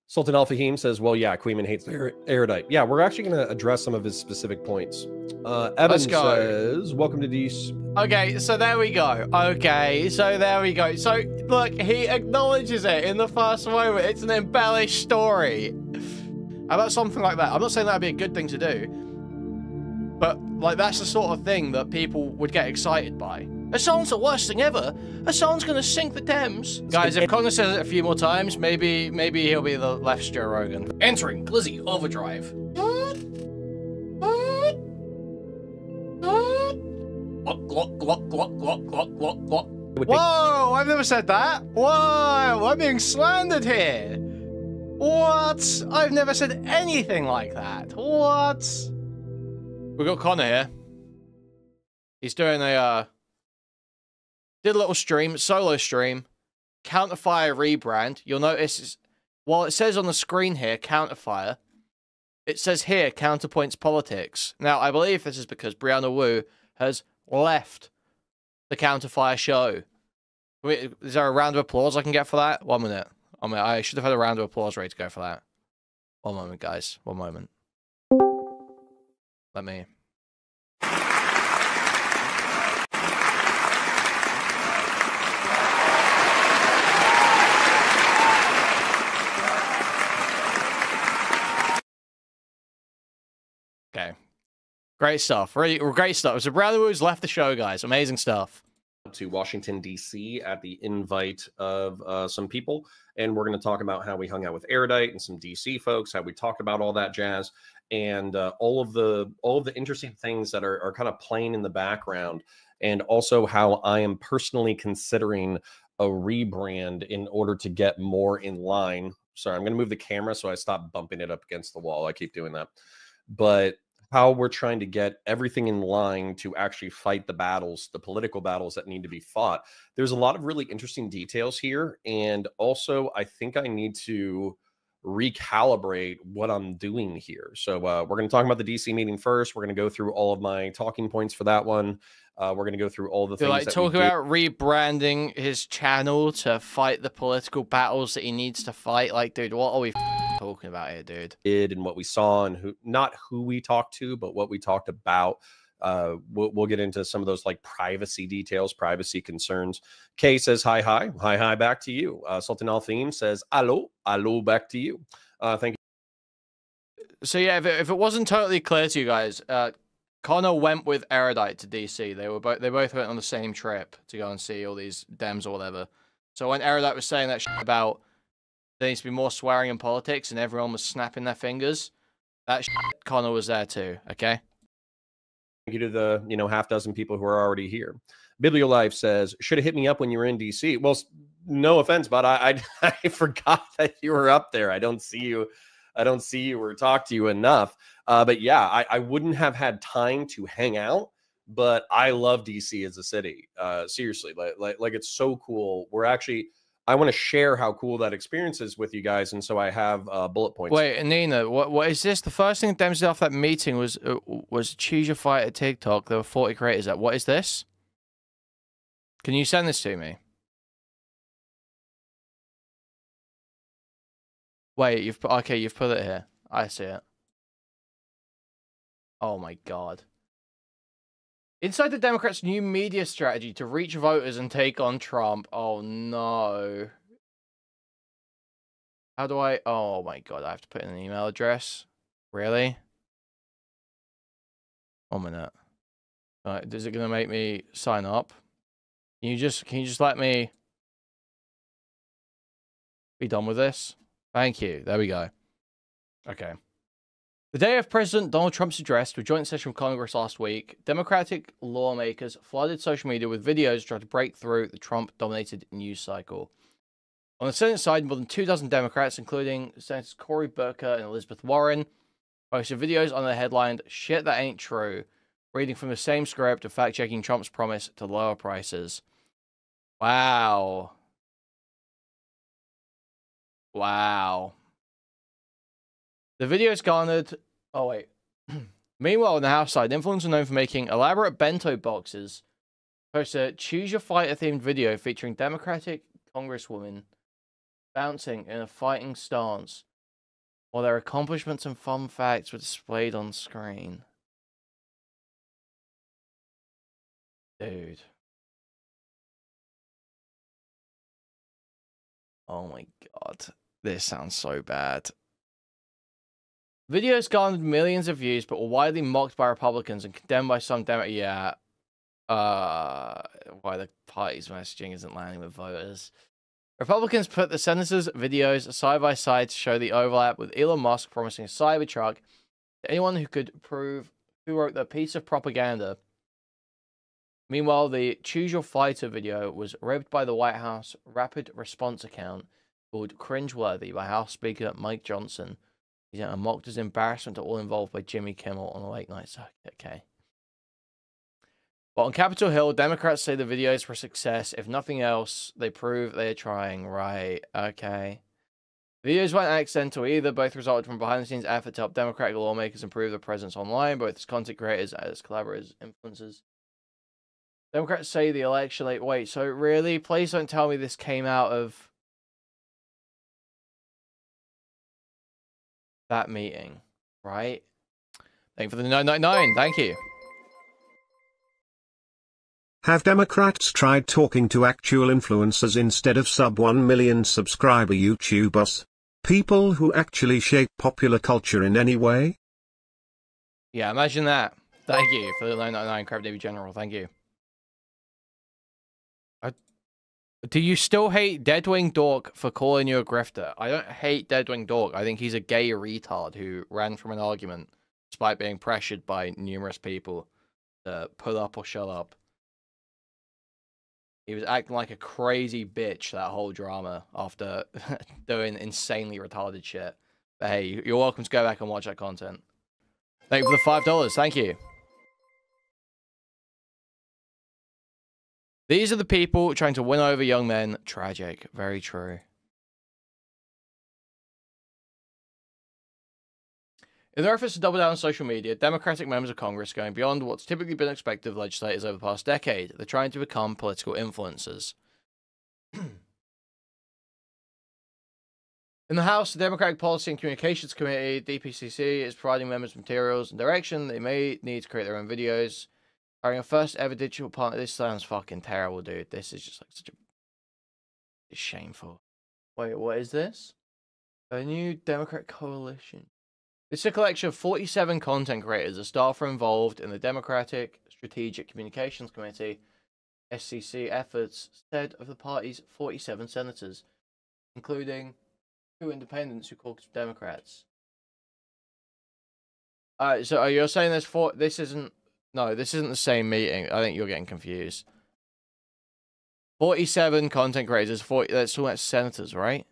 Sultan Al Fahim says, well, yeah, Kuihman hates Erudite. Yeah, we're actually going to address some of his specific points. Evan says, welcome to DC. Okay, so there we go. Okay, so there we go. So, look, he acknowledges it in the first moment. It's an embellished story. How about something like that? I'm not saying that'd be a good thing to do, but, like, that's the sort of thing that people would get excited by. Assange's the worst thing ever. Assange's gonna sink the Thames. Guys, if Connor says it a few more times, maybe he'll be the left's Joe Rogan. Entering Glizzy Overdrive. Whoa, I've never said that. Whoa, I'm being slandered here. What? I've never said anything like that. What? We got Connor here. He's doing a, did a little stream, solo stream, Counterfire rebrand. You'll notice, while it says on the screen here, Counterfire, it says here, Counterpoints Politics. Now, I believe this is because Brianna Wu has left the Counterfire show. Is there a round of applause I can get for that? 1 minute. I should have had a round of applause ready to go for that. 1 moment, guys. 1 moment. Let me... Okay. Great stuff. Really great stuff. So Brianna Wu's left the show, guys. Amazing stuff. To Washington, D.C. at the invite of some people. And we're going to talk about how we hung out with Erudite and some D.C. folks, how we talked about all that jazz, and all of the interesting things that are kind of playing in the background, and also how I am personally considering a rebrand in order to get more in line. Sorry, I'm going to move the camera so I stop bumping it up against the wall. I keep doing that. But how we're trying to get everything in line to actually fight the battles, the political battles that need to be fought. There's a lot of really interesting details here. And also, I think I need to recalibrate what I'm doing here. So we're going to talk about the DC meeting first. We're going to go through all of my talking points for that one. We're going to go through all the things. Like, talk about rebranding his channel to fight the political battles that he needs to fight. Like, dude, what are we talking about here, dude? And what we saw, and not who we talked to, but what we talked about. We'll get into some of those like privacy details, privacy concerns. Kay says hi back to you. Sultan Al Theme says hello back to you. Thank you. So yeah, if it wasn't totally clear to you guys, Connor went with Erudite to DC. They both went on the same trip to go and see all these Dems or whatever. So when Erudite was saying that shit about there needs to be more swearing in politics and everyone was snapping their fingers, that shit, Connor was there too. Okay. Thank you to the half dozen people who are already here. Bibliolife says, should have hit me up when you were in DC. Well, no offense, but I forgot that you were up there. I don't see you or talk to you enough. But yeah, I wouldn't have had time to hang out, but I love DC as a city. Seriously, like it's so cool. I want to share how cool that experience is with you guys, and so I have bullet points. Wait, Nina, what is this? The first thing that demonstrated off that meeting was choose your fight at TikTok. There were 40 creators there. What is this? Can you send this to me? Wait, you've put it here. I see it. Oh my god. Inside the Democrats' new media strategy to reach voters and take on Trump. Oh no. How do I... Oh my god, I have to put in an email address? Really? 1 minute. Alright, is it going to make me sign up? Can you just let me be done with this? Thank you. There we go. Okay. The day of President Donald Trump's address to a joint session of Congress last week, Democratic lawmakers flooded social media with videos trying to break through the Trump-dominated news cycle. On the Senate side, more than 24 Democrats, including Senators Cory Booker and Elizabeth Warren, posted videos on the headline, "Shit That Ain't True," reading from the same script of fact-checking Trump's promise to lower prices. Wow. Wow. The videos garnered... Oh, wait. Meanwhile, on the House side, influencers known for making elaborate bento boxes posted a Choose Your Fighter-themed video featuring Democratic Congresswoman bouncing in a fighting stance While their accomplishments and fun facts were displayed on screen. Dude. Oh my god. This sounds so bad. Videos garnered millions of views, but were widely mocked by Republicans and condemned by some Democrats. Yeah. Why the party's messaging isn't landing with voters. Republicans put the senators' videos side by side to show the overlap, with Elon Musk promising a Cybertruck to anyone who could prove who wrote the piece of propaganda. Meanwhile, the Choose Your Fighter video was ribbed by the White House rapid response account called Cringeworthy by House Speaker Mike Johnson. He's mocked as embarrassment to all involved by Jimmy Kimmel on the late night circuit. Okay. But on Capitol Hill, Democrats say the videos were a success. If nothing else, they prove they are trying. Right. Okay. Videos weren't accidental either. Both resulted from behind-the-scenes effort to help Democratic lawmakers improve their presence online, both as content creators and as collaborators, influencers. Democrats say the election... Wait, so really? Please don't tell me this came out of that meeting, right? Thank you for the 999. Thank you. Have Democrats tried talking to actual influencers instead of sub 1 million subscriber YouTubers? People who actually shape popular culture in any way? Yeah, imagine that. Thank you for the 999, Crab Navy General. Thank you. Do you still hate Deadwing Dork for calling you a grifter? I don't hate Deadwing Dork. I think he's a gay retard who ran from an argument despite being pressured by numerous people to put up or shut up. He was acting like a crazy bitch that whole drama after doing insanely retarded shit. But hey, you're welcome to go back and watch that content. Thank you for the $5. Thank you. These are the people trying to win over young men. Tragic. Very true. In their efforts to double down on social media, Democratic members of Congress are going beyond what's typically been expected of legislators over the past decade. They're trying to become political influencers. In the House, the Democratic Policy and Communications Committee, DPCC, is providing members with materials and direction. They may need to create their own videos. Hiring a first ever digital partner. This sounds fucking terrible, dude. This is just like such a... It's shameful. Wait, what is this? A new Democrat coalition. This is a collection of 47 content creators. The staff are involved in the Democratic Strategic Communications Committee, SCC efforts, instead of the party's 47 senators, including 2 independents who caucus Democrats. So you're saying this isn't... No, this isn't the same meeting. I think you're getting confused. 47 content creators. That's talking about senators, right?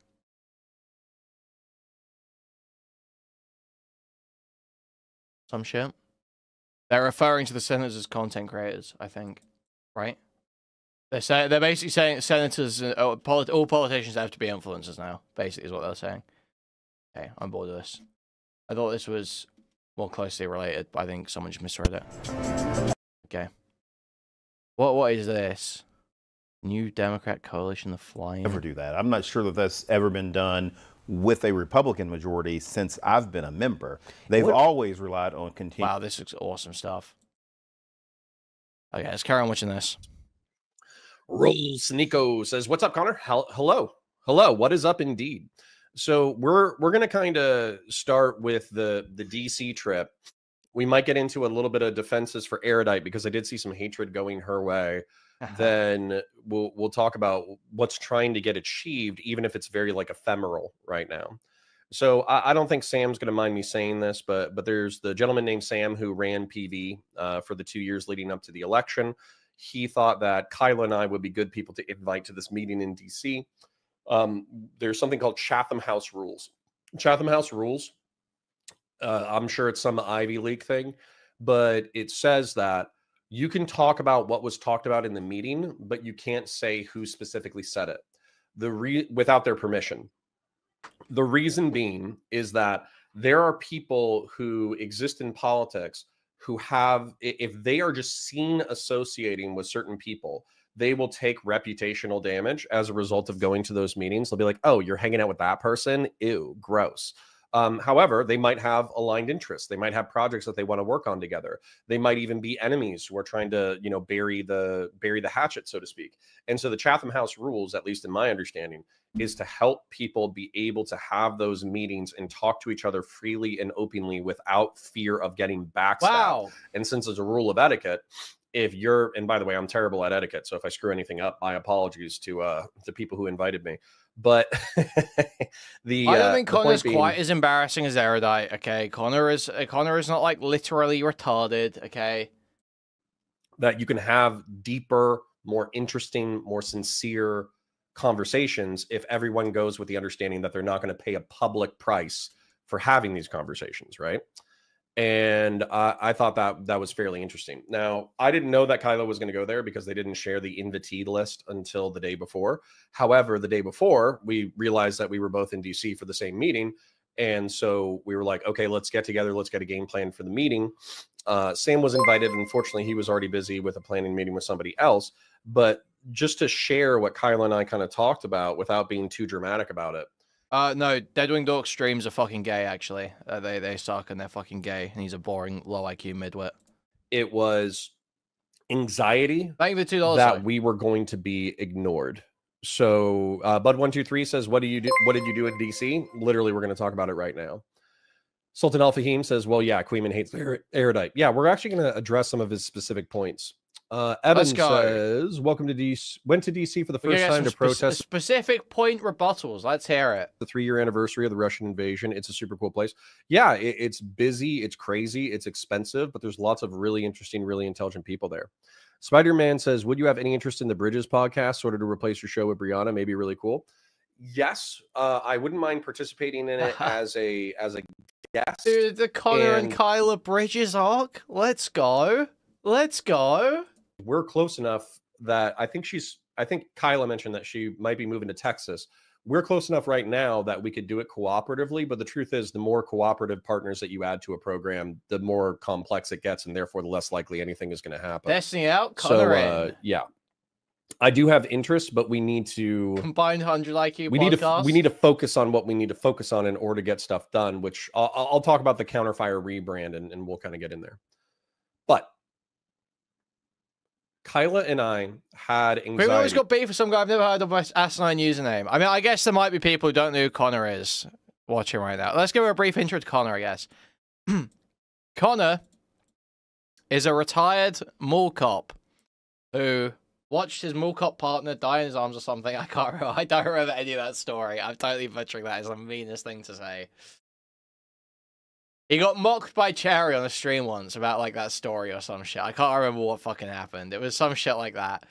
Some shit. They're referring to the senators as content creators, I think. Right? They're basically saying senators, all politicians have to be influencers now. Basically, is what they're saying. Okay, I'm bored of this. I thought this was more closely related, but I think someone just misread it. Okay. What is this? New Democrat coalition, the flying. Never do that. I'm not sure that that's ever been done with a Republican majority since I've been a member. They've always relied on continuing. Wow, this looks awesome stuff. Okay, let's carry on watching this. Rolls Nico says, "What's up, Connor? Hello. What is up, indeed?" So we're gonna kind of start with the DC trip. We might get into a little bit of defenses for Erudite because I did see some hatred going her way. Then we'll talk about what's trying to get achieved, even if it's very like ephemeral right now. So I don't think Sam's going to mind me saying this, but there's the gentleman named Sam who ran PV for the 2 years leading up to the election. He thought that Kyla and I would be good people to invite to this meeting in DC. There's something called Chatham House Rules. Chatham House Rules, I'm sure it's some Ivy League thing, but it says that you can talk about what was talked about in the meeting, but you can't say who specifically said it without their permission. The reason being is that there are people who exist in politics who have, if they are just seen associating with certain people, they will take reputational damage as a result of going to those meetings. They'll be like, oh, you're hanging out with that person? Ew, gross. However, they might have aligned interests. They might have projects that they want to work on together. They might even be enemies who are trying to, you know, bury the hatchet, so to speak. And so the Chatham House rules, at least in my understanding, is to help people be able to have those meetings and talk to each other freely and openly without fear of getting backstabbed. Wow. And since it's a rule of etiquette, if you're, and by the way, I'm terrible at etiquette, so if I screw anything up, my apologies to the people who invited me. But I don't think Connor's quite as embarrassing as Erudite. Okay, Connor is not like literally retarded. Okay, that you can have deeper, more interesting, more sincere conversations if everyone goes with the understanding that they're not going to pay a public price for having these conversations, right? And I thought that was fairly interesting. Now, I didn't know that Kylo was going to go there because they didn't share the invitee list until the day before. However, the day before, we realized that we were both in DC for the same meeting. And so we were like, okay, let's get together. Let's get a game plan for the meeting. Sam was invited. Unfortunately, he was already busy with a planning meeting with somebody else. But just to share what Kylo and I kind of talked about without being too dramatic about it. No, Deadwing Dork streams are fucking gay, actually. They suck and they're fucking gay, and he's a boring, low IQ midwit. It was anxiety Thank you for $2 that we were going to be ignored. So Bud123 says, what did you do in DC? Literally, we're going to talk about it right now. Sultan Al Fahim says, well, yeah, Kuihman hates Erudite. Yeah, we're actually going to address some of his specific points. Evan says, welcome to DC. Went to DC for the first time to protest. Specific point rebuttals. Let's hear it. The 3-year anniversary of the Russian invasion. It's a super cool place. Yeah, it's busy. It's crazy. It's expensive, but there's lots of really interesting, really intelligent people there. Spider-Man says, would you have any interest in the Bridges podcast, sort of to replace your show with Brianna? Maybe really cool. Yes, I wouldn't mind participating in it as a guest. Dude, the Connor and Kyla Bridges arc. Let's go. Let's go. We're close enough that I think Kyla mentioned that she might be moving to Texas. We're close enough right now that we could do it cooperatively, but the truth is the more cooperative partners that you add to a program, the more complex it gets, and therefore the less likely anything is going to happen. Destiny out, Connor in. Yeah. I do have interest, but we need to combined 100 IQ we need to focus on what we need to focus on in order to get stuff done, which I'll talk about the Counterfire rebrand and we'll kind of get in there. But Kyla and I had anxiety. We've always got beef for some guy. I've never heard of my asinine username. I mean, I guess there might be people who don't know who Connor is watching right now. Let's give a brief intro to Connor, I guess. Connor is a retired mall cop who watched his mall cop partner die in his arms or something. I can't remember. I don't remember any of that story. I'm totally butchering that. It's the meanest thing to say. He got mocked by Cherry on a stream once about like that story or some shit. I can't remember what fucking happened. It was some shit like that.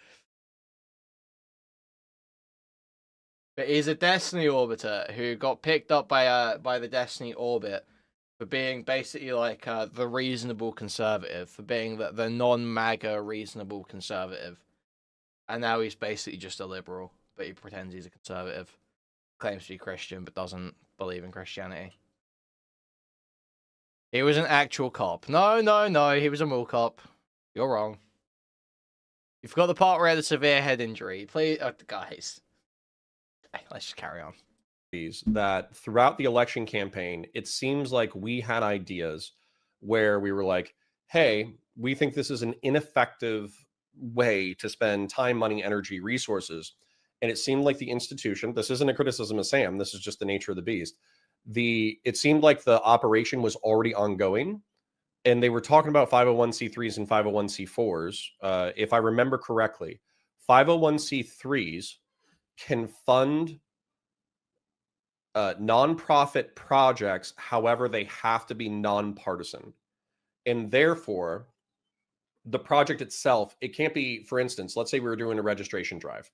But he's a Destiny Orbiter who got picked up by the Destiny Orbit for being basically like the reasonable conservative, for being the non-MAGA reasonable conservative. And now he's basically just a liberal, but he pretends he's a conservative. Claims to be Christian, but doesn't believe in Christianity. He was an actual cop. No, he was a mall cop. You're wrong. You forgot the part where he had a severe head injury. Please, guys. Let's just carry on. That throughout the election campaign, it seems like we had ideas where we were like, hey, we think this is an ineffective way to spend time, money, energy, resources. And it seemed like the institution, this isn't a criticism of Sam, this is just the nature of the beast. It seemed like the operation was already ongoing, and they were talking about 501c3s and 501c4s. If I remember correctly, 501c3s can fund nonprofit projects. However, they have to be nonpartisan, and therefore the project itself, it can't be, for instance, let's say we were doing a registration drive.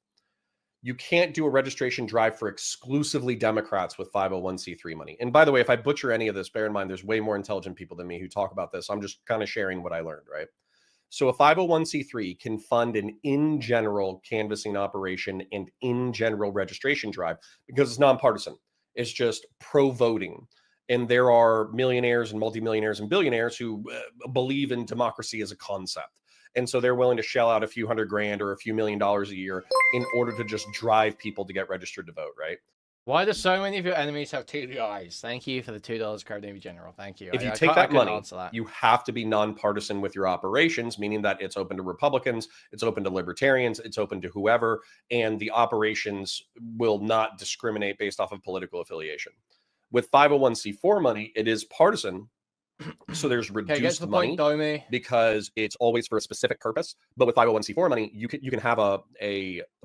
You can't do a registration drive for exclusively Democrats with 501c3 money. And by the way, if I butcher any of this, bear in mind, there's way more intelligent people than me who talk about this. I'm just kind of sharing what I learned, right? So a 501c3 can fund an in general canvassing operation and in general registration drive because it's nonpartisan. It's just pro-voting. And there are millionaires and multimillionaires and billionaires who believe in democracy as a concept. And so they're willing to shell out a few $100,000 or a few $1 million a year in order to just drive people to get registered to vote, right? Why do so many of your enemies have two eyes? Thank you for the $2 card, Navy General. Thank you. If you take that money, you have to be nonpartisan with your operations, meaning that it's open to Republicans, it's open to libertarians, it's open to whoever, and the operations will not discriminate based off of political affiliation. With 501c4 money, it is partisan. So there's reduced money because it's always for a specific purpose. But with 501c4 money, you can have a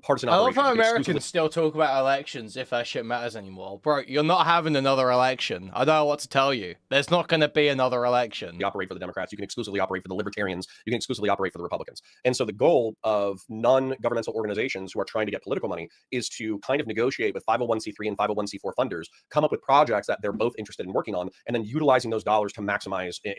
partisan operation. I love how Americans still talk about elections if that shit matters anymore. Bro, you're not having another election. I don't know what to tell you. There's not going to be another election. You operate for the Democrats. You can exclusively operate for the Libertarians. You can exclusively operate for the Republicans. And so the goal of non-governmental organizations who are trying to get political money is to kind of negotiate with 501c3 and 501c4 funders, come up with projects that they're both interested in working on, and then utilizing those dollars to maximize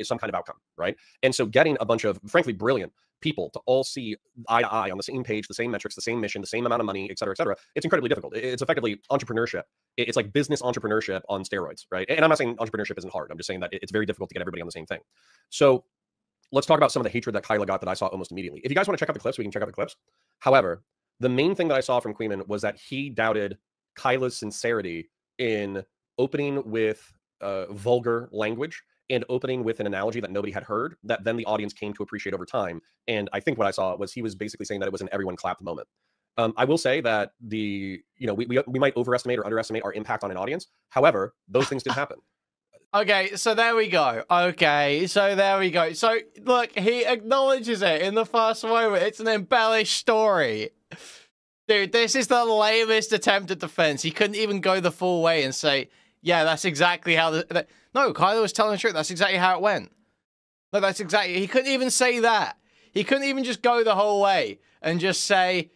some kind of outcome, right? And so getting a bunch of, frankly, brilliant people to all see eye to eye on the same page, the same metrics, the same mission, the same amount of money, et cetera, it's incredibly difficult. It's effectively entrepreneurship. It's like business entrepreneurship on steroids, right? And I'm not saying entrepreneurship isn't hard. I'm just saying that it's very difficult to get everybody on the same thing. So let's talk about some of the hatred that Kyla got that I saw almost immediately. If you guys want to check out the clips, we can check out the clips. However, the main thing that I saw from Kuihman was that he doubted Kyla's sincerity in opening with vulgar language and opening with an analogy that nobody had heard, that then the audience came to appreciate over time. And I think what I saw was he was basically saying that it was an everyone clapped moment. I will say that we might overestimate or underestimate our impact on an audience. However, those things did happen. Okay, so there we go. So look, he acknowledges it in the first moment. It's an embellished story. Dude, this is the lamest attempt at defense. He couldn't even go the full way and say, yeah, that's exactly how no, Kyla was telling the truth. That's exactly how it went. No, that's exactly... He couldn't even say that. He couldn't even just go the whole way and just say,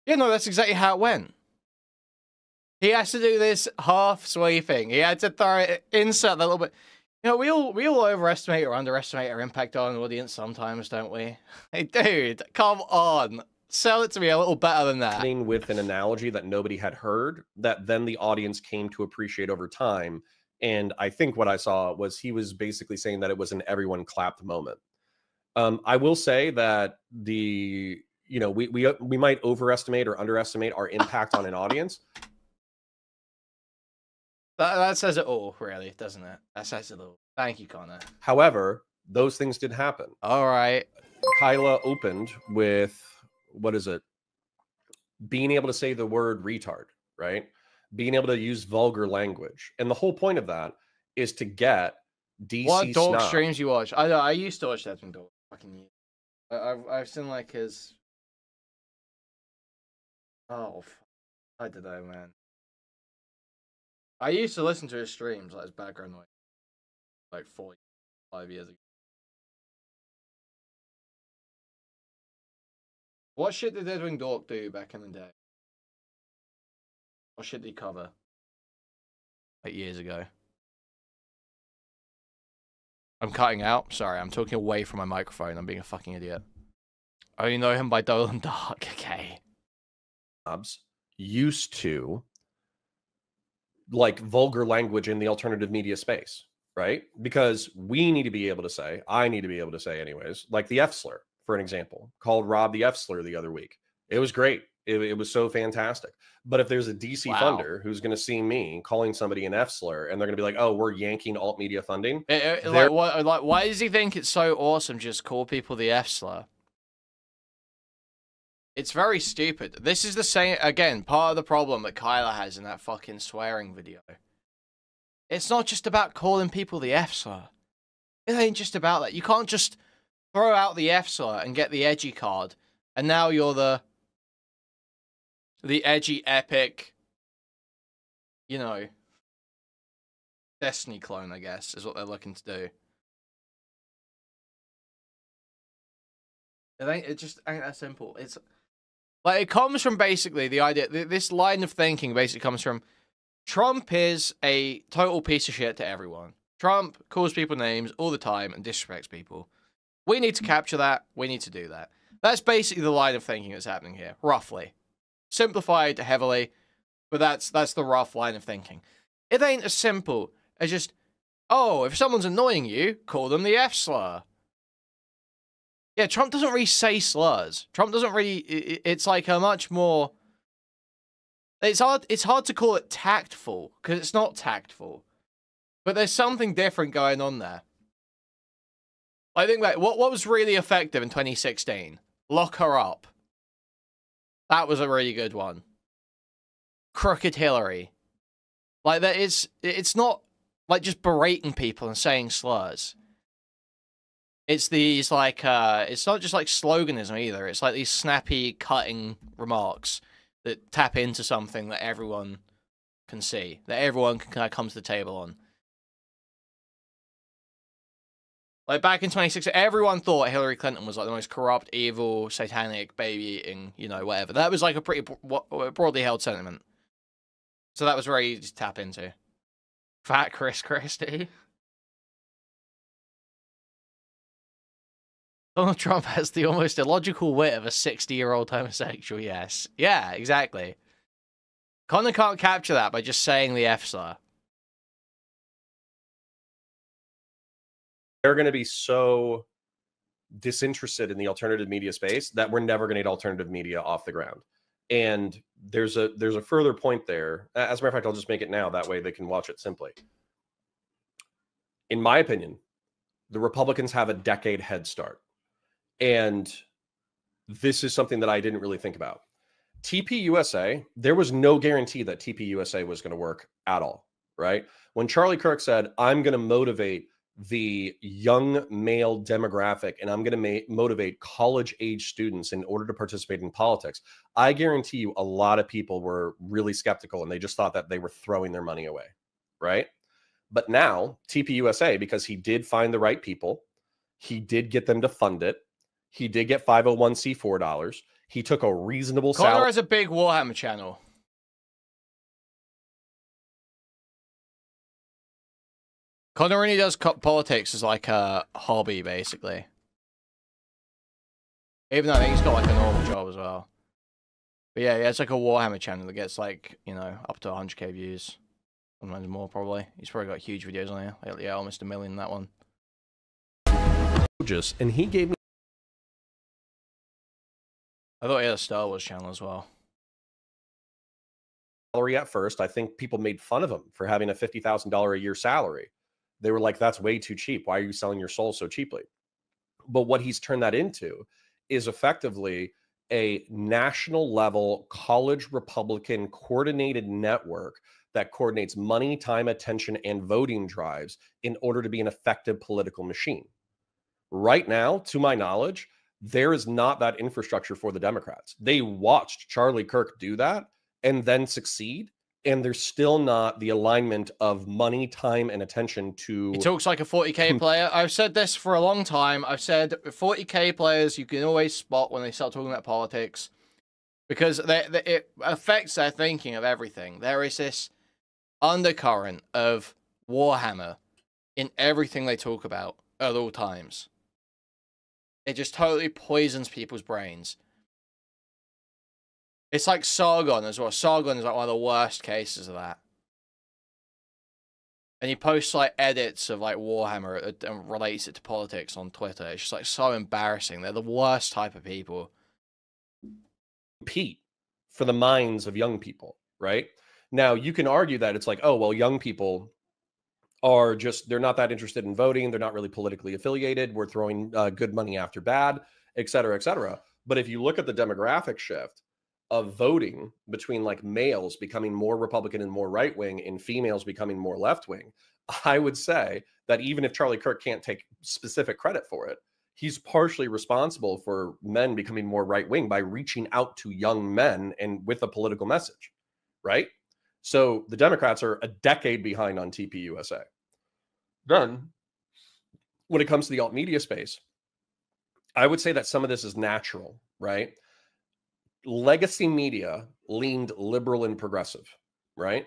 yeah, no, that's exactly how it went. He has to do this half-sweeping. He had to throw it, insert that little bit. You know, we all overestimate or underestimate our impact on an audience sometimes, don't we? Hey, dude, come on. Sell it to me a little better than that. With an analogy that nobody had heard, that then the audience came to appreciate over time. And I think what I saw was he was basically saying that it was an everyone clapped moment. I will say that we might overestimate or underestimate our impact on an audience. That says it all, really, doesn't it? That says it all. Thank you, Connor. However, those things did happen. All right. Kyla opened with, what is it? Being able to say the word retard, right? Being able to use vulgar language. And the whole point of that is to get DC What dog snob. streams you watch? I used to watch that from dog. Fucking years. I've seen like his... Oh, I don't know, man. I used to listen to his streams, like his background noise, like 5 years ago. What shit did Edwin Dork do back in the day? What shit did he cover? Like years ago. I'm cutting out. Sorry, I'm talking away from my microphone. I'm being a fucking idiot. I only know him by Dolan Dark. Okay. Used to like vulgar language in the alternative media space, right? Because we need to be able to say, I need to be able to say anyways, like the F slur, for an example, called Rob the F slur the other week. It was great. It was so fantastic. But if there's a DC funder who's going to see me calling somebody an F slur and they're going to be like, oh, we're yanking alt media funding. Why does he think it's so awesome just call people the F slur? It's very stupid. This is the same, again, part of the problem that Kyla has in that fucking swearing video. It's not just about calling people the F slur. It ain't just about that. You can't just throw out the F slur and get the edgy card, and now you're the edgy, epic, you know, Destiny clone, I guess, is what they're looking to do. It just ain't that simple. It's like, it comes from basically the idea, this line of thinking basically comes from, Trump is a total piece of shit to everyone. Trump calls people names all the time and disrespects people. We need to capture that. We need to do that. That's basically the line of thinking that's happening here, roughly. Simplified heavily, but that's the rough line of thinking. It ain't as simple as just, oh, if someone's annoying you, call them the F slur. Yeah, Trump doesn't really say slurs. Trump doesn't really... It's like a much more... It's hard to call it tactful, because it's not tactful. But there's something different going on there. I think that what was really effective in 2016? Lock her up. That was a really good one. Crooked Hillary. Like, that is, it's not like just berating people and saying slurs. It's these like, it's not just like sloganism either. It's like these snappy, cutting remarks that tap into something that everyone can see, that everyone can kind of come to the table on. Like, back in 2016, everyone thought Hillary Clinton was like the most corrupt, evil, satanic, baby-eating, you know, whatever. That was like a pretty broadly held sentiment. So that was very easy to tap into. Fat Chris Christie. Donald Trump has the almost illogical wit of a 60-year-old homosexual, yes. Yeah, exactly. Connor can't capture that by just saying the F-slur. They're going to be so disinterested in the alternative media space that we're never going to get alternative media off the ground. And there's a further point there. As a matter of fact, I'll just make it now. That way they can watch it simply. In my opinion, the Republicans have a decade head start. And this is something that I didn't really think about. TPUSA, there was no guarantee that TPUSA was going to work at all, right? When Charlie Kirk said, I'm going to motivate the young male demographic and I'm going to motivate college-age students in order to participate in politics, I guarantee you a lot of people were really skeptical and they just thought that they were throwing their money away, right? But now, TPUSA, because he did find the right people, he did get them to fund it, he did get 501c4 dollars, he took a reasonable salary. Connor has a big Warhammer channel. Connor only does politics as like a hobby, basically. Even though I think he's got like a normal job as well. But yeah, it's like a Warhammer channel that gets like, you know, up to 100k views. Sometimes more, probably. He's probably got huge videos on here. Like, yeah, almost 1 million, that one. And he gave me... I thought he had a Star Wars channel as well. Salary at first, I think people made fun of him for having a $50,000 a year salary. They were like, that's way too cheap. Why are you selling your soul so cheaply? But what he's turned that into is effectively a national level college Republican coordinated network that coordinates money, time, attention, and voting drives in order to be an effective political machine. Right now, to my knowledge, there is not that infrastructure for the Democrats. They watched Charlie Kirk do that and then succeed. And there's still not the alignment of money, time, and attention to... He talks like a 40k player. I've said this for a long time. I've said 40k players, you can always spot when they start talking about politics. Because it affects their thinking of everything. There is this undercurrent of Warhammer in everything they talk about at all times. It just totally poisons people's brains. It's like Sargon as well. Sargon is like one of the worst cases of that. And he posts like edits of like Warhammer and relates it to politics on Twitter. It's just like so embarrassing. They're the worst type of people. Compete for the minds of young people, right? Now, you can argue that it's like, oh, well, young people are just, they're not that interested in voting. They're not really politically affiliated. We're throwing good money after bad, et cetera, et cetera. But if you look at the demographic shift of voting between like males becoming more Republican and more right-wing and females becoming more left-wing, I would say that even if Charlie Kirk can't take specific credit for it, he's partially responsible for men becoming more right-wing by reaching out to young men and with a political message, right? So the Democrats are a decade behind on TPUSA. Then, when it comes to the alt media space, I would say that some of this is natural, right? Legacy media leaned liberal and progressive, right?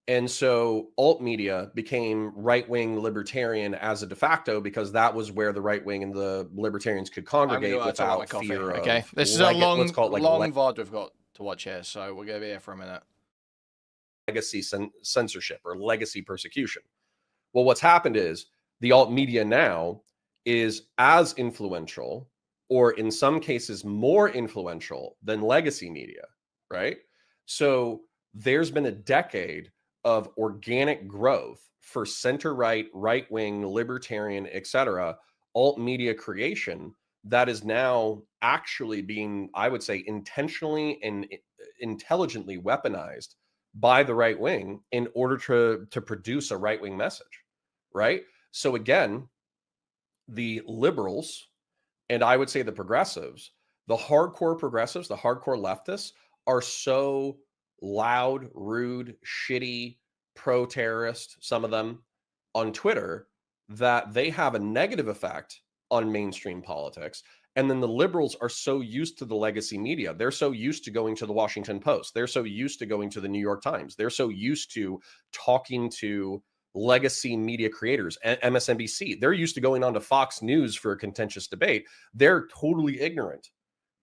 And so alt media became right-wing libertarian as a de facto because that was where the right-wing and the libertarians could congregate without fear of... Okay, this is a long VOD we've got to watch here, so we're going to be here for a minute. Legacy censorship or legacy persecution. Well, what's happened is the alt media now is as influential, or in some cases more influential than legacy media, right? So there's been a decade of organic growth for center-right, right-wing, libertarian, etc., alt media creation that is now actually being, I would say, intentionally and intelligently weaponized by the right wing in order to produce a right-wing message, right? So again, the liberals, and I would say the progressives, the hardcore progressives, the hardcore leftists are so loud, rude, shitty, pro-terrorist, some of them on Twitter, that they have a negative effect on mainstream politics. And then the liberals are so used to the legacy media. They're so used to going to the Washington Post. They're so used to going to the New York Times. They're so used to talking to legacy media creators, MSNBC. They're used to going on to Fox News for a contentious debate. They're totally ignorant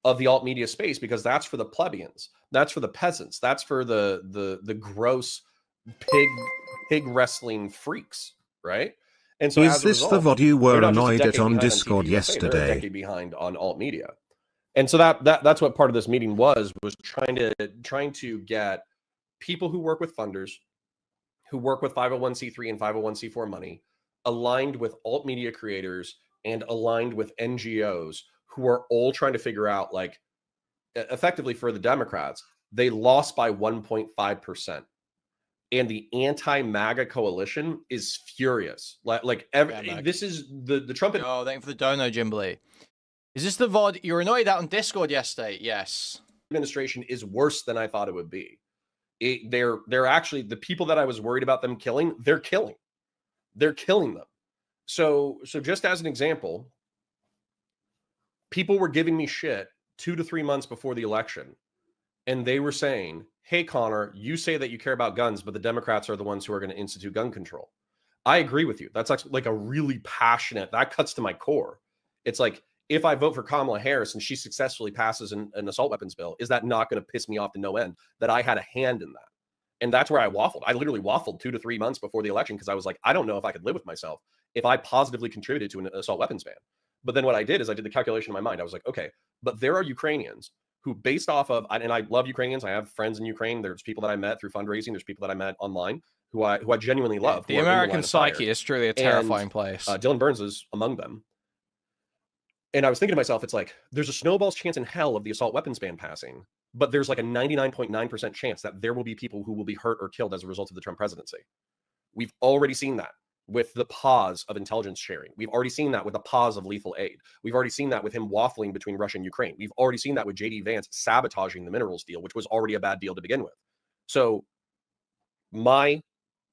of the alt media space because that's for the plebeians. That's for the peasants. That's for the gross pig wrestling freaks, right? And so Is this the VOD you were annoyed at on Discord yesterday? They're a decade behind on alt media. And so that's what part of this meeting was trying to get people who work with funders, who work with 501c3 and 501c4 money, aligned with alt media creators and aligned with NGOs who are all trying to figure out, like, effectively for the Democrats, they lost by 1.5%. And the anti-MAGA coalition is furious. This is the Trump. Oh, thank you for the dono, Jimbley. Is this the VOD you were annoyed at on Discord yesterday? Yes. Administration is worse than I thought it would be. They're actually, the people that I was worried about them killing, they're killing them. So just as an example, people were giving me shit 2 to 3 months before the election, and they were saying, hey, Connor, you say that you care about guns, but the Democrats are the ones who are going to institute gun control. I agree with you. That's like a really passionate, that cuts to my core. It's like, if I vote for Kamala Harris and she successfully passes an assault weapons bill, is that not going to piss me off to no end that I had a hand in that? And that's where I waffled. I literally waffled 2 to 3 months before the election because I was like, I don't know if I could live with myself if I positively contributed to an assault weapons ban. But then what I did is I did the calculation in my mind. I was like, okay, but there are Ukrainians who, based off of, and I love Ukrainians. I have friends in Ukraine. There's people that I met through fundraising. There's people that I met online who I genuinely love. The American psyche is truly a terrifying place. Dylan Burns is among them. And I was thinking to myself, it's like, there's a snowball's chance in hell of the assault weapons ban passing, but there's like a 99.9% chance that there will be people who will be hurt or killed as a result of the Trump presidency. We've already seen that with the pause of intelligence sharing. We've already seen that with the pause of lethal aid. We've already seen that with him waffling between Russia and Ukraine. We've already seen that with J.D. Vance sabotaging the minerals deal, which was already a bad deal to begin with. So my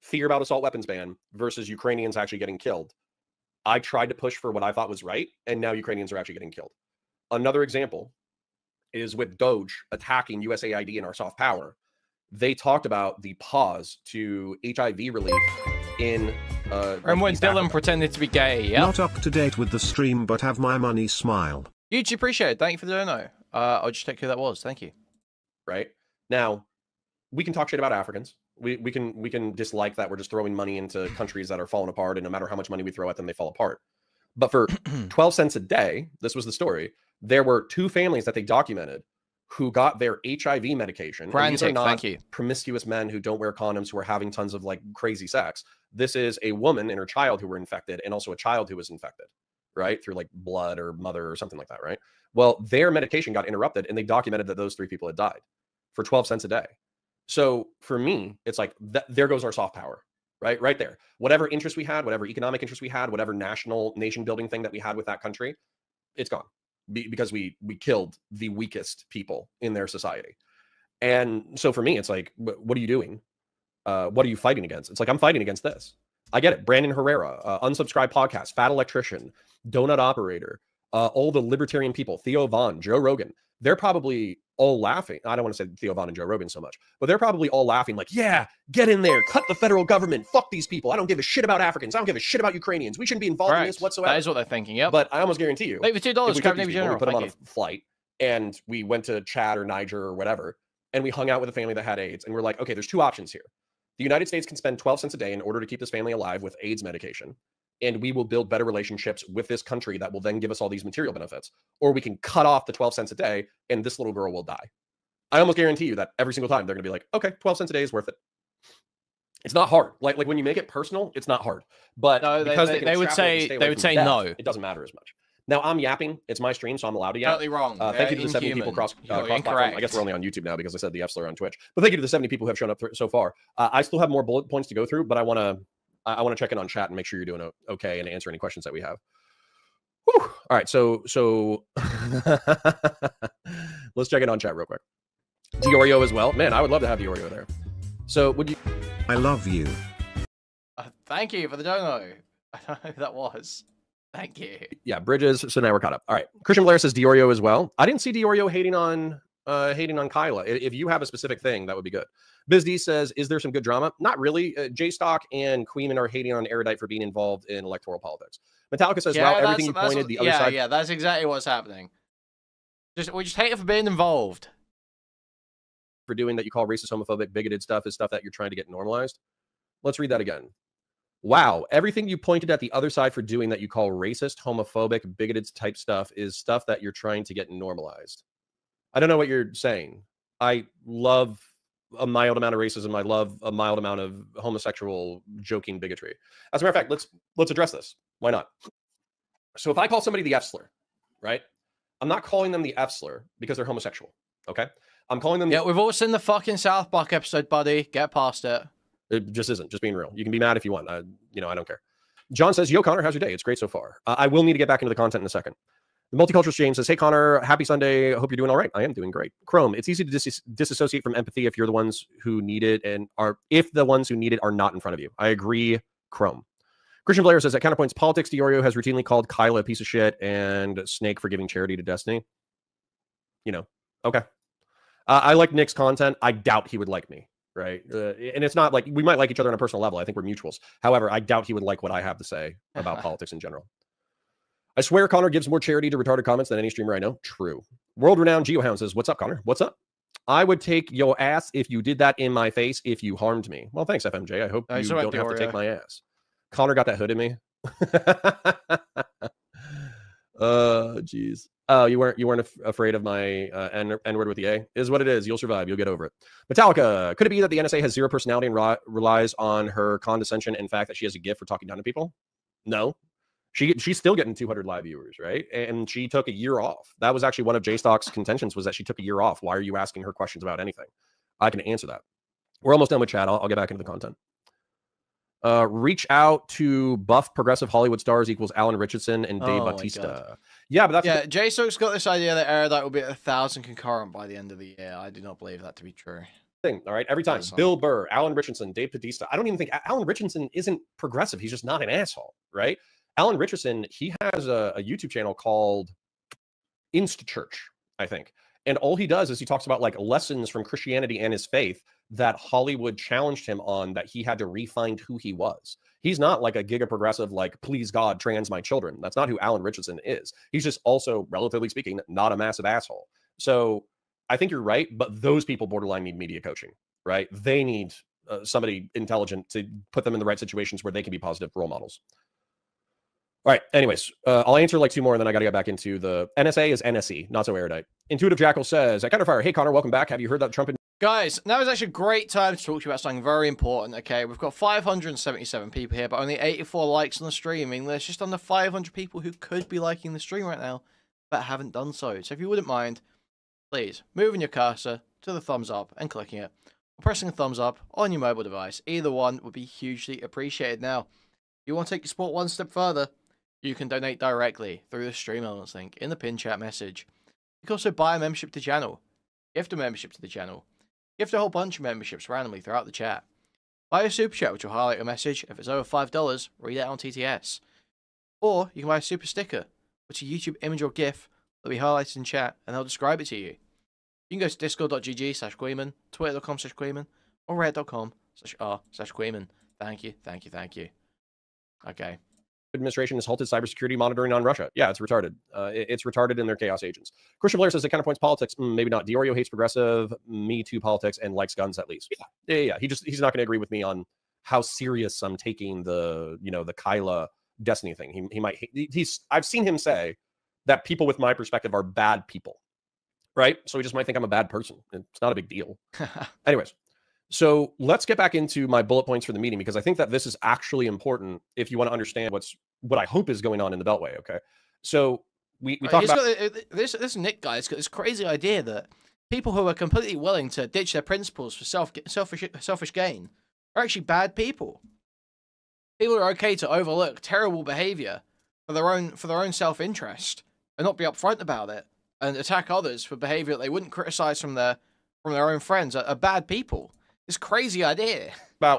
fear about assault weapons ban versus Ukrainians actually getting killed, I tried to push for what I thought was right, and now Ukrainians are actually getting killed. Another example is with Doge attacking USAID and our soft power. They talked about the pause to HIV relief in and when Dylan pretended to be gay. Yeah, not up to date with the stream, but have my money smile. Huge appreciate it. Thank you for the dono. I'll just check who that was. Thank you. Right now, we can talk shit about Africans. We can dislike that we're just throwing money into countries that are falling apart, and no matter how much money we throw at them, they fall apart. But for 12 cents a day, this was the story. There were 2 families that they documented who got their HIV medication. These are not promiscuous men who don't wear condoms, who are having tons of like crazy sex. This is a woman and her child who were infected, and also a child who was infected, right? Through like blood or mother or something like that, right? Well, their medication got interrupted, and they documented that those 3 people had died for 12 cents a day. So for me, it's like, there goes our soft power, right there. Whatever interest we had, whatever economic interest we had, whatever national nation building thing that we had with that country, it's gone because we killed the weakest people in their society. And so for me, it's like, what are you doing? What are you fighting against? It's like, I'm fighting against this. I get it. Brandon Herrera, Unsubscribed Podcast, Fat Electrician, Donut Operator, all the libertarian people, Theo Von, Joe Rogan, they're probably all laughing. I don't want to say Theo Von and Joe Rogan so much, but they're probably all laughing like, yeah, get in there, cut the federal government, fuck these people. I don't give a shit about Africans. I don't give a shit about Ukrainians. We shouldn't be involved in this whatsoever. That is what they're thinking, yep. But I almost guarantee you, wait for $2, we put them on a flight and we went to Chad or Niger or whatever, and we hung out with a family that had AIDS, and we're like, okay, there's 2 options here. The United States can spend 12 cents a day in order to keep this family alive with AIDS medication, and we will build better relationships with this country that will then give us all these material benefits. Or we can cut off the 12 cents a day, and this little girl will die. I almost guarantee you that every single time they're going to be like, okay, 12 cents a day is worth it. It's not hard. Like when you make it personal, it's not hard. But No, because they would say no. no. It doesn't matter as much. Now I'm yapping. It's my stream, so I'm allowed to yap. Totally wrong. Thank you to the 70 people cross platform. I guess we're only on YouTube now because I said the F slur on Twitch. But thank you to the 70 people who have shown up so far. I still have more bullet points to go through, but I want to check in on chat and make sure you're doing okay and answer any questions that we have. Whew. All right, so let's check in on chat real quick. Diorio as well. Man, I would love to have Diorio there. So would you? I love you. Thank you for the dono. I don't know who that was. Thank you. Yeah, Bridges. So now we're caught up. All right. Christian Blair says Diorio as well. I didn't see Diorio hating on Kyla. If you have a specific thing, that would be good. BizD says, is there some good drama? Not really. J-Stock and Kuihman are hating on Erudite for being involved in electoral politics. Metallica says, wow, everything you pointed the other side. Yeah, that's exactly what's happening. We just hate it for being involved. For doing that you call racist, homophobic, bigoted stuff is stuff that you're trying to get normalized. Let's read that again. Wow, everything you pointed at the other side for doing that you call racist, homophobic, bigoted type stuff is stuff that you're trying to get normalized. I don't know what you're saying. I love a mild amount of racism. I love a mild amount of homosexual joking bigotry. As a matter of fact, let's address this. Why not? So if I call somebody the F slur, right? I'm not calling them the F slur because they're homosexual. Okay? I'm calling them. Yeah, we've all seen the fucking South Park episode, buddy. Get past it. It just isn't. Just being real. You can be mad if you want. I don't care. John says, yo, Connor, how's your day? It's great so far. I will need to get back into the content in a second. The Multicultural James says, hey, Connor, happy Sunday. I hope you're doing all right. I am doing great. Chrome, it's easy to disassociate from empathy if you're the ones who need it if the ones who need it are not in front of you. I agree, Chrome. Christian Blair says, at Counterpoints Politics, Diorio has routinely called Kyla a piece of shit and Snake for giving charity to Destiny. Okay. I like Nick's content. I doubt he would like me. Right. And it's not like we might like each other on a personal level. I think we're mutuals. However, I doubt he would like what I have to say about politics in general. I swear Connor gives more charity to retarded comments than any streamer I know. True. World-renowned Geohound says, what's up, Connor? What's up? I would take your ass if you did that in my face if you harmed me. Well, thanks, FMJ. I hope you don't have to take my ass. Connor got that hood in me. Jeez. Oh, you weren't afraid of my N-word with the A? Is what it is. You'll survive. You'll get over it. Metallica. Could it be that the NSA has zero personality and relies on her condescension and fact that she has a gift for talking down to people? No. She's still getting 200 live viewers, right? And she took a year off. That was actually one of J-Stock's contentions, was that she took a year off. Why are you asking her questions about anything? I can answer that. We're almost done with chat. I'll get back into the content. Reach out to buff progressive Hollywood stars equals Alan Richardson and Dave Bautista. Yeah, but that's J-Stock's got this idea that Erudite will be at 1,000 concurrent by the end of the year. I do not believe that to be true. Thing, all right, every time. Bill Burr, Alan Richardson, Dave Bautista. I don't even think Alan Richardson isn't progressive. He's just not an asshole, right? Alan Richardson, he has a YouTube channel called Insta Church, I think. And all he does is he talks about like lessons from Christianity and his faith that Hollywood challenged him on, that he had to re-find who he was. He's not like a giga progressive, like, please God, trans my children. That's not who Alan Richardson is. He's just also, relatively speaking, not a massive asshole. So I think you're right, but those people borderline need media coaching, right? They need somebody intelligent to put them in the right situations where they can be positive role models. All right. Anyways, I'll answer like two more, and then I got to get back into the NSA is NSE, not so erudite. Intuitive Jackal says, at Counterfire, hey, Connor, welcome back. Have you heard that Trump... Guys, now is actually a great time to talk to you about something very important, okay? We've got 577 people here, but only 84 likes on the stream. I mean, there's just under 500 people who could be liking the stream right now, but haven't done so. So if you wouldn't mind, please, moving your cursor to the thumbs up and clicking it, or pressing the thumbs up on your mobile device. Either one would be hugely appreciated. Now, if you want to take your support one step further, you can donate directly through the stream elements link in the pin chat message. You can also buy a membership to the channel, gift a membership to the channel, gift a whole bunch of memberships randomly throughout the chat. Buy a super chat, which will highlight your message. If it's over $5, read it on TTS. Or you can buy a super sticker, which is a YouTube image or GIF that will be highlighted in chat, and they'll describe it to you. You can go to discord.gg/Kuihman, twitter.com/Kuihman, or reddit.com/r/Kuihman. Thank you, thank you, thank you. Okay. Administration has halted cybersecurity monitoring on Russia. Yeah, it's retarded. It's retarded in their chaos agents. Christian Blair says, the Counterpoints politics, maybe not. Diorio hates progressive, Me Too politics, and likes guns at least. Yeah. He's not going to agree with me on how serious I'm taking the Kyla Destiny thing. He might. I've seen him say that people with my perspective are bad people. right? So he just might think I'm a bad person. It's not a big deal. Anyways, so let's get back into my bullet points for the meeting, because I think that this is actually important if you want to understand what I hope is going on in the Beltway. Okay, so we talk about this Nick guy. Has got this crazy idea that people who are completely willing to ditch their principles for selfish gain are actually bad people. People are okay to overlook terrible behavior for their own self-interest and not be upfront about it and attack others for behavior that they wouldn't criticize from their own friends are bad people. This crazy idea.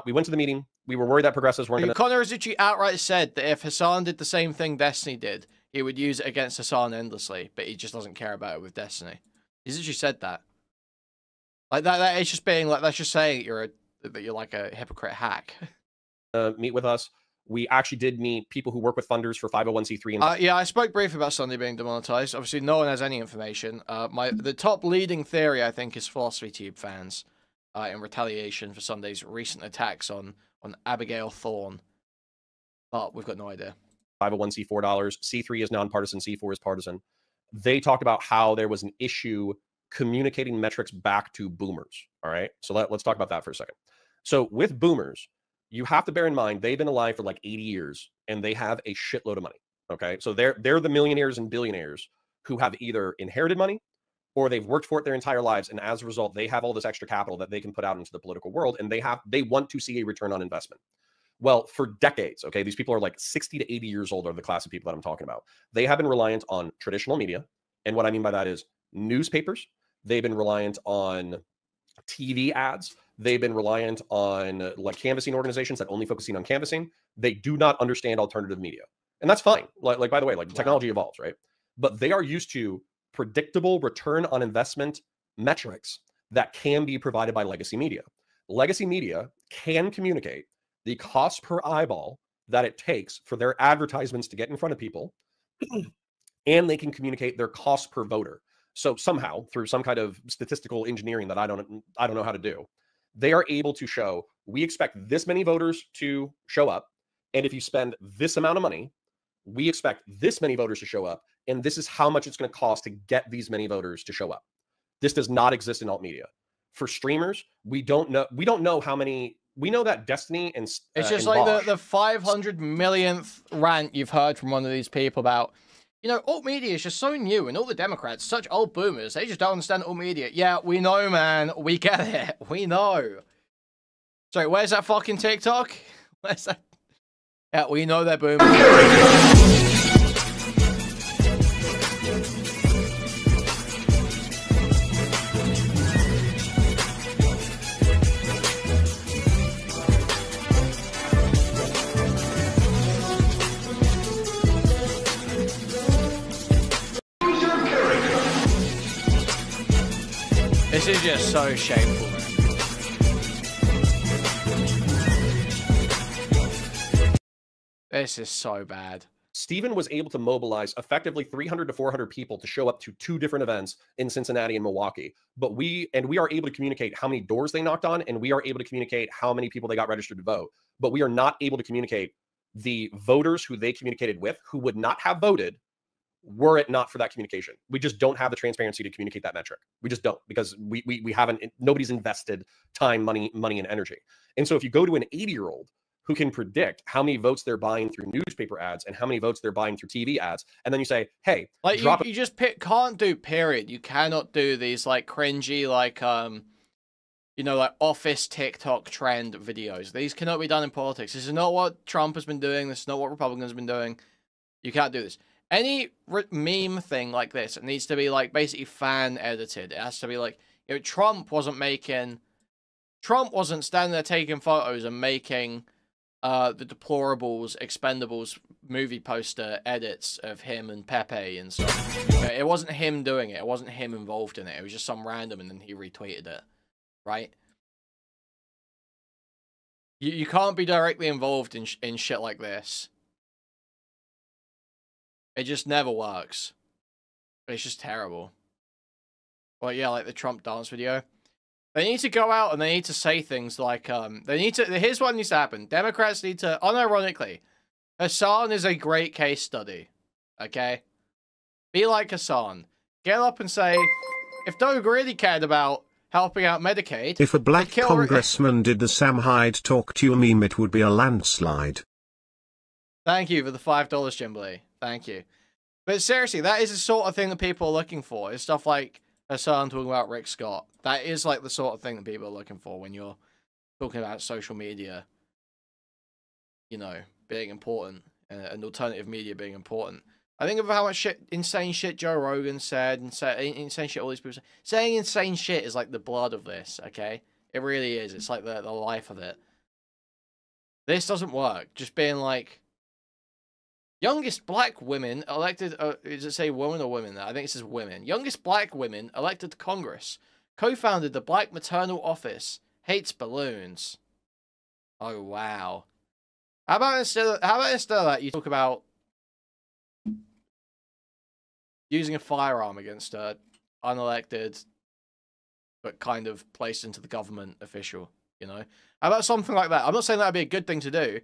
We went to the meeting. We were worried that progressives weren't going to... Connor Azuchi outright said that if Hassan did the same thing Destiny did, he would use it against Hassan endlessly, but he just doesn't care about it with Destiny. He's actually said that. Like that is just being like, that's just saying that you're like a hypocrite hack. Meet with us. We actually did meet people who work with funders for 501c3. Yeah, I spoke briefly about Sunday being demonetized. Obviously, no one has any information. The top leading theory, I think, is Philosophy Tube fans in retaliation for Sunday's recent attacks on Abigail Thorne. But we've got no idea. 501c$4. C3 is nonpartisan. C4 is partisan. They talked about how there was an issue communicating metrics back to boomers. All right. So let's talk about that for a second. So with boomers, you have to bear in mind, they've been alive for like 80 years and they have a shitload of money. Okay. So they're the millionaires and billionaires who have either inherited money or they've worked for it their entire lives. And as a result, they have all this extra capital that they can put out into the political world, and they want to see a return on investment. Well, for decades, okay, these people are like 60 to 80 years old are the class of people that I'm talking about. They have been reliant on traditional media. And what I mean by that is newspapers. They've been reliant on TV ads. They've been reliant on like canvassing organizations that only focusing on canvassing. They do not understand alternative media. And that's fine. Like by the way, like technology evolves, right? But they are used to predictable return on investment metrics that can be provided by legacy media. Legacy media can communicate the cost per eyeball that it takes for their advertisements to get in front of people, and they can communicate their cost per voter. So somehow, through some kind of statistical engineering that I don't know how to do, they are able to show, we expect this many voters to show up, and if you spend this amount of money, we expect this many voters to show up, and this is how much it's going to cost to get these many voters to show up. This does not exist in alt media. For streamers, we don't know how many. We know that Destiny and it's just and like Bosch, the 500 millionth rant you've heard from one of these people about, alt media is just so new, and all the Democrats, such old boomers, they just don't understand alt media. Yeah, we know, man. We get it. We know. Sorry, where's that fucking TikTok? Where's that? Yeah, we know they're boomers. This is just so shameful, man. This is so bad. Stephen was able to mobilize effectively 300 to 400 people to show up to 2 different events in Cincinnati and Milwaukee. But we are able to communicate how many doors they knocked on, and we are able to communicate how many people they got registered to vote. But we are not able to communicate the voters who they communicated with who would not have voted were it not for that communication. We just don't have the transparency to communicate that metric. We just don't, because we haven't, nobody's invested time, money and energy. And so if you go to an 80-year-old who can predict how many votes they're buying through newspaper ads and how many votes they're buying through TV ads, and then you say, hey, like you just can't do period. You cannot do these like cringy, like like office TikTok trend videos. These cannot be done in politics. This is not what Trump has been doing. This is not what Republicans have been doing. You can't do this. Any meme thing like this, it needs to be like basically fan edited. It has to be like, Trump wasn't standing there taking photos and making the Deplorables, Expendables movie poster edits of him and Pepe and stuff. It wasn't him doing it. It wasn't him involved in it. It was just some random, and then he retweeted it, right? You can't be directly involved in shit like this. It just never works. It's just terrible. Well, yeah, like the Trump dance video. They need to go out and they need to say things like, here's what needs to happen. Democrats need to, unironically, Hassan is a great case study. Okay? Be like Hassan. Get up and say, if Doug really cared about helping out Medicaid, If a black kill- congressman did the Sam Hyde talk to you meme, it would be a landslide. Thank you for the $5, Jimbley. Thank you. But seriously, that is the sort of thing that people are looking for. It's stuff like Hassan talking about Rick Scott. That is like the sort of thing that people are looking for when you're talking about social media, you know, being important and alternative media being important. I think of how much insane shit Joe Rogan said, and insane shit all these people say. Saying insane shit is like the blood of this, okay? It really is. It's like the life of it. This doesn't work. Just being like, youngest black women elected, does it say woman or women there? I think it says women. Youngest black women elected to Congress. Co-founded the Black Maternal Office. Hates balloons. Oh, wow. How about instead of that, you talk about using a firearm against a unelected but kind of placed into the government official, you know? How about something like that? I'm not saying that'd be a good thing to do,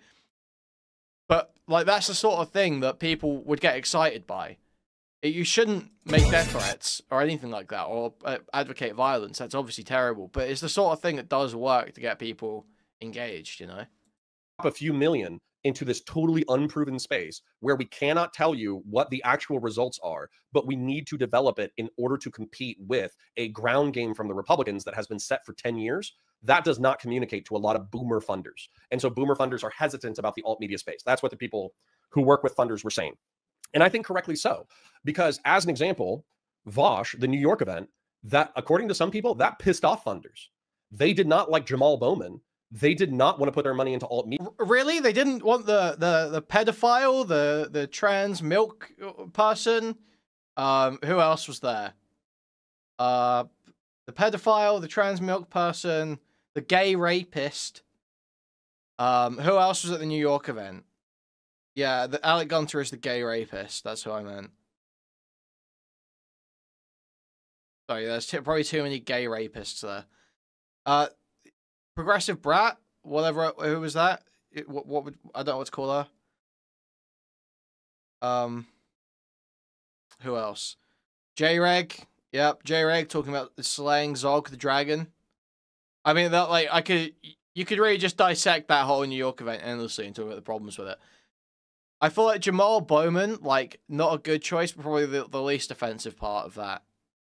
but like that's the sort of thing that people would get excited by. You shouldn't make death threats or anything like that, or advocate violence. That's obviously terrible, but it's the sort of thing that does work to get people engaged, you know? A few million into this totally unproven space where we cannot tell you what the actual results are, but we need to develop it in order to compete with a ground game from the Republicans that has been set for 10 years. That does not communicate to a lot of boomer funders. And so boomer funders are hesitant about the alt media space. That's what the people who work with funders were saying. And I think correctly so, because as an example, Vosh, the New York event, that according to some people, that pissed off funders. They did not like Jamal Bowman. They did not want to put their money into alt media. Really? They didn't want the pedophile, the trans milk person? Who else was there? The pedophile, the trans milk person, the gay rapist. Who else was at the New York event? Yeah, Alec Gunter is the gay rapist. That's who I meant. Sorry, there's probably too many gay rapists there. Progressive brat, whatever. Who was that? What would I don't know what to call her. Who else? J-Reg. Yep, J-Reg talking about slaying Zog the dragon. I mean, that like you could really just dissect that whole New York event endlessly and talk about the problems with it. I feel like Jamal Bowman, like, not a good choice, but probably the least offensive part of that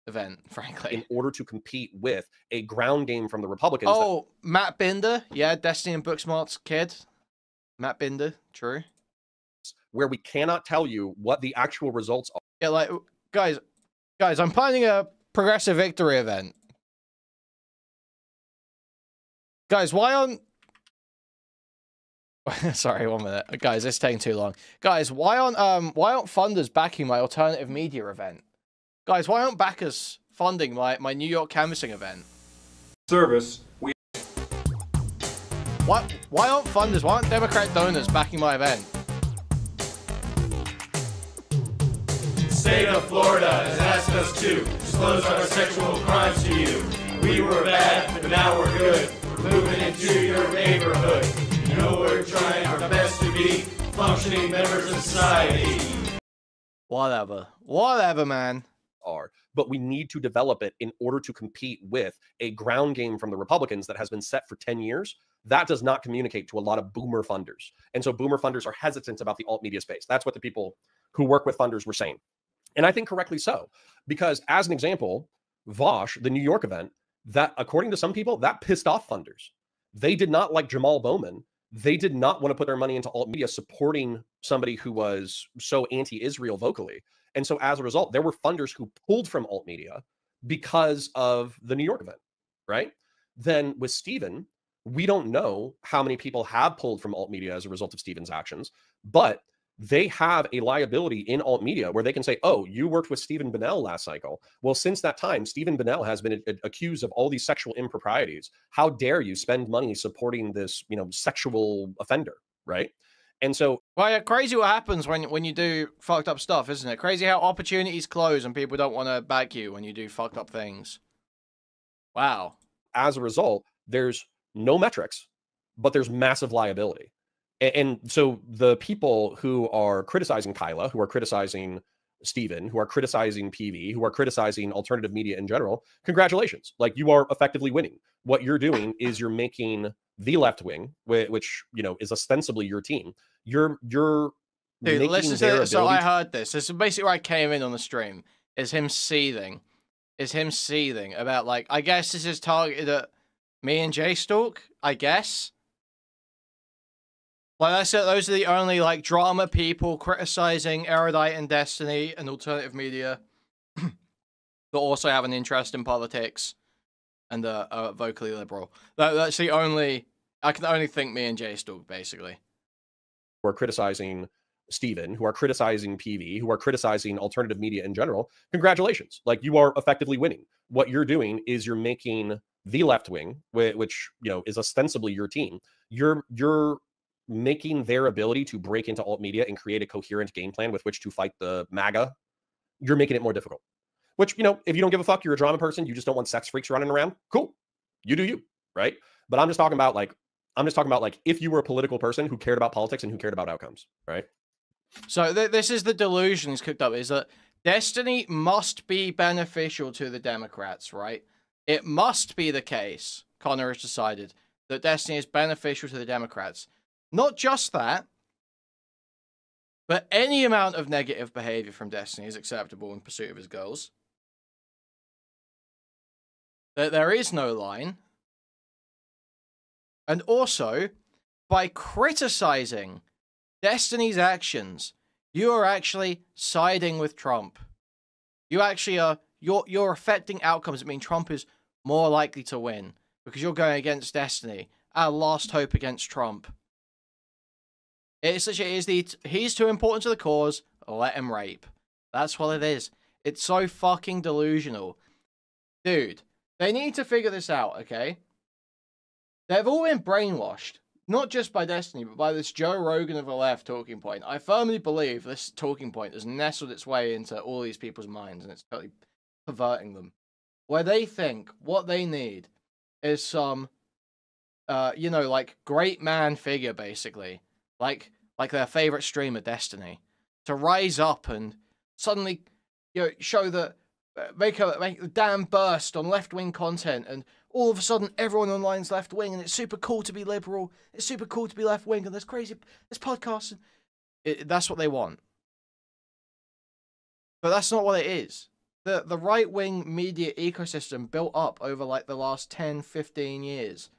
event, frankly. In order to compete with a ground game from the Republicans. Oh, Matt Binder. Yeah, Destiny and Booksmart's kid. Matt Binder, true. Where we cannot tell you what the actual results are. Yeah, like, guys, I'm planning a progressive victory event. Guys, why aren't... Sorry, 1 minute. Guys, it's taking too long. Guys, why aren't funders backing my alternative media event? Guys, why aren't backers funding my New York canvassing event? Service. Why aren't funders, why aren't Democrat donors backing my event? State of Florida has asked us to disclose our sexual crimes to you. We were bad, but now we're good. We're moving into your neighborhood. You know we're trying our best to be functioning members of society. Whatever, man. But we need to develop it in order to compete with a ground game from the Republicans that has been set for 10 years. That does not communicate to a lot of boomer funders. And so boomer funders are hesitant about the alt media space. That's what the people who work with funders were saying. And I think correctly so, because as an example, Vosh, the New York event, that according to some people, that pissed off funders. They did not like Jamal Bowman. They did not want to put their money into alt media supporting somebody who was so anti-Israel vocally. And so as a result, there were funders who pulled from alt media because of the New York event, right? Then with Stephen, we don't know how many people have pulled from alt media as a result of Stephen's actions, but they have a liability in alt media where they can say, oh, you worked with Stephen Bonnell last cycle. Well, since that time, Stephen Bonnell has been accused of all these sexual improprieties. How dare you spend money supporting this, sexual offender, right? And so, well, yeah, crazy what happens when you do fucked up stuff, isn't it? Crazy how opportunities close and people don't want to back you when you do fucked up things. Wow. As a result, there's no metrics, but there's massive liability. And so the people who are criticizing Kyla, who are criticizing Steven, who are criticizing PV, who are criticizing alternative media in general, congratulations. Like, you are effectively winning. What you're doing is you're making the left wing, which, you know, is ostensibly your team. You're Dude, making listen their to this. So ability. I heard this. This is basically where I came in on the stream. Is him seething. Is him seething about, like, I guess this is targeted at me and Jay Stalk, I guess. Like I said, those are the only, like, drama people criticizing Erudite and Destiny and alternative media that also have an interest in politics and are vocally liberal. That's the only... I can only think me and Jay Stalk, basically. Who are criticizing Steven, who are criticizing PV, who are criticizing alternative media in general, congratulations. Like, you are effectively winning. What you're doing is you're making the left wing, which, you know, is ostensibly your team. You're making their ability to break into alt media and create a coherent game plan with which to fight the MAGA. You're making it more difficult. Which, you know, if you don't give a fuck, you're a drama person, you just don't want sex freaks running around, cool. You do you, right? But I'm just talking about like if you were a political person who cared about politics and who cared about outcomes, right? So this is the delusion he's cooked up, is that Destiny must be beneficial to the Democrats, right? It must be the case, Connor has decided, that Destiny is beneficial to the Democrats. Not just that, but any amount of negative behavior from Destiny is acceptable in pursuit of his goals. That there is no line. And also, by criticizing Destiny's actions, you are actually siding with Trump. You actually are, you're affecting outcomes that mean Trump is more likely to win because you're going against Destiny, our last hope against Trump. It's such he's too important to the cause, let him rape. That's what it is. It's so fucking delusional. Dude, they need to figure this out, okay? They've all been brainwashed. Not just by Destiny, but by this Joe Rogan of the left talking point. I firmly believe this talking point has nestled its way into all these people's minds, and it's totally perverting them. Where they think what they need is some, you know, like, great man figure, basically. Like their favorite streamer, Destiny. To rise up and suddenly, you know, show that, make a damn burst on left-wing content, and all of a sudden everyone online's left-wing, and it's super cool to be liberal, it's super cool to be left-wing, and there's podcasts. That's what they want. But that's not what it is. The right-wing media ecosystem built up over, like, the last 10, 15 years.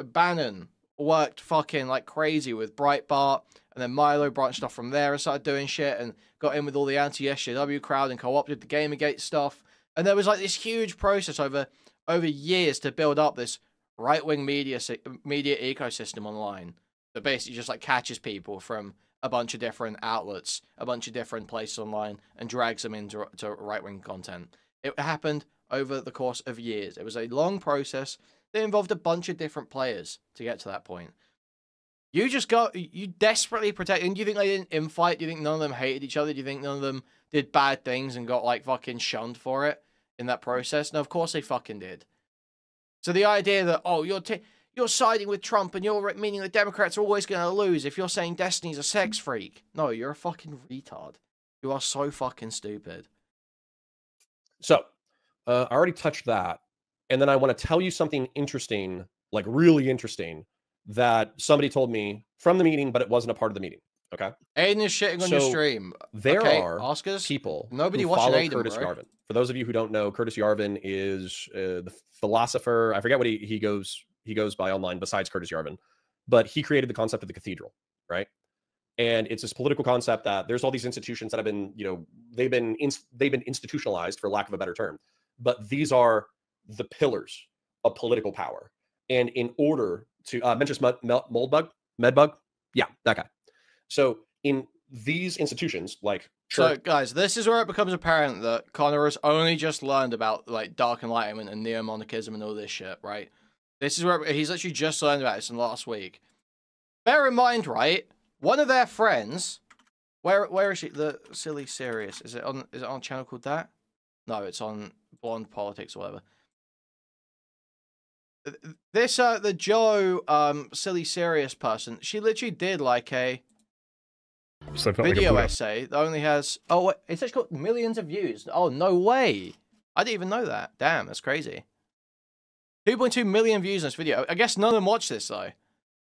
Bannon worked fucking like crazy with Breitbart, and then Milo branched off from there and started doing shit and got in with all the anti-SJW crowd and co-opted the Gamergate stuff. And there was like this huge process over years to build up this right-wing media ecosystem online that basically just like catches people from a bunch of different outlets, a bunch of different places online, and drags them into right-wing content. It happened over the course of years. It was a long process. They involved a bunch of different players to get to that point. You desperately protect, and do you think they didn't infight? Do you think none of them hated each other? Do you think none of them did bad things and got, like, fucking shunned for it in that process? No, of course they fucking did. So the idea that, oh, you're siding with Trump and you're meaning the Democrats are always going to lose if you're saying Destiny's a sex freak. No, you're a fucking retard. You are so fucking stupid. So, I already touched that. And then I want to tell you something interesting, like really interesting, that somebody told me from the meeting, but it wasn't a part of the meeting. Okay. Aiden is shitting on your stream. There are Oscars? people Nobody who watching follow Aiden, Curtis bro. Yarvin. For those of you who don't know, Curtis Yarvin is the philosopher. I forget what he goes by online besides Curtis Yarvin, but he created the concept of the cathedral, right? And it's this political concept that there's all these institutions that have been, you know, they've been institutionalized, for lack of a better term, but these are the pillars of political power. And in order to mention Medbug, yeah, that guy. So in these institutions, like So guys, this is where it becomes apparent that Connor has only just learned about like Dark Enlightenment and neo-monarchism and all this shit, right? This is where he's actually just learned about this in last week. Bear in mind, right? One of their friends, where is she? The Silly Serious. Is it on a channel called that? No, it's on Blonde Politics or whatever. This the Joe Silly Serious person, she literally did like a So I felt video like a essay that only has... Oh, wait, it's actually got millions of views. Oh, no way. I didn't even know that. Damn, that's crazy. 2.2 million views on this video. I guess none of them watch this, though.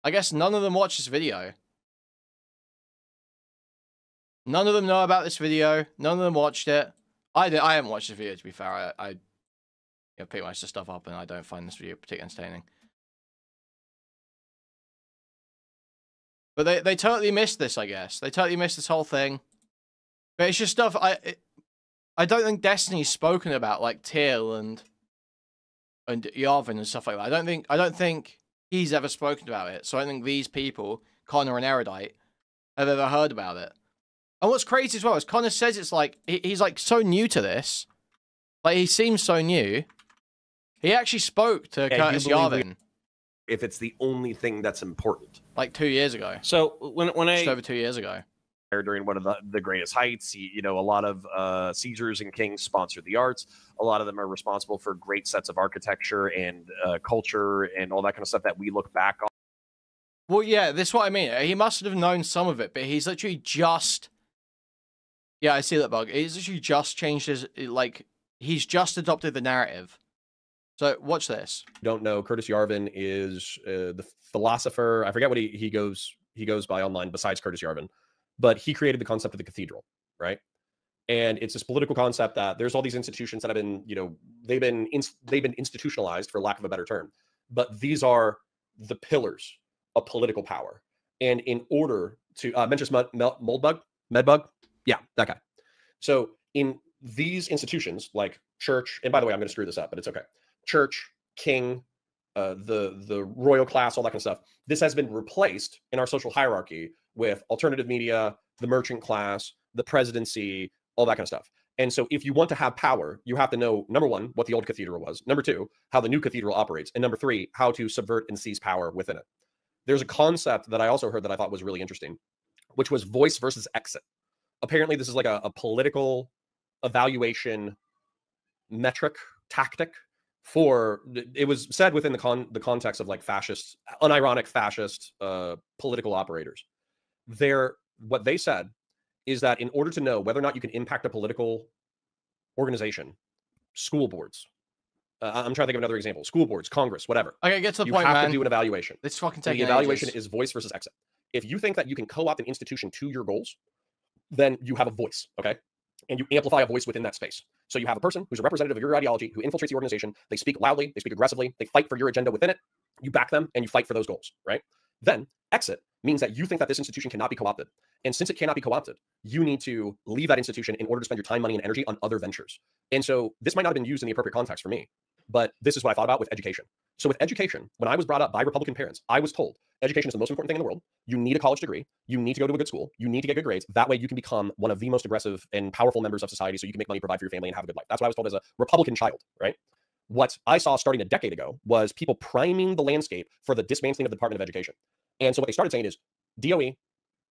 I guess none of them watch this video. None of them know about this video. None of them watched it. I haven't watched this video, to be fair. I pick my stuff up, and I don't find this video particularly entertaining. But they totally missed this, I guess. They totally missed this whole thing. But it's just stuff I don't think Destiny's spoken about, like Teal and Yarvin and stuff like that. I don't think he's ever spoken about it. So I don't think these people, Connor and Erudite, have ever heard about it. And what's crazy as well is Connor says it's like he's like so new to this. Like he seems so new. He actually spoke to Curtis Yarvin. If it's the only thing that's important. Like 2 years ago. So when I just over 2 years ago. During one of the greatest heights, you know, a lot of Caesars and kings sponsored the arts. A lot of them are responsible for great sets of architecture and culture and all that kind of stuff that we look back on. Well, yeah, this is what I mean. He must have known some of it, but he's literally just... Yeah, I see that bug. He's literally just changed his... Like, he's just adopted the narrative. So, watch this. Don't know. Curtis Yarvin is the philosopher. I forget what he goes by online besides Curtis Yarvin. But he created the concept of the cathedral, right? And it's this political concept that there's all these institutions that have been, you know, they've been institutionalized, for lack of a better term. But these are the pillars of political power. And in order to mention Medbug, yeah, that guy. So in these institutions, like church, and by the way, I'm going to screw this up, but it's okay. Church, king, the royal class, all that kind of stuff. This has been replaced in our social hierarchy with alternative media, the merchant class, the presidency, all that kind of stuff. And so if you want to have power, you have to know, number one, what the old cathedral was. Number two, how the new cathedral operates. And number three, how to subvert and seize power within it. There's a concept that I also heard that I thought was really interesting, which was voice versus exit. Apparently, this is like a political evaluation metric, tactic for, it was said within the context of like fascist, unironic fascist political operators. What they said is that in order to know whether or not you can impact a political organization, school boards, I'm trying to think of another example, school boards, Congress, whatever. Okay, get to the you point, have man. to do an evaluation. It's fucking And taking the evaluation ages. is voice versus exit. If you think that you can co-opt an institution to your goals, then you have a voice, okay? And you amplify a voice within that space. So you have a person who's a representative of your ideology who infiltrates the organization. They speak loudly, they speak aggressively, they fight for your agenda within it. You back them and you fight for those goals, right? Then exit means that you think that this institution cannot be co-opted. And since it cannot be co-opted, you need to leave that institution in order to spend your time, money, and energy on other ventures. And so this might not have been used in the appropriate context for me, but this is what I thought about with education. So with education, when I was brought up by Republican parents, I was told education is the most important thing in the world. You need a college degree. You need to go to a good school. You need to get good grades. That way you can become one of the most aggressive and powerful members of society so you can make money, provide for your family, and have a good life. That's what I was told as a Republican child, right? What I saw starting a decade ago was people priming the landscape for the dismantling of the Department of Education. And so what they started saying is DOE,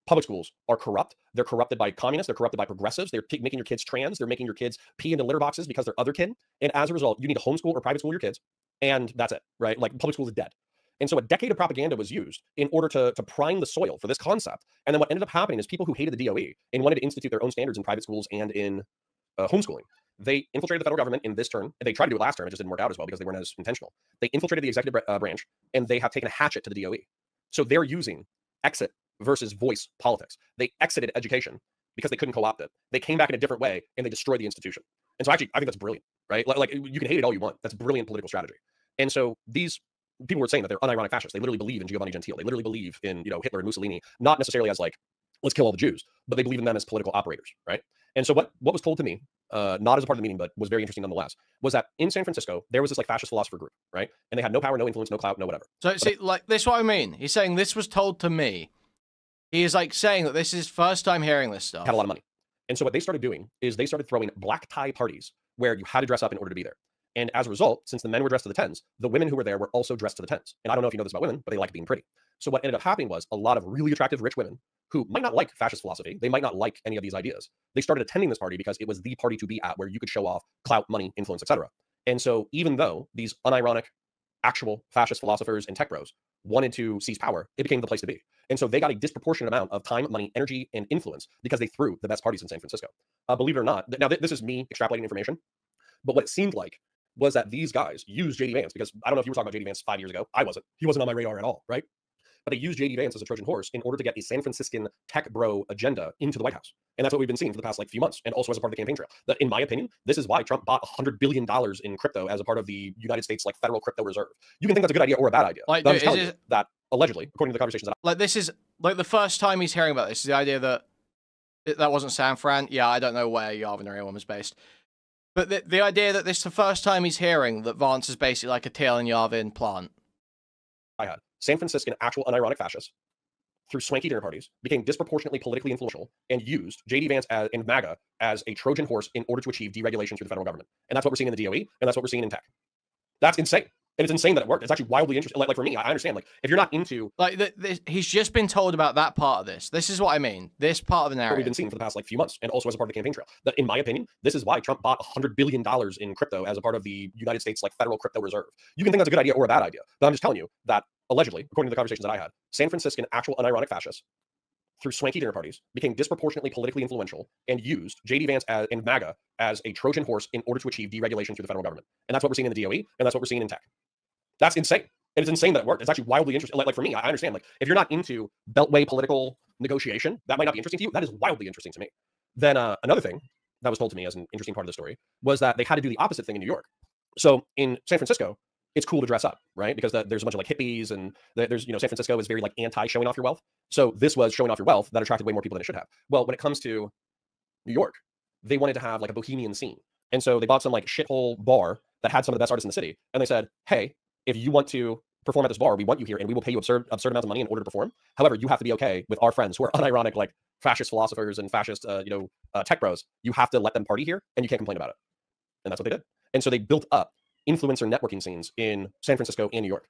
public schools are corrupt. They're corrupted by communists. They're corrupted by progressives. They're making your kids trans. They're making your kids pee into litter boxes because they're other kin. And as a result, you need to homeschool or private school your kids. And that's it, right? Like public school is dead. And so a decade of propaganda was used in order to prime the soil for this concept. And then what ended up happening is people who hated the DOE and wanted to institute their own standards in private schools and in homeschooling. They infiltrated the federal government in this term. And they tried to do it last term. It just didn't work out as well because they weren't as intentional. They infiltrated the executive branch and they have taken a hatchet to the DOE. So they're using exit versus voice politics. They exited education because they couldn't co-opt it. They came back in a different way and they destroyed the institution. And so actually, I think that's brilliant, right? Like you can hate it all you want. That's brilliant political strategy. And so these people were saying that they're unironic fascists. They literally believe in Giovanni Gentile. They literally believe in, you know, Hitler and Mussolini, not necessarily as like, let's kill all the Jews, but they believe in them as political operators, right? And so what was told to me, not as a part of the meeting, but was very interesting nonetheless, was that in San Francisco, there was this like fascist philosopher group, right? And they had no power, no influence, no clout, no whatever. So see, like this is what I mean. He's saying this was told to me. He is like saying that this is first time hearing this stuff. Had a lot of money. And so what they started doing is they started throwing black tie parties where you had to dress up in order to be there. And as a result, since the men were dressed to the tens, the women who were there were also dressed to the tens. And I don't know if you know this about women, but they like being pretty. So what ended up happening was a lot of really attractive rich women who might not like fascist philosophy. They might not like any of these ideas. They started attending this party because it was the party to be at where you could show off clout, money, influence, etc. And so even though these unironic actual fascist philosophers and tech bros wanted to seize power, it became the place to be. And so they got a disproportionate amount of time, money, energy, and influence because they threw the best parties in San Francisco. Believe it or not, now this is me extrapolating information, but what it seemed like was that these guys used JD Vance, because I don't know if you were talking about JD Vance 5 years ago. I wasn't. He wasn't on my radar at all, right? But they used JD Vance as a Trojan horse in order to get a San Franciscan tech bro agenda into the White House. And that's what we've been seeing for the past few months, and also as a part of the campaign trail. That, in my opinion, this is why Trump bought $100 billion in crypto as a part of the United States federal crypto reserve. You can think that's a good idea or a bad idea. But I'm just telling you that allegedly, according to the conversations that this is the first time he's hearing about this. Is the idea that that wasn't San Fran. Yeah, I don't know where Yarvin or anyone was based. But the idea that this is the first time he's hearing that Vance is basically like a Teal and Yarvin plant. I had San Franciscan actual unironic fascists through swanky dinner parties became disproportionately politically influential and used JD Vance and MAGA as a Trojan horse in order to achieve deregulation through the federal government. And that's what we're seeing in the DOE, and that's what we're seeing in tech. That's insane. And it's insane that it worked. It's actually wildly interesting. Like for me, I understand. If you're not into he's just been told about that part of this. This is what I mean. This part of the narrative we've been seeing for the past few months, and also as a part of the campaign trail. That, in my opinion, this is why Trump bought $100 billion in crypto as a part of the United States federal crypto reserve. You can think that's a good idea or a bad idea, but I'm just telling you that allegedly, according to the conversations that I had, San Franciscan actual unironic fascists through swanky dinner parties became disproportionately politically influential and used JD Vance and MAGA as a Trojan horse in order to achieve deregulation through the federal government. And that's what we're seeing in the DOE, and that's what we're seeing in tech. That's insane. And it's insane that it worked. It's actually wildly interesting. Like for me, I understand. If you're not into beltway political negotiation, that might not be interesting to you. That is wildly interesting to me. Then another thing that was told to me as an interesting part of the story was that they had to do the opposite thing in New York. So in San Francisco, it's cool to dress up, right? Because there's a bunch of hippies, and there's, San Francisco is very anti showing off your wealth. So this was showing off your wealth that attracted way more people than it should have. Well, when it comes to New York, they wanted to have a bohemian scene. And so they bought some shithole bar that had some of the best artists in the city. And they said, hey, if you want to perform at this bar, we want you here, and we will pay you absurd amounts of money in order to perform. However, you have to be okay with our friends who are unironic, fascist philosophers and fascist, tech bros. You have to let them party here, and you can't complain about it. And that's what they did. And so they built up influencer networking scenes in San Francisco and New York.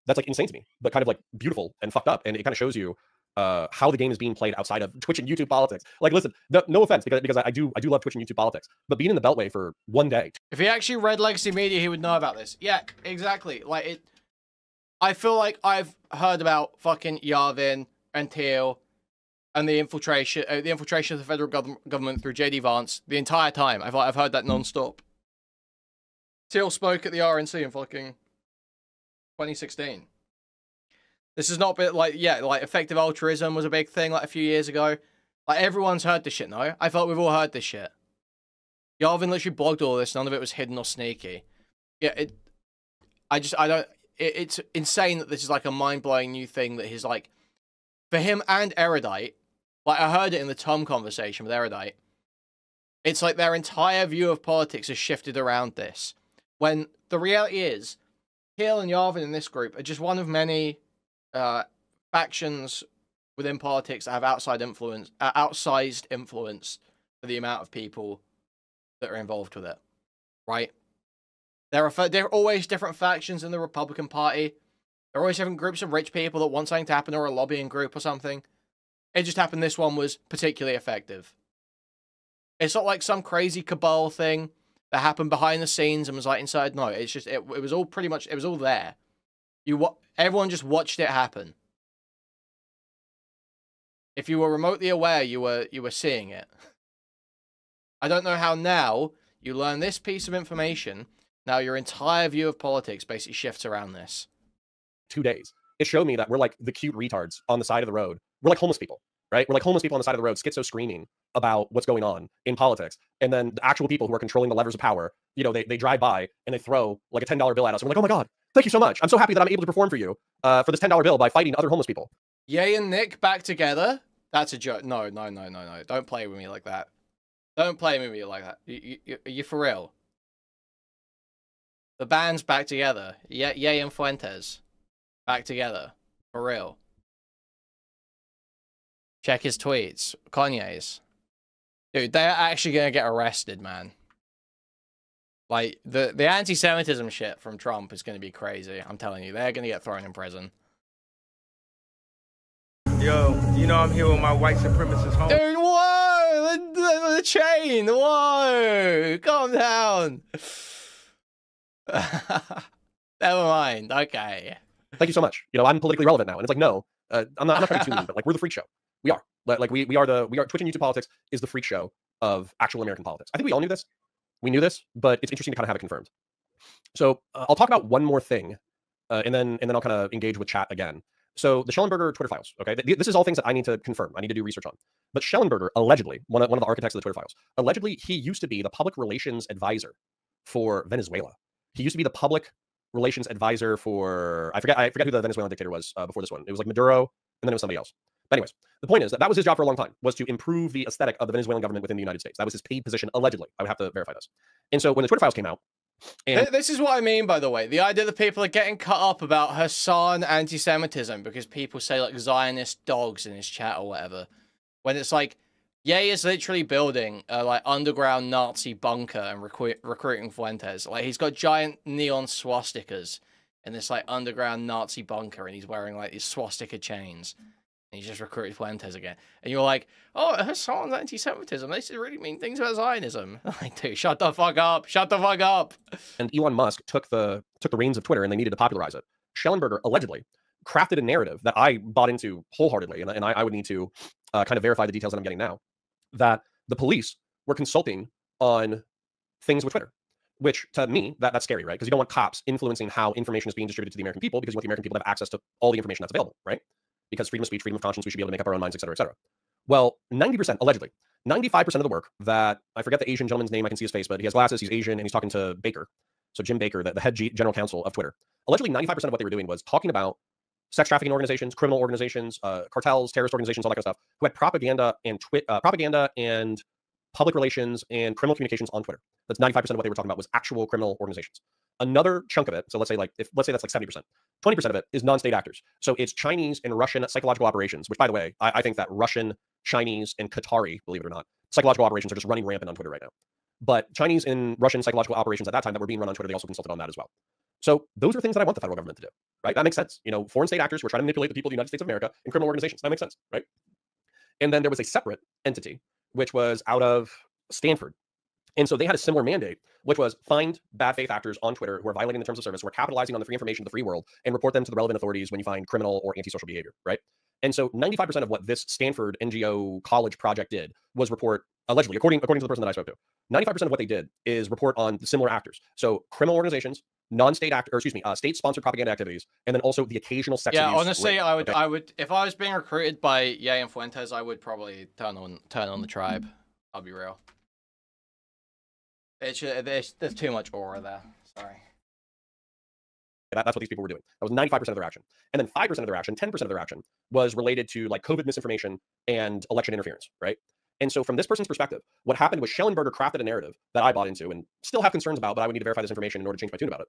That's insane to me, but kind of beautiful and fucked up. And it kind of shows you how the game is being played outside of Twitch and YouTube politics. Listen, no offense, because I do love Twitch and YouTube politics, but being in the Beltway for one day. If he actually read legacy media, he would know about this. Yeah, exactly. I feel like I've heard about fucking Yarvin and Teal and the infiltration of the federal government through JD Vance the entire time. I've heard that non-stop. Teal spoke at the RNC in fucking 2016. This has not been effective altruism was a big thing a few years ago. Everyone's heard this shit, no? I thought we've all heard this shit. Yarvin literally blogged all this. None of it was hidden or sneaky. Yeah, it's insane that this is a mind-blowing new thing that he's for him and Erudite. I heard it in the Tom conversation with Erudite. It's their entire view of politics has shifted around this. When the reality is, Teal and Yarvin in this group are just one of many factions within politics that have outsized influence for the amount of people that are involved with it, right? There are always different factions in the Republican Party. There are always different groups of rich people that want something to happen, or a lobbying group or something. It just happened this one was particularly effective. It's not some crazy cabal thing that happened behind the scenes and was inside. No, it's just it was all pretty much, it was all there. Everyone just watched it happen. If you were remotely aware, you were seeing it. I don't know how now you learn this piece of information. Now your entire view of politics basically shifts around this. 2 days. It showed me that we're the cute retards on the side of the road. We're homeless people, right? We're homeless people on the side of the road, schizo screaming about what's going on in politics. And then the actual people who are controlling the levers of power, they drive by and they throw a $10 bill at us. And we're oh my God, thank you so much. I'm so happy that I'm able to perform for you for this $10 bill by fighting other homeless people. Ye and Nick back together? That's a joke. No. Don't play with me like that. Don't play with me like that. You for real? The band's back together. Ye and Fuentes. Back together. For real. Check his tweets. Kanye's. Dude, they're actually going to get arrested, man. The anti-Semitism shit from Trump is going to be crazy. I'm telling you, they're going to get thrown in prison. Yo, I'm here with my white supremacist home. Dude, whoa! The chain! Whoa! Calm down! Never mind. Okay. Thank you so much. You know, I'm politically relevant now. And it's like, no, I'm not trying to be too mean, but like, we're the freak show. We are. Like, we are Twitch and YouTube politics is the freak show of actual American politics. I think we all knew this. We knew this, but it's interesting to kind of have it confirmed. So I'll talk about one more thing, and then I'll kind of engage with chat again. So the Schellenberger Twitter files, okay? This is all things that I need to confirm. I need to do research on. But Schellenberger, allegedly, one of the architects of the Twitter files, allegedly he used to be the public relations advisor for Venezuela. He used to be the public relations advisor for, I forget who the Venezuelan dictator was before this one. It was like Maduro, and then it was somebody else. But anyways, the point is that was his job for a long time, was to improve the aesthetic of the Venezuelan government within the United States. That was his paid position, allegedly. I would have to verify this. And so when the Twitter files came out, and this is what I mean, by the way. The idea that people are getting cut up about Hassan anti-Semitism because people say like Zionist dogs in his chat or whatever. When it's like, Ye is literally building a like underground Nazi bunker and recruiting Fuentes. Like he's got giant neon swastikas in this like underground Nazi bunker, and he's wearing like these swastika chains. And he's just recruited Fuentes again. And you're like, oh, Hassan's anti-Semitism. They should really mean things about Zionism. Like, dude, shut the fuck up. Shut the fuck up. And Elon Musk took the reins of Twitter, and they needed to popularize it. Schellenberger allegedly crafted a narrative that I bought into wholeheartedly, and I would need to kind of verify the details that I'm getting now, that the police were consulting on things with Twitter. Which, to me, that's scary, right? Because you don't want cops influencing how information is being distributed to the American people, because you want the American people to have access to all the information that's available, right? Because freedom of speech, freedom of conscience, we should be able to make up our own minds, et cetera, et cetera. Well, 90%, allegedly, 95% of the work that, I forget the Asian gentleman's name, I can see his face, but he has glasses, he's Asian, and he's talking to Baker. So Jim Baker, the head general counsel of Twitter. Allegedly, 95% of what they were doing was talking about sex trafficking organizations, criminal organizations, cartels, terrorist organizations, all that kind of stuff, who had propaganda and public relations and criminal communications on Twitter. That's 95% of what they were talking about was actual criminal organizations. Another chunk of it, so let's say let's say that's like 70%, 20% of it is non-state actors. So it's Chinese and Russian psychological operations, which, by the way, I think that Russian, Chinese, and Qatari, believe it or not, psychological operations are just running rampant on Twitter right now. But Chinese and Russian psychological operations at that time that were being run on Twitter, they also consulted on that as well. So those are things that I want the federal government to do, right? That makes sense. You know, foreign state actors were trying to manipulate the people of the United States of America and criminal organizations. That makes sense, right? And then there was a separate entity, which was out of Stanford. And so they had a similar mandate, which was find bad faith actors on Twitter who are violating the terms of service, who are capitalizing on the free information of the free world, and report them to the relevant authorities when you find criminal or antisocial behavior, right? And so 95% of what this Stanford NGO college project did was report, allegedly, according to the person that I spoke to, 95% of what they did is report on the similar actors. So criminal organizations, non-state state-sponsored propaganda activities, and then also the occasional sex abuse. Yeah, honestly, rate. I would, if I was being recruited by Ye and Fuentes, I would probably turn on the tribe. I'll be real. There's too much aura there. Sorry. That's what these people were doing. That was 95% of their action. And then 5% of their action, 10% of their action was related to like COVID misinformation and election interference, right? And so from this person's perspective, what happened was Schellenberger crafted a narrative that I bought into and still have concerns about, but I would need to verify this information in order to change my tune about it.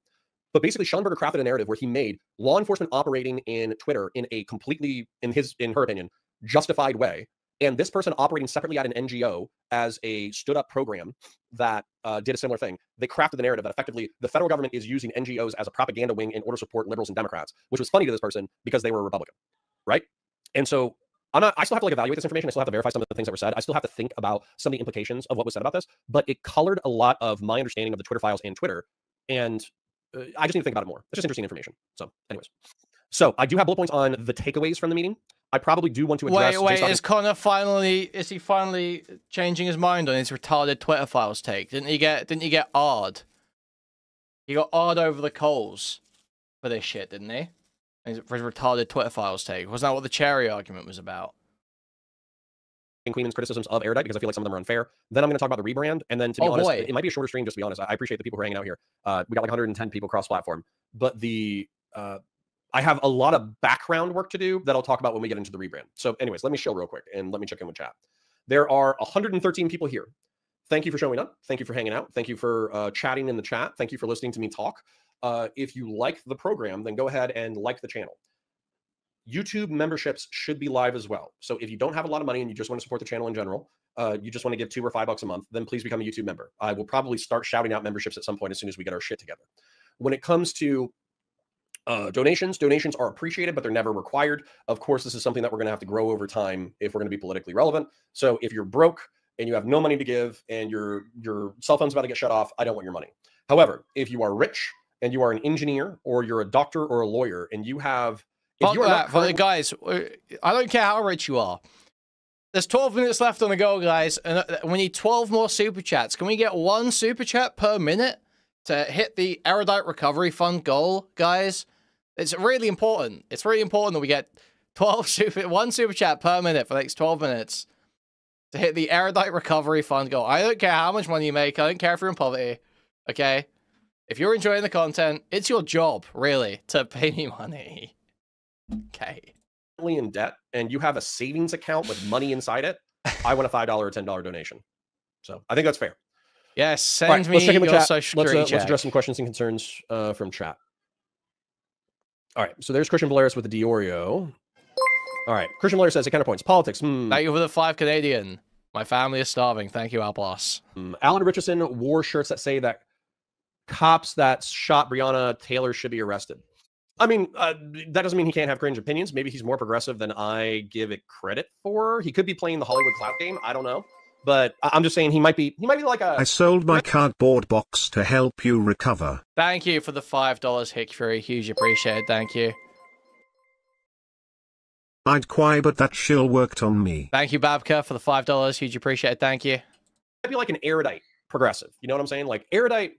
But basically, Schellenberger crafted a narrative where he made law enforcement operating in Twitter in a completely, in her opinion, justified way. And this person operating separately at an NGO as a stood-up program that did a similar thing. They crafted the narrative that effectively the federal government is using NGOs as a propaganda wing in order to support liberals and Democrats, which was funny to this person because they were a Republican, right? And so I still have to like evaluate this information. I still have to verify some of the things that were said. I still have to think about some of the implications of what was said about this, but it colored a lot of my understanding of the Twitter files and Twitter. And I just need to think about it more. It's just interesting information. So anyways, so I do have bullet points on the takeaways from the meeting. I probably do want to address. Wait, is Connor is he finally changing his mind on his retarded Twitter files take? Didn't he get R'd? He got R'd over the coals for this shit, didn't he? For his retarded Twitter files take. Wasn't that what the cherry argument was about? Kuihman's criticisms of Erudite, because I feel like some of them are unfair. Then I'm going to talk about the rebrand, and then to be honest, it might be a shorter stream. Just to be honest, I appreciate the people who are hanging out here. We got like 110 people cross-platform, but I have a lot of background work to do that I'll talk about when we get into the rebrand. So anyways, let me show real quick and let me check in with chat. There are 113 people here. Thank you for showing up. Thank you for hanging out. Thank you for chatting in the chat. Thank you for listening to me talk. If you like the program, then go ahead and like the channel. YouTube memberships should be live as well. So if you don't have a lot of money and you just want to support the channel in general, you just want to give $2 or $5 a month, then please become a YouTube member. I will probably start shouting out memberships at some point as soon as we get our shit together. When it comes to donations are appreciated, but they're never required. Of course, this is something that we're going to have to grow over time if we're going to be politically relevant. So if you're broke and you have no money to give and your cell phone's about to get shut off, I don't want your money. However, if you are rich and you are an engineer or you're a doctor or a lawyer and you have... Fuck that, guys, I don't care how rich you are. There's 12 minutes left on the go, guys, and we need 12 more super chats. Can we get one super chat per minute to hit the Erudite Recovery Fund goal, guys? It's really important. It's really important that we get one super chat per minute for the next 12 minutes to hit the Erudite Recovery Fund goal. I don't care how much money you make. I don't care if you're in poverty. Okay? If you're enjoying the content, it's your job, really, to pay me money. Okay. In debt and you have a savings account with money inside it, I want a $5 or $10 donation. So I think that's fair. Yes, send me your social security check. Let's address some questions and concerns from chat. All right, so there's Christian Valeris with the Diorio. All right, Christian Valeris says, Counterpoints, politics. Thank you for the 5 Canadian. My family is starving. Thank you, Alplos. Alan Richardson wore shirts that say that cops that shot Breonna Taylor should be arrested. I mean, that doesn't mean he can't have cringe opinions. Maybe he's more progressive than I give it credit for. He could be playing the Hollywood clout game. I don't know. But I'm just saying he might be like a... I sold my cardboard box to help you recover. Thank you for the $5, Hick Fury. Huge appreciate. Thank you. I'd cry, but that shill worked on me. Thank you, Babka, for the $5. Huge appreciate. Thank you. Might be like an erudite progressive. You know what I'm saying? Like, erudite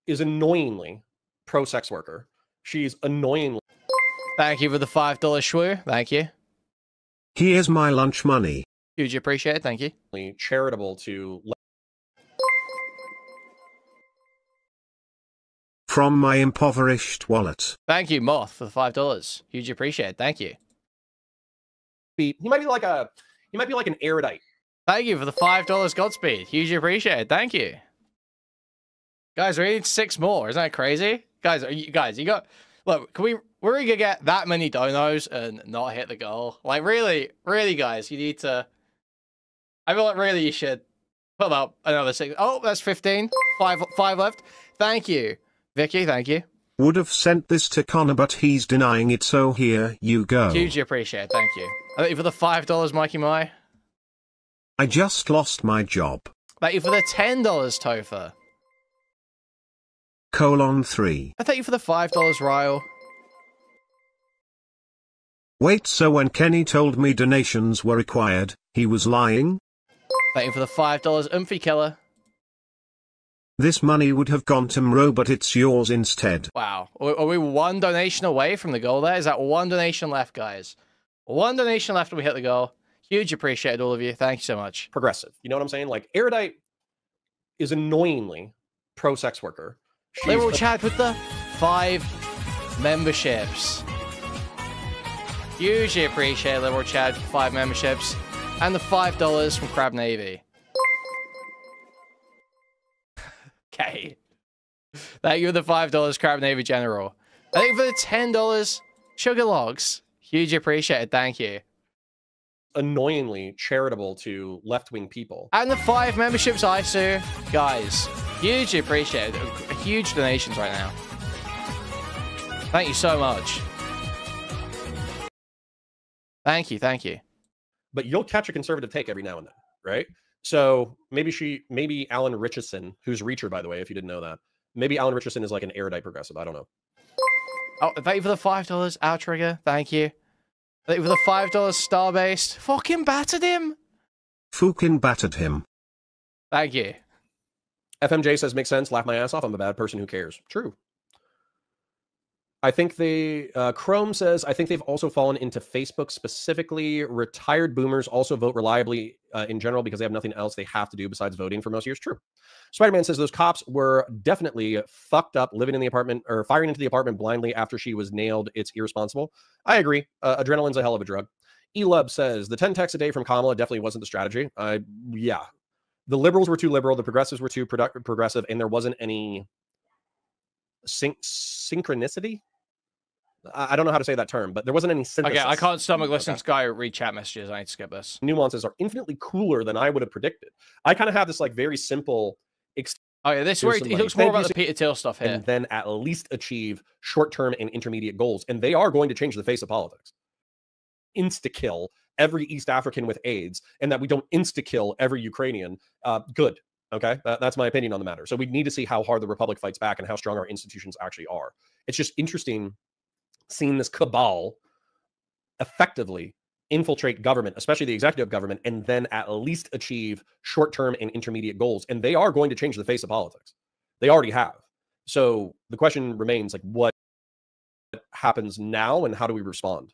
is annoyingly pro-sex worker. She's annoyingly... Thank you for the $5, Shwoo. Thank you. Here's my lunch money. Huge appreciate it. Thank you. Charitable to... From my impoverished wallet. Thank you, Moth, for the $5. Huge appreciate it. Thank you. He might be like an erudite. Thank you for the $5, Godspeed. Huge appreciate it. Thank you. Guys, we need 6 more. Isn't that crazy? Guys, you got... Look, we're gonna get that many donos and not hit the goal. Like, really, guys, you need to... I feel like really you should put up another 6. Oh, that's 15. 5 left. Thank you. Vicky, thank you. Would have sent this to Connor, but he's denying it, so here you go. Hugely appreciate it. Thank you. Thank you for the $5, Mikey Mai. I just lost my job. Thank you for the $10, Topher. :3. I thank you for the $5, Ryle. Wait, so when Kenny told me donations were required, he was lying? Thank you for the $5, Umphy Killer. This money would have gone to Mro, but it's yours instead. Wow. Are we 1 donation away from the goal there? Is that 1 donation left, guys? 1 donation left and we hit the goal. Huge appreciate all of you. Thank you so much. Progressive. You know what I'm saying? Like, erudite is annoyingly pro-sex worker. Liberal Chad with the 5 memberships. Hugely appreciate Liberal Chad for 5 memberships. And the $5 from Crab Navy. Okay. Thank you for the $5, Crab Navy General. Thank you for the $10, Sugar Logs. Hugely appreciated. Thank you. Annoyingly charitable to left-wing people. And the 5 memberships, ISU. Guys, hugely appreciated. Huge donations right now. Thank you so much. Thank you. Thank you. But you'll catch a conservative take every now and then, right? So maybe Alan Richardson, who's Reacher, by the way, if you didn't know that. Maybe Alan Richardson is like an erudite progressive. I don't know. Oh, thank you for the $5, Outrigger. Thank you. Thank you for the $5, Starbased. Fucking battered him. Fucking battered him. Thank you. FMJ says, makes sense. Laugh my ass off. I'm a bad person who cares. True. I think Chrome says, I think they've also fallen into Facebook specifically. Retired boomers also vote reliably in general because they have nothing else they have to do besides voting for most years. True. Spider-Man says those cops were definitely fucked up living in the apartment or firing into the apartment blindly after she was nailed. It's irresponsible. I agree. Adrenaline's a hell of a drug. Elub says the 10 texts a day from Kamala definitely wasn't the strategy. Yeah. The liberals were too liberal. The progressives were too progressive. And there wasn't any synchronicity. I don't know how to say that term, but there wasn't any synthesis. Okay, I can't stomach listening to Sky read chat messages. I need to skip this. Nuances are infinitely cooler than I would have predicted. I kind of have this like very simple... Oh yeah, this where he looks more about the Peter Thiel stuff here. And then at least achieve short-term and intermediate goals. And they are going to change the face of politics. Insta-kill every East African with AIDS, and that we don't insta-kill every Ukrainian. Good. Okay, that's my opinion on the matter. So we need to see how hard the Republic fights back and how strong our institutions actually are. It's just interesting seeing this cabal effectively infiltrate government, especially the executive government, and then at least achieve short-term and intermediate goals. And they are going to change the face of politics. They already have. So the question remains, like, what happens now and how do we respond?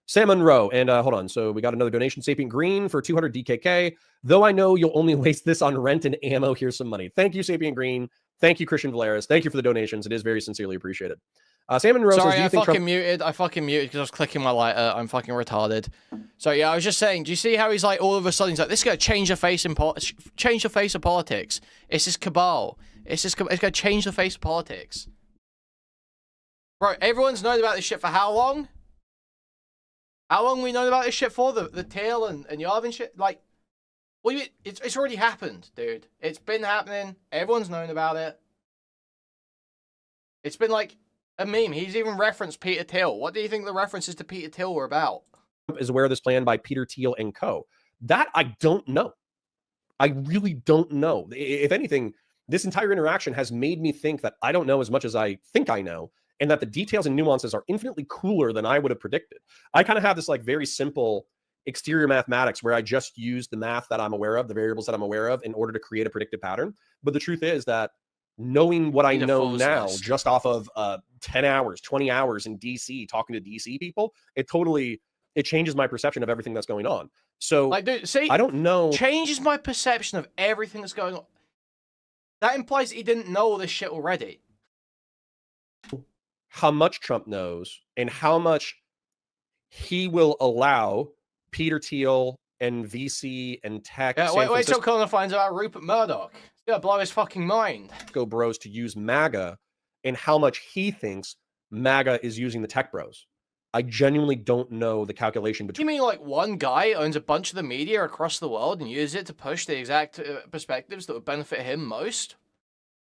Sam Monroe, and hold on. So we got another donation, Sapient Green, for 200 DKK. Though I know you'll only waste this on rent and ammo, here's some money. Thank you, Sapient Green. Thank you, Christian Valeris. Thank you for the donations. It is very sincerely appreciated. Sam Monroe says, do you think Trump... muted. I fucking muted because I was clicking my lighter. I'm fucking retarded. So yeah, I was just saying. Do you see how he's like all of a sudden he's like, this is gonna change the face of politics. It's this cabal. It's gonna change the face of politics. Bro, everyone's known about this shit for how long? How long we known about this shit for? The tail and Yavin shit? Like, what do you mean? It's already happened, dude. It's been happening. Everyone's known about it. It's been like a meme. He's even referenced Peter Thiel. What do you think the references to Peter Thiel were about? Is aware of this plan by Peter Thiel and co. That I don't know. I really don't know. If anything, this entire interaction has made me think that I don't know as much as I think I know, and that the details and nuances are infinitely cooler than I would have predicted. I kind of have this like very simple exterior mathematics where I just use the math that I'm aware of, the variables that I'm aware of, in order to create a predictive pattern. But the truth is that knowing what I know now, just off of 10 hours, 20 hours in DC, talking to DC people, it changes my perception of everything that's going on. So, like, dude, see, I don't know. Changes my perception of everything that's going on. That implies he didn't know all this shit already. How much Trump knows and how much he will allow Peter Thiel and VC and tech. Yeah, wait till Connor finds out Rupert Murdoch. It's gonna blow his fucking mind. Go bros to use MAGA and how much he thinks MAGA is using the tech bros. I genuinely don't know the calculation between. You mean like one guy owns a bunch of the media across the world and uses it to push the exact perspectives that would benefit him most?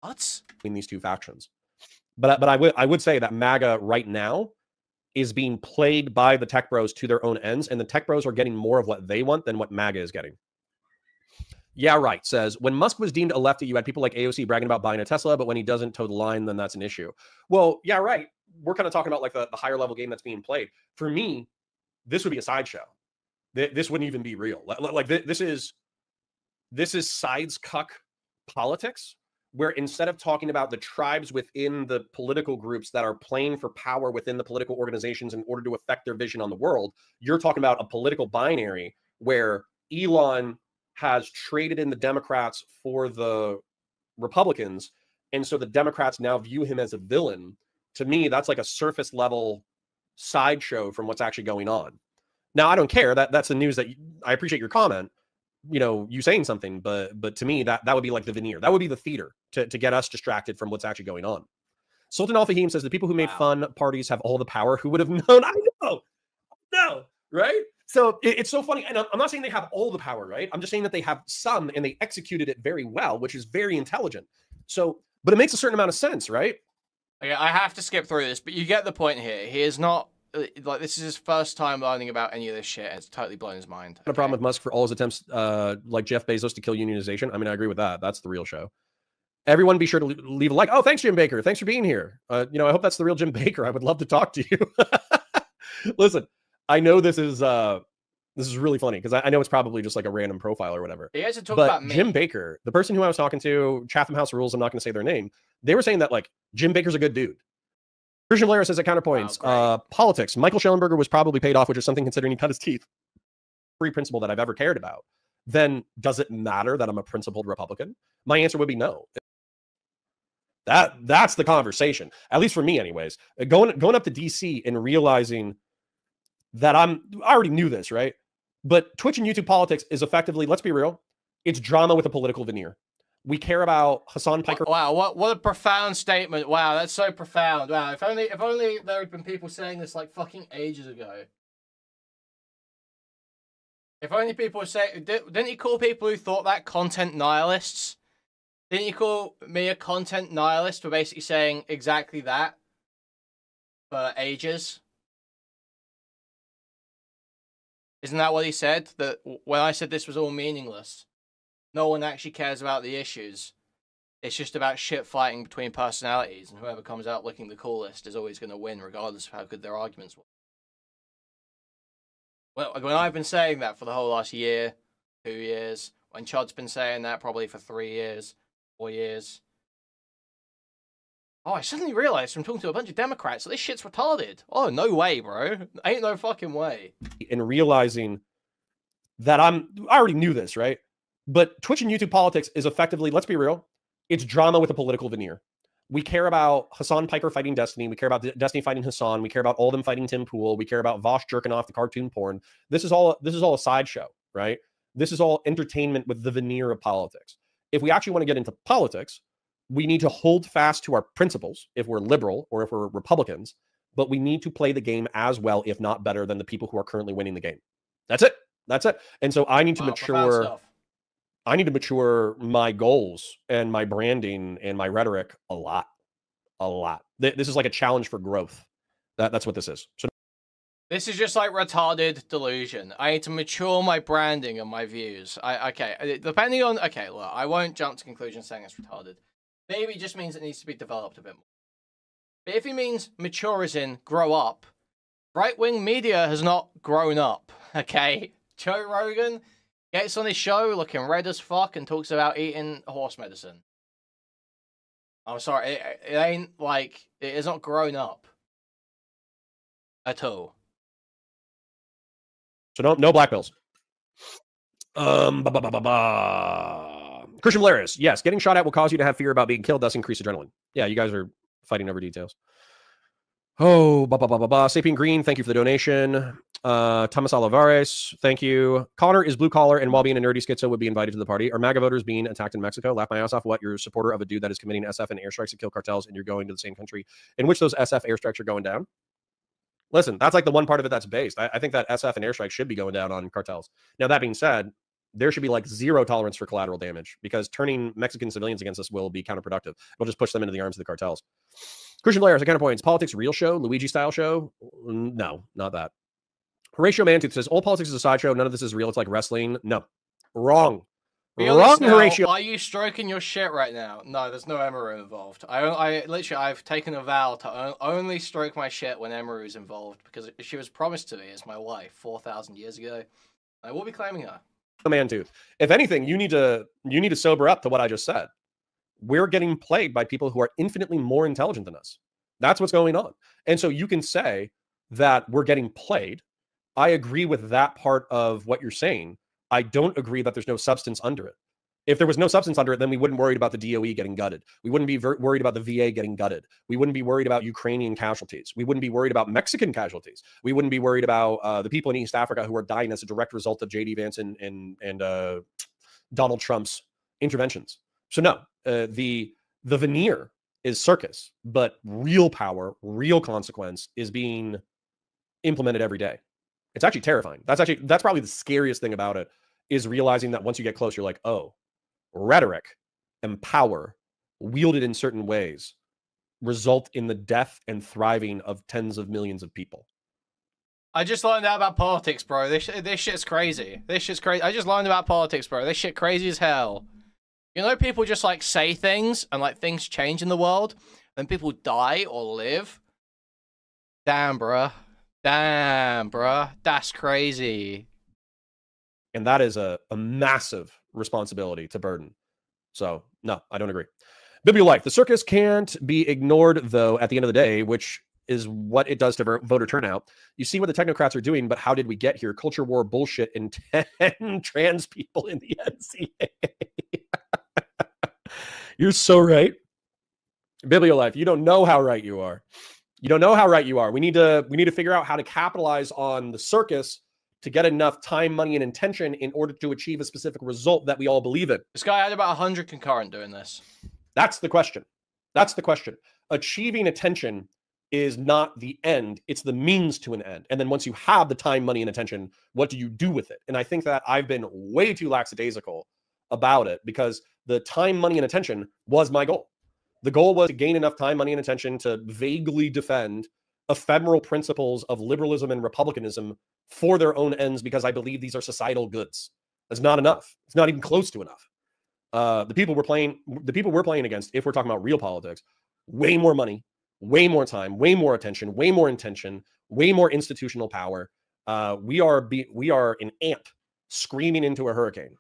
What? Between these two factions. But I would say that MAGA right now is being played by the tech bros to their own ends, and the tech bros are getting more of what they want than what MAGA is getting. Yeah, right. Says, when Musk was deemed a lefty, you had people like AOC bragging about buying a Tesla, but when he doesn't toe the line, then that's an issue. Well, yeah, right. We're kind of talking about like the higher level game that's being played. For me, this would be a sideshow. This wouldn't even be real. Like this is sides cuck politics, where instead of talking about the tribes within the political groups that are playing for power within the political organizations in order to affect their vision on the world, you're talking about a political binary where Elon has traded in the Democrats for the Republicans. And so the Democrats now view him as a villain. To me, that's like a surface level sideshow from what's actually going on. Now, I don't care. That's the news that I appreciate your comment. You know, you saying something, but to me, that would be like the veneer. That would be the theater to get us distracted from what's actually going on. Sultan Al Fahim says the people who made fun parties have all the power. Who would have known? I know. No, right? So it's so funny. And I'm not saying they have all the power, right? I'm just saying that they have some and they executed it very well, which is very intelligent. So, but it makes a certain amount of sense, right? Okay, I have to skip through this, but you get the point here. He is not, like, this is his first time learning about any of this shit. It's totally blown his mind. No problem with Musk for all his attempts, like Jeff Bezos, to kill unionization. I mean, I agree with that. That's the real show. Everyone be sure to leave a like. Oh, thanks, Jim Baker. Thanks for being here. I hope that's the real Jim Baker. I would love to talk to you. Listen, I know this is really funny because I know it's probably just like a random profile or whatever. He has to talk about me. Jim Baker, the person who I was talking to, Chatham House Rules, I'm not going to say their name. They were saying that like Jim Baker's a good dude. Christian Blair says at Counterpoints, politics. Michael Schellenberger was probably paid off, which is something considering he cut his teeth. Free principle that I've ever cared about. Then does it matter that I'm a principled Republican? My answer would be no. That's the conversation, at least for me, anyways. Going up to DC and realizing that I already knew this, right? But Twitch and YouTube politics is effectively, let's be real, it's drama with a political veneer. We care about Hassan Piker. Wow, what a profound statement. Wow, that's so profound. Wow, if only there had been people saying this like fucking ages ago. If only people were saying, didn't he call people who thought that content nihilists? Didn't you call me a content nihilist for basically saying exactly that for ages? Isn't that what he said? That when I said this was all meaningless? no one actually cares about the issues. It's just about shit fighting between personalities, and whoever comes out looking the coolest is always going to win, regardless of how good their arguments were. Well, when I've been saying that for the whole last year, 2 years, when Chod's been saying that probably for 3 years, 4 years. Oh, I suddenly realized from talking to a bunch of Democrats that this shit's retarded. Oh, no way, bro. Ain't no fucking way. And realizing that I already knew this, right? But Twitch and YouTube politics is effectively, let's be real, it's drama with a political veneer. We care about Hassan Piker fighting Destiny. We care about Destiny fighting Hassan. We care about all of them fighting Tim Pool. We care about Vosh jerking off the cartoon porn. This is all a sideshow, right? This is all entertainment with the veneer of politics. If we actually want to get into politics, we need to hold fast to our principles if we're liberal or if we're Republicans, but we need to play the game as well, if not better, than the people who are currently winning the game. That's it. That's it. And so I need to mature. I need to mature my goals and my branding and my rhetoric a lot. This is like a challenge for growth. That's what this is. So this is just like retarded delusion. I need to mature my branding and my views. Okay, depending on... Okay, look, I won't jump to conclusions saying it's retarded. Maybe it just means it needs to be developed a bit more. But if he means mature as in grow up, right-wing media has not grown up, okay? Joe Rogan gets on his show looking red as fuck and talks about eating horse medicine. I'm sorry, it ain't like... It is not grown up. At all. So no black pills. Christian Valerius, yes, getting shot at will cause you to have fear about being killed, thus increase adrenaline. Yeah, you guys are fighting over details. Oh, Sapien Green, thank you for the donation. Thomas Olivares, thank you. Connor is blue collar, and while being a nerdy schizo would be invited to the party. Are MAGA voters being attacked in Mexico? Laugh my ass off. What? You're a supporter of a dude that is committing SF and airstrikes to kill cartels, and you're going to the same country in which those SF airstrikes are going down? Listen, that's like the one part of it that's based. I think that SF and airstrikes should be going down on cartels. Now, that being said, there should be like zero tolerance for collateral damage, because turning Mexican civilians against us will be counterproductive. It'll just push them into the arms of the cartels. Christian Blair, Counterpoints, politics real show, Luigi style show? No, not that. Horatio Mantooth says, all politics is a sideshow. None of this is real. It's like wrestling. No. Wrong. Wrong, Horatio. Are you stroking your shit right now? No, there's no Emeru involved. I've taken a vow to only stroke my shit when Emeru is involved, because she was promised to me as my wife 4,000 years ago. I will be claiming her. Mantooth. If anything, you need to sober up to what I just said. We're getting plagued by people who are infinitely more intelligent than us. That's what's going on. And so you can say that we're getting played. I agree with that part of what you're saying. I don't agree that there's no substance under it. If there was no substance under it, then we wouldn't worry about the DOE getting gutted. We wouldn't be worried about the VA getting gutted. We wouldn't be worried about Ukrainian casualties. We wouldn't be worried about Mexican casualties. We wouldn't be worried about the people in East Africa who are dying as a direct result of J.D. Vance and Donald Trump's interventions. So no, the veneer is circus, but real power, real consequence is being implemented every day. It's actually terrifying. That's probably the scariest thing about it, is realizing that once you get close, you're like, oh, rhetoric and power wielded in certain ways result in the death and thriving of tens of millions of people. I just learned out about politics, bro. This shit's crazy. This shit's crazy. I just learned about politics, bro. This shit crazy as hell. You know, people just like say things and like things change in the world, then people die or live. Damn, bruh. Damn, bruh. That's crazy. And that is a massive responsibility to burden. So, no, I don't agree. Bibliolife, the circus can't be ignored, though, at the end of the day, which is what it does to voter turnout. You see what the technocrats are doing, but how did we get here? Culture war bullshit and 10 trans people in the NCA. You're so right. Bibliolife, you don't know how right you are. You don't know how right you are. We need to figure out how to capitalize on the circus to get enough time, money, and intention in order to achieve a specific result that we all believe in. This guy had about 100 concurrent doing this. That's the question. That's the question. Achieving attention is not the end. It's the means to an end. And then once you have the time, money, and attention, what do you do with it? And I think that I've been way too lackadaisical about it, because the time, money, and attention was my goal. The goal was to gain enough time, money, and attention to vaguely defend ephemeral principles of liberalism and republicanism for their own ends, because I believe these are societal goods. That's not enough. It's not even close to enough. the people we're playing against, if we're talking about real politics, way more money, way more time, way more attention, way more intention, way more institutional power. We are an ant screaming into a hurricane.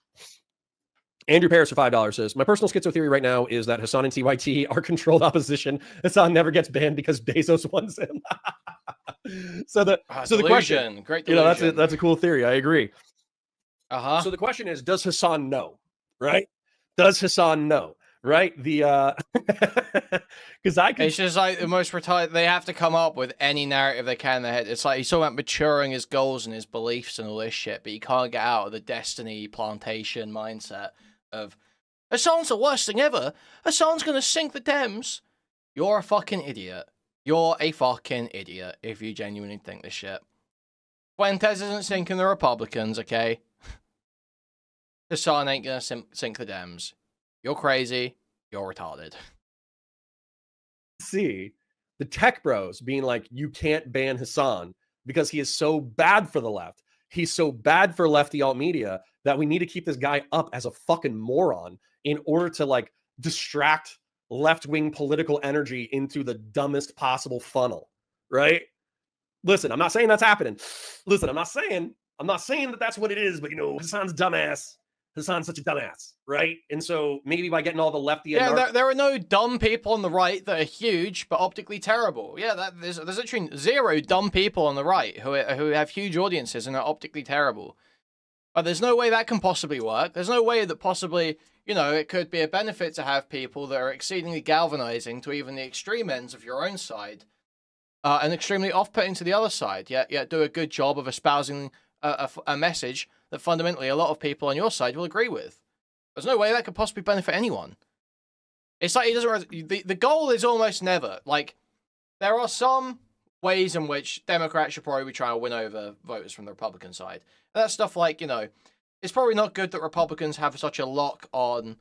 Andrew Paris for $5 says, my personal schizo theory right now is that Hassan and TYT are controlled opposition. Hassan never gets banned because Bezos wants him. so the question, great delusion. That's a cool theory. I agree. So the question is, does Hassan know? Right? Does Hassan know? Right? The because it's just like the most retired. They have to come up with any narrative they can in their head. It's like he's talking about maturing his goals and his beliefs and all this shit, but you can't get out of the destiny plantation mindset of Hassan's the worst thing ever. Hassan's gonna sink the Dems. You're a fucking idiot. You're a fucking idiot if you genuinely think this shit. Fuentes isn't sinking the Republicans, okay? Hassan ain't gonna sink the Dems. You're crazy. You're retarded. See the tech bros being like, you can't ban Hassan because he is so bad for the left. He's so bad for lefty alt media that we need to keep this guy up as a fucking moron in order to like distract left-wing political energy into the dumbest possible funnel, right? Listen, I'm not saying that's happening. Listen, I'm not saying that that's what it is, but you know, Hassan's dumbass. Hassan's such a dumbass, right? And so maybe by getting all the lefty... there are no dumb people on the right that are huge, but optically terrible. Yeah, there's actually zero dumb people on the right who have huge audiences and are optically terrible. But there's no way that can possibly work. There's no way that possibly, you know, it could be a benefit to have people that are exceedingly galvanizing to even the extreme ends of your own side and extremely off-putting to the other side, yet do a good job of espousing a message that fundamentally a lot of people on your side will agree with. There's no way that could possibly benefit anyone. It's like the goal is almost never, like, there are some ways in which Democrats should probably be trying to win over voters from the Republican side. And that's stuff like, you know, it's probably not good that Republicans have such a lock on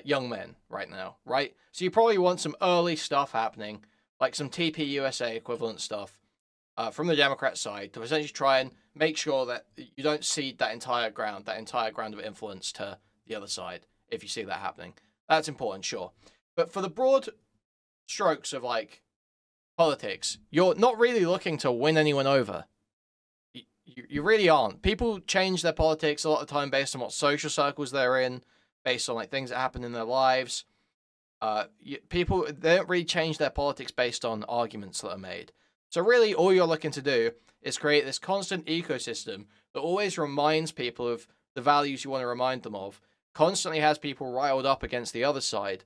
young men right now, right? So you probably want some early stuff happening, like some TPUSA equivalent stuff from the Democrat side to essentially try and make sure that you don't cede that entire ground of influence to the other side if you see that happening. That's important, sure. But for the broad strokes of, like, politics, you're not really looking to win anyone over. You really aren't. People change their politics a lot of the time based on what social circles they're in, based on, like, things that happen in their lives. People, they don't really change their politics based on arguments that are made. So really, all you're looking to do is create this constant ecosystem that always reminds people of the values you want to remind them of, constantly has people riled up against the other side,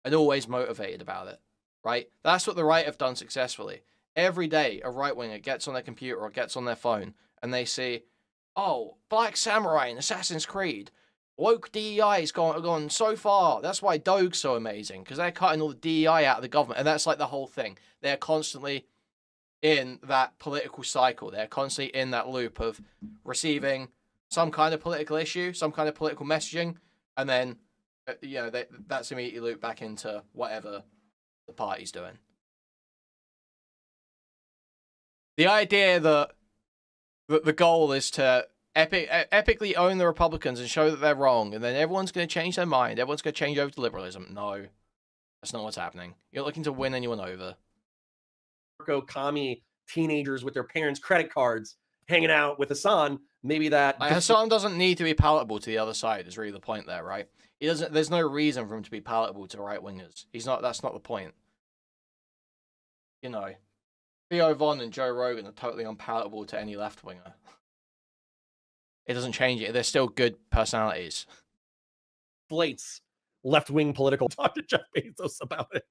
and always motivated about it, right? That's what the right have done successfully. Every day, a right-winger gets on their computer or gets on their phone, and they see, oh, Black Samurai in Assassin's Creed. Woke DEI has gone so far. That's why Doge's so amazing, because they're cutting all the DEI out of the government, and that's like the whole thing. They're constantly in that political cycle. They're constantly in that loop of receiving some kind of political issue, some kind of political messaging, and then, you know, that's immediately looped back into whatever the party's doing. The idea that the goal is to epically own the Republicans and show that they're wrong, and then everyone's going to change their mind, everyone's going to change over to liberalism. No, that's not what's happening. You're looking to win anyone over. Commie teenagers with their parents' credit cards hanging out with Hassan, maybe that... Like, Hassan doesn't need to be palatable to the other side, is really the point there, right? He doesn't. There's no reason for him to be palatable to right-wingers. He's not. That's not the point. You know, Theo Von and Joe Rogan are totally unpalatable to any left-winger. It doesn't change it. They're still good personalities. Slates left-wing political. Talk to Jeff Bezos about it.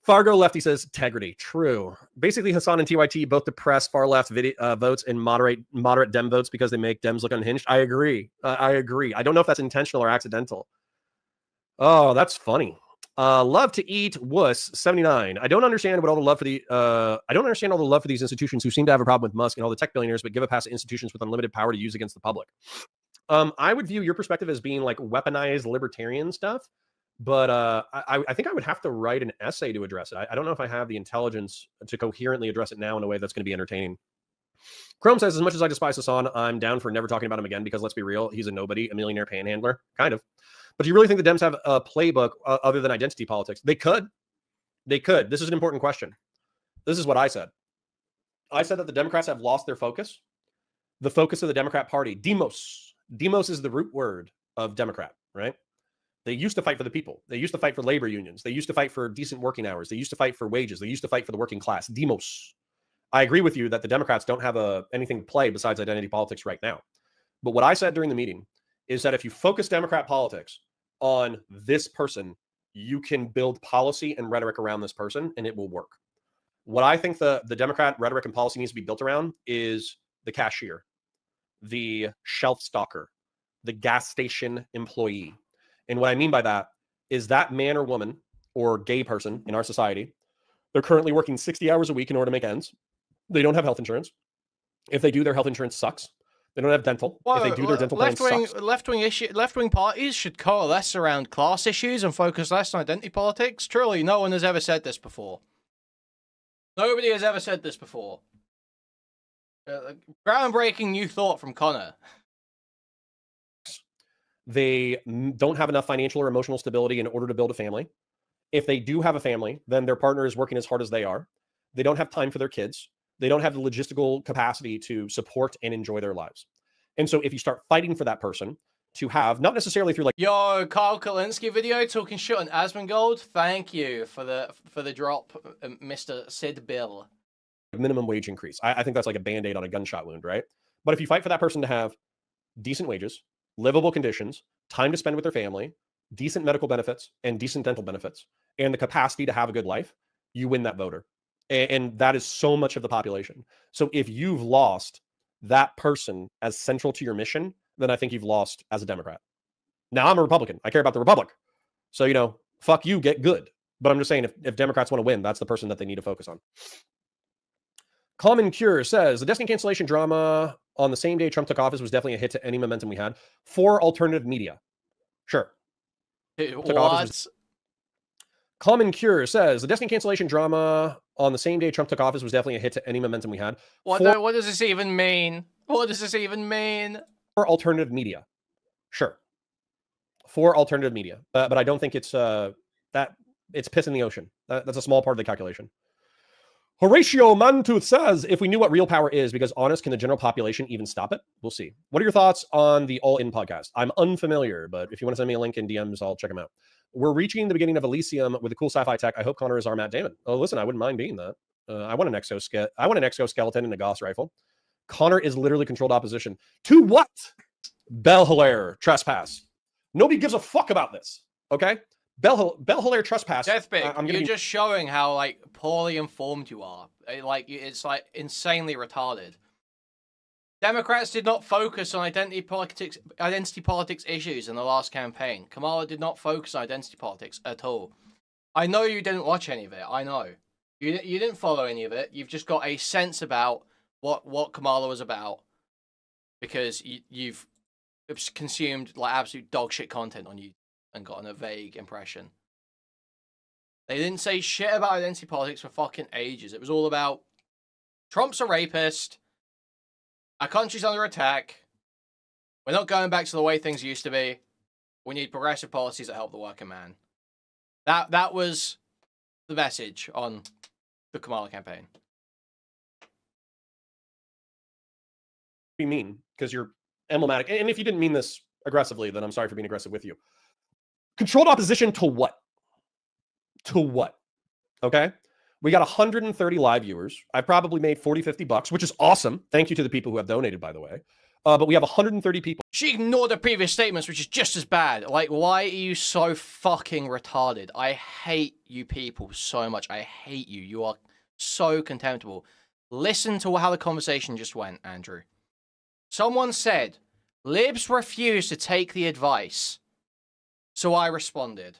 Fargo Lefty says integrity. True. Basically, Hassan and TYT both depress far left votes and moderate Dem votes because they make Dems look unhinged. I agree. I agree. I don't know if that's intentional or accidental. Oh, that's funny. Love to eat wuss 79. I don't understand all the love for these institutions who seem to have a problem with Musk and all the tech billionaires, but give a pass to institutions with unlimited power to use against the public. I would view your perspective as being like weaponized libertarian stuff. But I think I would have to write an essay to address it. I don't know if I have the intelligence to coherently address it now in a way that's going to be entertaining. Chrome says, as much as I despise Hassan, I'm down for never talking about him again because let's be real, he's a nobody, a millionaire panhandler, kind of. But do you really think the Dems have a playbook other than identity politics? They could. They could. This is an important question. This is what I said. I said that the Democrats have lost their focus. The focus of the Democrat Party, demos. Demos is the root word of Democrat, right? They used to fight for the people. They used to fight for labor unions. They used to fight for decent working hours. They used to fight for wages. They used to fight for the working class. Demos. I agree with you that the Democrats don't have anything to play besides identity politics right now. But what I said during the meeting is that if you focus Democrat politics on this person, you can build policy and rhetoric around this person and it will work. What I think the Democrat rhetoric and policy needs to be built around is the cashier, the shelf stalker, the gas station employee. And what I mean by that is that man or woman or gay person in our society, they're currently working 60 hours a week in order to make ends. They don't have health insurance. If they do, their health insurance sucks. They don't have dental. Well, if they do, their dental plan sucks. Left-wing parties should coalesce around class issues and focus less on identity politics. Truly, no one has ever said this before. Nobody has ever said this before. Groundbreaking new thought from Connor. They don't have enough financial or emotional stability in order to build a family. If they do have a family, then their partner is working as hard as they are. They don't have time for their kids. They don't have the logistical capacity to support and enjoy their lives. And so if you start fighting for that person to have, not necessarily through like, yo, Kyle Kalinske video talking shit on Asmongold. Thank you for the drop, Mr. Sid Bill. Minimum wage increase. I think that's like a Band-Aid on a gunshot wound, right? But if you fight for that person to have decent wages, livable conditions, time to spend with their family, decent medical benefits, and decent dental benefits, and the capacity to have a good life, you win that voter. And that is so much of the population. So if you've lost that person as central to your mission, then I think you've lost as a Democrat. Now, I'm a Republican. I care about the Republic. So, you know, fuck you, get good. But I'm just saying, if Democrats want to win, that's the person that they need to focus on. Common Cure says, the Destiny cancellation drama on the same day Trump took office was definitely a hit to any momentum we had for alternative media. Sure. What? Common Cure says, the Destiny cancellation drama on the same day Trump took office was definitely a hit to any momentum we had. What does this even mean? What does this even mean? For alternative media. Sure. For alternative media. But I don't think it's it's piss in the ocean. That's a small part of the calculation. Horatio Mantooth says, if we knew what real power is, because honest, can the general population even stop it? We'll see. What are your thoughts on the All In podcast? I'm unfamiliar, but if you want to send me a link in DMs, I'll check them out. We're reaching the beginning of Elysium with the cool sci-fi tech. I hope Connor is our Matt Damon. Oh, listen, I wouldn't mind being that. I want an exoskeleton and a Gauss rifle. Connor is literally controlled opposition. To what? Bell Hilaire trespass. Nobody gives a fuck about this. Okay? Bell Hilaire trespass. Deathpick, you're just showing how like poorly informed you are. It's like insanely retarded. Democrats did not focus on identity politics issues in the last campaign. Kamala did not focus on identity politics at all. I know you didn't watch any of it. I know you didn't follow any of it. You've just got a sense about what Kamala was about because you've consumed like absolute dog shit content on YouTube and gotten a vague impression. They didn't say shit about identity politics for fucking ages. It was all about Trump's a rapist. Our country's under attack. We're not going back to the way things used to be. We need progressive policies that help the working man. That was the message on the Kamala campaign. You mean because you're emblematic, and if you didn't mean this aggressively, then I'm sorry for being aggressive with you. Controlled opposition to what? To what? Okay. We got 130 live viewers. I probably made 40, $50, which is awesome. Thank you to the people who have donated, by the way. But we have 130 people. She ignored the previous statements, which is just as bad. Like, why are you so fucking retarded? I hate you people so much. I hate you. You are so contemptible. Listen to how the conversation just went, Andrew. Someone said, libs refuse to take the advice. So I responded.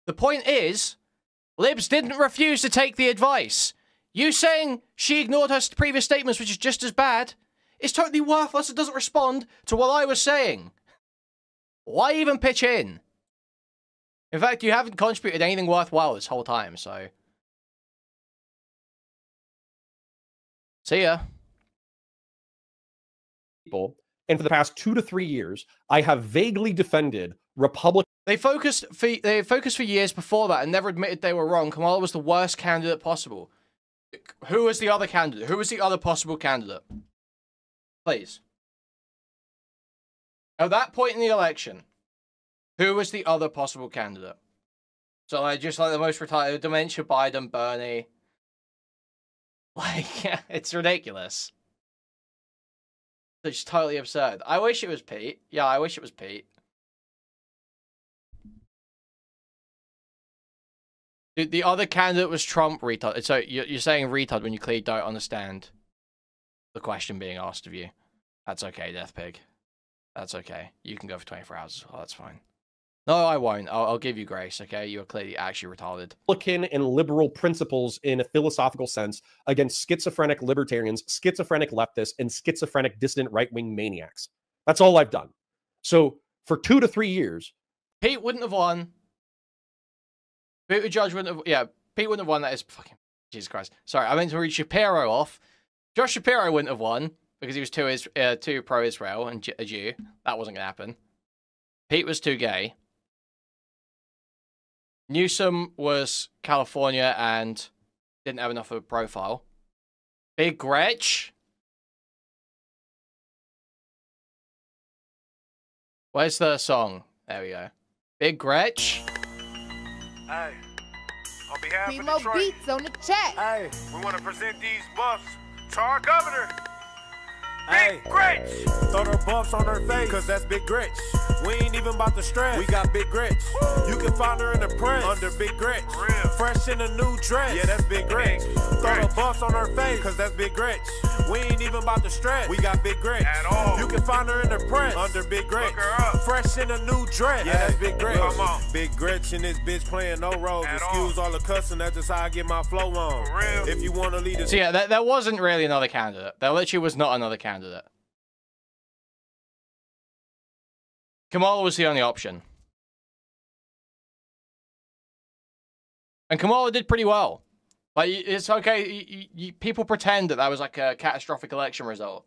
The point is, libs didn't refuse to take the advice. You saying she ignored her previous statements, which is just as bad, is totally worthless. It doesn't respond to what I was saying. Why even pitch in? In fact, you haven't contributed anything worthwhile this whole time, so... See ya. People, and for the past 2 to 3 years, I have vaguely defended Republican. They focused for years before that and never admitted they were wrong. Kamala was the worst candidate possible. Who was the other candidate? Who was the other possible candidate? Please. At that point in the election, who was the other possible candidate? So, like, just like the most retired, dementia, Biden, Bernie. Like, it's ridiculous. It's just totally absurd. I wish it was Pete. Yeah, I wish it was Pete. The other candidate was Trump, retard. So you're saying retard when you clearly don't understand the question being asked of you. That's okay, Death Pig. That's okay. You can go for 24 hours as well. That's fine. No, I won't. I'll give you grace, okay? You are clearly actually retarded. Republican and liberal principles in a philosophical sense against schizophrenic libertarians, schizophrenic leftists, and schizophrenic dissident right-wing maniacs. That's all I've done. So for 2 to 3 years, Pete wouldn't have won. Pete Judge wouldn't have. Yeah, Pete wouldn't have won. That is fucking Jesus Christ. Sorry, I meant to read Shapiro off. Josh Shapiro wouldn't have won because he was too pro-Israel and a Jew. That wasn't gonna happen. Pete was too gay. Newsom was California and didn't have enough of a profile. Big Gretch. Where's the song? There we go. Big Gretch. Hey, on behalf Primo of Detroit, beats on the chat. hey, we want to present these buffs to our governor. Hey, Big Gretch. throw the bumps on her face, cause that's Big Gretch. We ain't even about to stress. We got Big Gretch. You can find her in the press under Big Gretch. Real. Fresh in a new dress. Yeah, that's Big Gretch. Throw the Gretch. bumps on her face, cause that's Big Gretch. We ain't even about to stress. We got Big Gretch. At all. You can find her in the press under Big Gretch. Look her up. Fresh in a new dress. Yeah, that's Big Gretch. Come on. Big Gretch in this bitch playing no roles. At Excuse all the cussing, that's just how I get my flow on. For real. If you want to lead us. So yeah, there wasn't really another candidate. There literally was not another candidate. Kamala was the only option. And Kamala did pretty well. Like, it's okay. People pretend that was like a catastrophic election result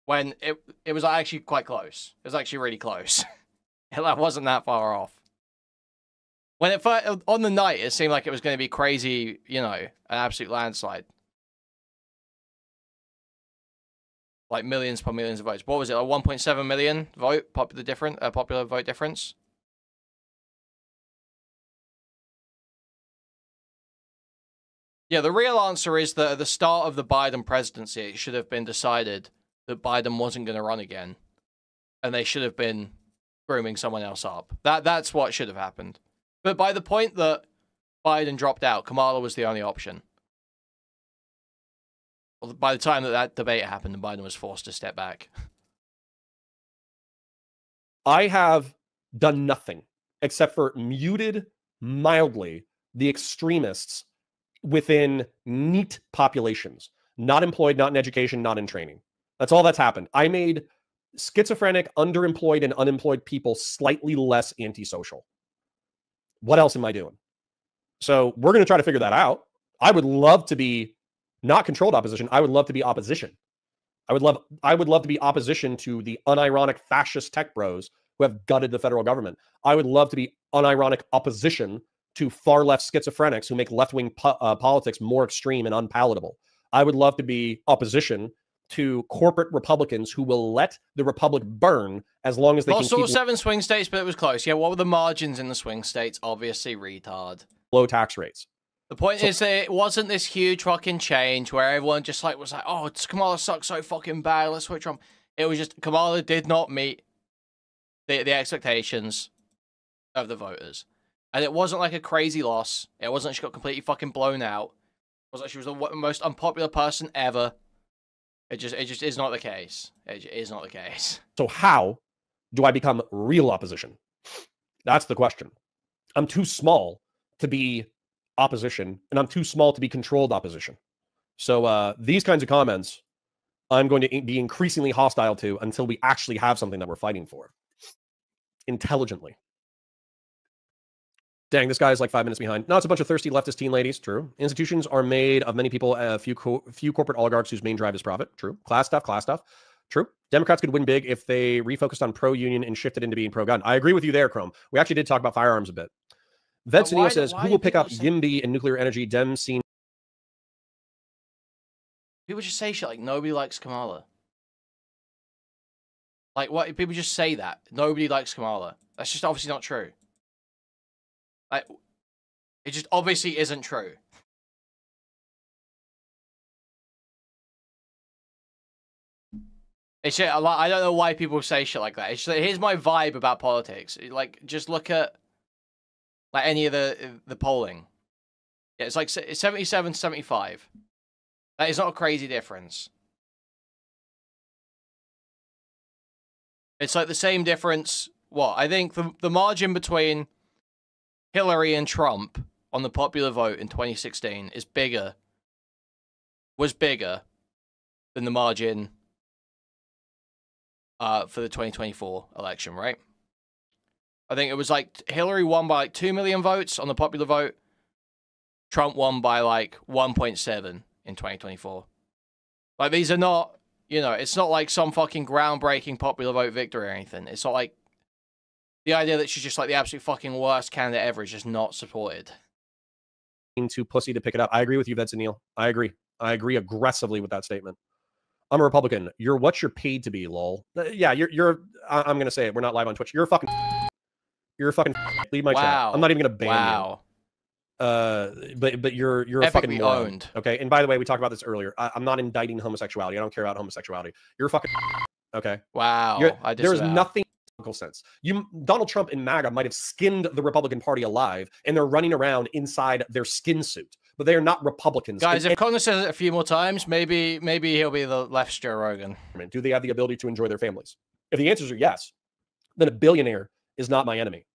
when it was actually quite close. It was actually really close. It wasn't that far off. When it first, on the night, it seemed like it was going to be crazy, you know, an absolute landslide. Like millions upon millions of votes. What was it? Like 1.7 million vote popular vote difference. Yeah, the real answer is that at the start of the Biden presidency, it should have been decided that Biden wasn't going to run again, and they should have been grooming someone else up. That's what should have happened. But by the point that Biden dropped out, Kamala was the only option. By the time that debate happened, Biden was forced to step back. I have done nothing except for muted mildly the extremists within NEET populations, not employed, not in education, not in training. That's all that's happened. I made schizophrenic, underemployed, and unemployed people slightly less antisocial. What else am I doing? So we're going to try to figure that out. I would love to be not controlled opposition. I would love to be opposition. I would love to be opposition to the unironic fascist tech bros who have gutted the federal government. I would love to be unironic opposition to far left schizophrenics who make left-wing politics more extreme and unpalatable. I would love to be opposition to corporate Republicans who will let the republic burn as long as they can keep 7 swing states, but it was close. Yeah, what were the margins in the swing states? Obviously, retard. low tax rates. The point is that it wasn't this huge fucking change where everyone just was like, oh, Kamala sucks so fucking bad, let's switch Trump. It was just Kamala did not meet the expectations of the voters. And it wasn't like a crazy loss. It wasn't like she got completely fucking blown out. It wasn't like she was the most unpopular person ever. It just is not the case. It is not the case. So how do I become real opposition? That's the question. I'm too small to be opposition, and I'm too small to be controlled opposition. So these kinds of comments, I'm going to be increasingly hostile to until we actually have something that we're fighting for. Intelligently. Dang, this guy's like 5 minutes behind. No, it's a bunch of thirsty leftist teen ladies. True. Institutions are made of many people, few corporate oligarchs whose main drive is profit. True. Class stuff. True. Democrats could win big if they refocused on pro-union and shifted into being pro-gun. I agree with you there, Chrome. We actually did talk about firearms a bit. Vetsenio says, who will pick up YIMBY and nuclear energy? Dem scene. People just say shit like, nobody likes Kamala. Like, what? People just say that. Nobody likes Kamala. That's just obviously not true. Like, it just obviously isn't true. It's just, I don't know why people say shit like that. It's just, here's my vibe about politics. Like, just look at like any of the polling. Yeah, it's like 77-75. That is not a crazy difference. It's like the same difference. What? I think the margin between Hillary and Trump on the popular vote in 2016 was bigger than the margin for the 2024 election, right? I think it was like Hillary won by like 2 million votes on the popular vote. Trump won by like 1.7 in 2024. Like, these are not, you know, it's not like some fucking groundbreaking popular vote victory or anything. It's not like the idea that she's just like the absolute fucking worst candidate ever is just not supported. Too pussy to pick it up. I agree with you, Vetsenil. I agree aggressively with that statement. I'm a Republican. You're what you're paid to be, lol. Yeah, I'm gonna say it. We're not live on Twitch. You're a fucking leave my chat. I'm not even gonna ban you. But you're a fucking moron. Owned. Okay. And by the way, we talked about this earlier. I'm not indicting homosexuality. I don't care about homosexuality. You're a fucking okay. Wow. There's nothing sense. Donald Trump and MAGA might have skinned the Republican Party alive, and they're running around inside their skin suit, but they are not Republicans. Guys, if Connor says it a few more times, maybe he'll be the left's Joe Rogan. Do they have the ability to enjoy their families? If the answers are yes, then a billionaire is not my enemy.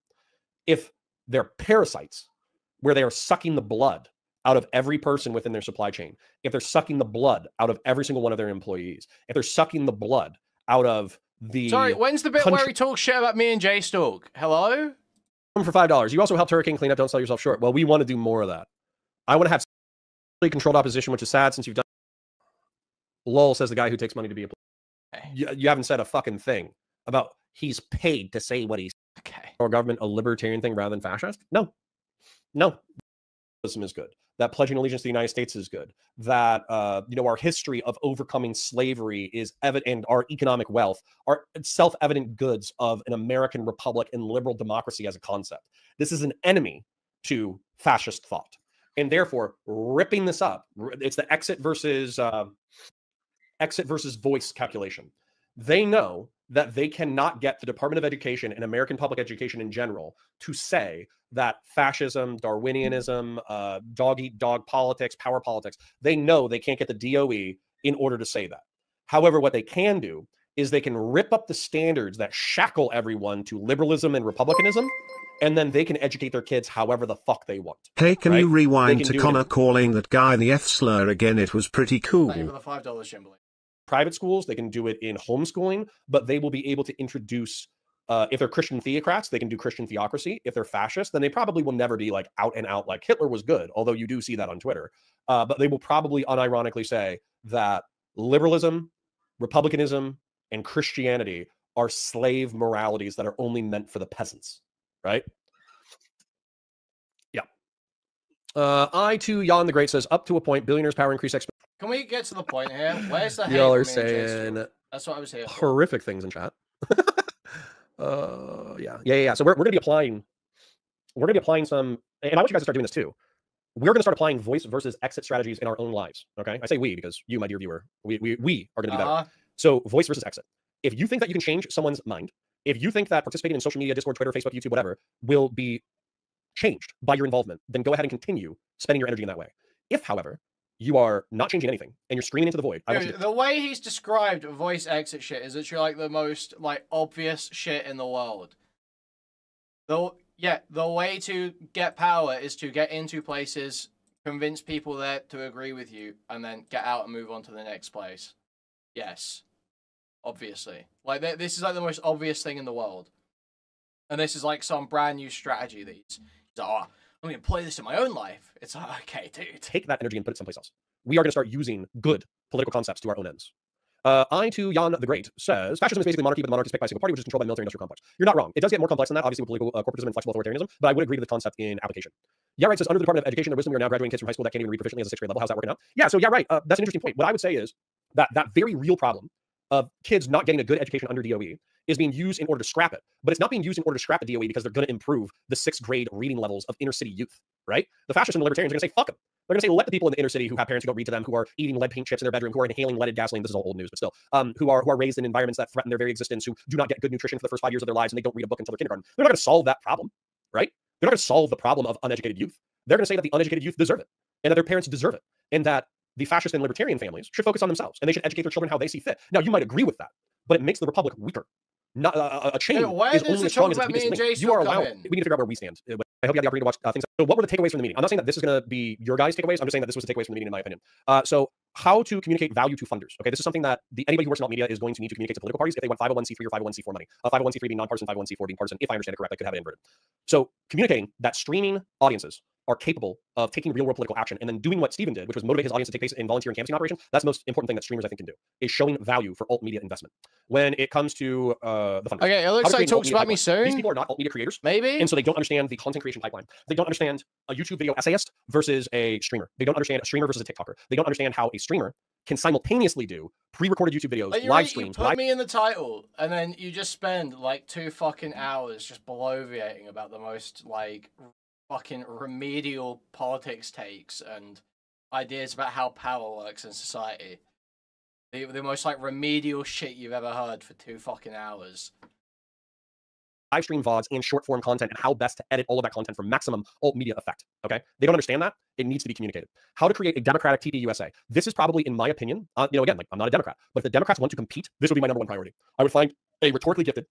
If they're parasites, where they are sucking the blood out of every person within their supply chain, if they're sucking the blood out of every single one of their employees, if they're sucking the blood out of the... Sorry, when's the bit where he talks shit about me and Jay Stalk? Hello? For $5. You also helped Hurricane clean up. Don't sell yourself short. Well, we want to do more of that. I want to have controlled opposition, which is sad since you've done... Lol, says the guy who takes money to be a... Okay. You haven't said a fucking thing about he's paid to say what he's... Okay. Or government a libertarian thing rather than fascist? No. Is good. That pledging allegiance to the United States is good. That our history of overcoming slavery is evident, and our economic wealth are self-evident goods of an American republic and liberal democracy as a concept. This is an enemy to fascist thought, and therefore ripping this up. It's the exit versus voice calculation. They know that they cannot get the Department of Education and American public education in general to say that fascism, Darwinianism, dog-eat-dog politics, power politics, they know they can't get the DOE in order to say that. However, what they can do is they can rip up the standards that shackle everyone to liberalism and republicanism, and then they can educate their kids however the fuck they want. Hey, can you rewind to Connor calling that guy the F-slur again? It was pretty cool. Thank you for the $5, Shimbley. Private schools, they can do it in homeschooling, but they will be able to introduce, if they're Christian theocrats, they can do Christian theocracy. If they're fascist, then they probably will never be like out and out like Hitler was good, although you do see that on Twitter. But they will probably unironically say that liberalism, republicanism, and Christianity are slave moralities that are only meant for the peasants, right? Yeah. I too, Jan the Great says, up to a point, billionaires' power increase exponentially. Can we get to the point here? Where's the hate? Y'all are saying that's what I was here for. Horrific things in chat. Yeah. So we're going to be applying some, and I want you guys to start doing this too. We're going to start applying voice versus exit strategies in our own lives. Okay, I say we because you, my dear viewer, we are going to do better. So voice versus exit. If you think that you can change someone's mind, if you think that participating in social media, Discord, Twitter, Facebook, YouTube, whatever, will be changed by your involvement, then go ahead and continue spending your energy in that way. If, however, you are not changing anything and you're screaming into the void. The way he's described voice exit shit is literally like the most like obvious shit in the world. The way to get power is to get into places, convince people there to agree with you, and then get out and move on to the next place. Yes. Obviously. Like, this is like the most obvious thing in the world. And this is like some brand new strategy that he's oh, I'm going to apply this in my own life. It's like, okay, dude. Take that energy and put it someplace else. We are going to start using good political concepts to our own ends. I to Jan the Great says, fascism is basically monarchy, but the monarchy is picked by a single party, which is controlled by the military-industrial complex. You're not wrong. It does get more complex than that, obviously, with political corporatism and flexible authoritarianism, but I would agree to the concept in application. Yeah, right, says, under the Department of Education and Wisdom, we are now graduating kids from high school that can't even read proficiently as a 6th grade level. How's that working out? Yeah, so yeah, right. That's an interesting point. What I would say is that very real problem of kids not getting a good education under DOE is being used in order to scrap it. But it's not being used in order to scrap the DOE because they're going to improve the 6th grade reading levels of inner city youth, right? The fascists and the libertarians are going to say, fuck them. They're going to say, let the people in the inner city who have parents who don't read to them, who are eating lead paint chips in their bedroom, who are inhaling leaded gasoline, this is all old news, but still, who are raised in environments that threaten their very existence, who do not get good nutrition for the first 5 years of their lives, and they don't read a book until they're kindergarten. They're not going to solve that problem, right? They're not going to solve the problem of uneducated youth. They're going to say that the uneducated youth deserve it, and that their parents deserve it, and that the fascist and libertarian families should focus on themselves, and they should educate their children how they see fit. Now, you might agree with that, but it makes the republic weaker. Not a chain is only as strong as its weakest link. You are allowed. We need to figure out where we stand. I hope you had the opportunity to watch things. So what were the takeaways from the meeting? I'm not saying that this is going to be your guys' takeaways. I'm just saying that this was the takeaways from the meeting, in my opinion. So how to communicate value to funders. Okay, this is something that anybody who works in alt media is going to need to communicate to political parties if they want 501c3 or 501c4 money. 501c3 being nonpartisan, 501c4 being partisan. If I understand it correctly, I could have it inverted. So communicating that streaming audiences are capable of taking real world political action and then doing what Stephen did, which was motivate his audience to take place in volunteer and canvassing operation. That's the most important thing that streamers, I think, can do, is showing value for alt media investment. When it comes to the funders. Okay, it looks like he talks about me soon. These people are not alt media creators. Maybe. And so they don't understand the content creation pipeline. They don't understand a YouTube video essayist versus a streamer. They don't understand a streamer versus a TikToker. They don't understand how a streamer can simultaneously do pre-recorded YouTube videos, like live streams. You put me in the title, and then you just spend like 2 fucking hours just bloviating about the most like fucking remedial politics takes and ideas about how power works in society. The most like remedial shit you've ever heard for 2 fucking hours. Live stream VODs and short form content and how best to edit all of that content for maximum alt media effect. Okay, they don't understand that. It needs to be communicated. How to create a democratic TPUSA. This is probably, in my opinion, again, like I'm not a Democrat, but if the Democrats want to compete, this would be my #1 priority. I would find a rhetorically gifted,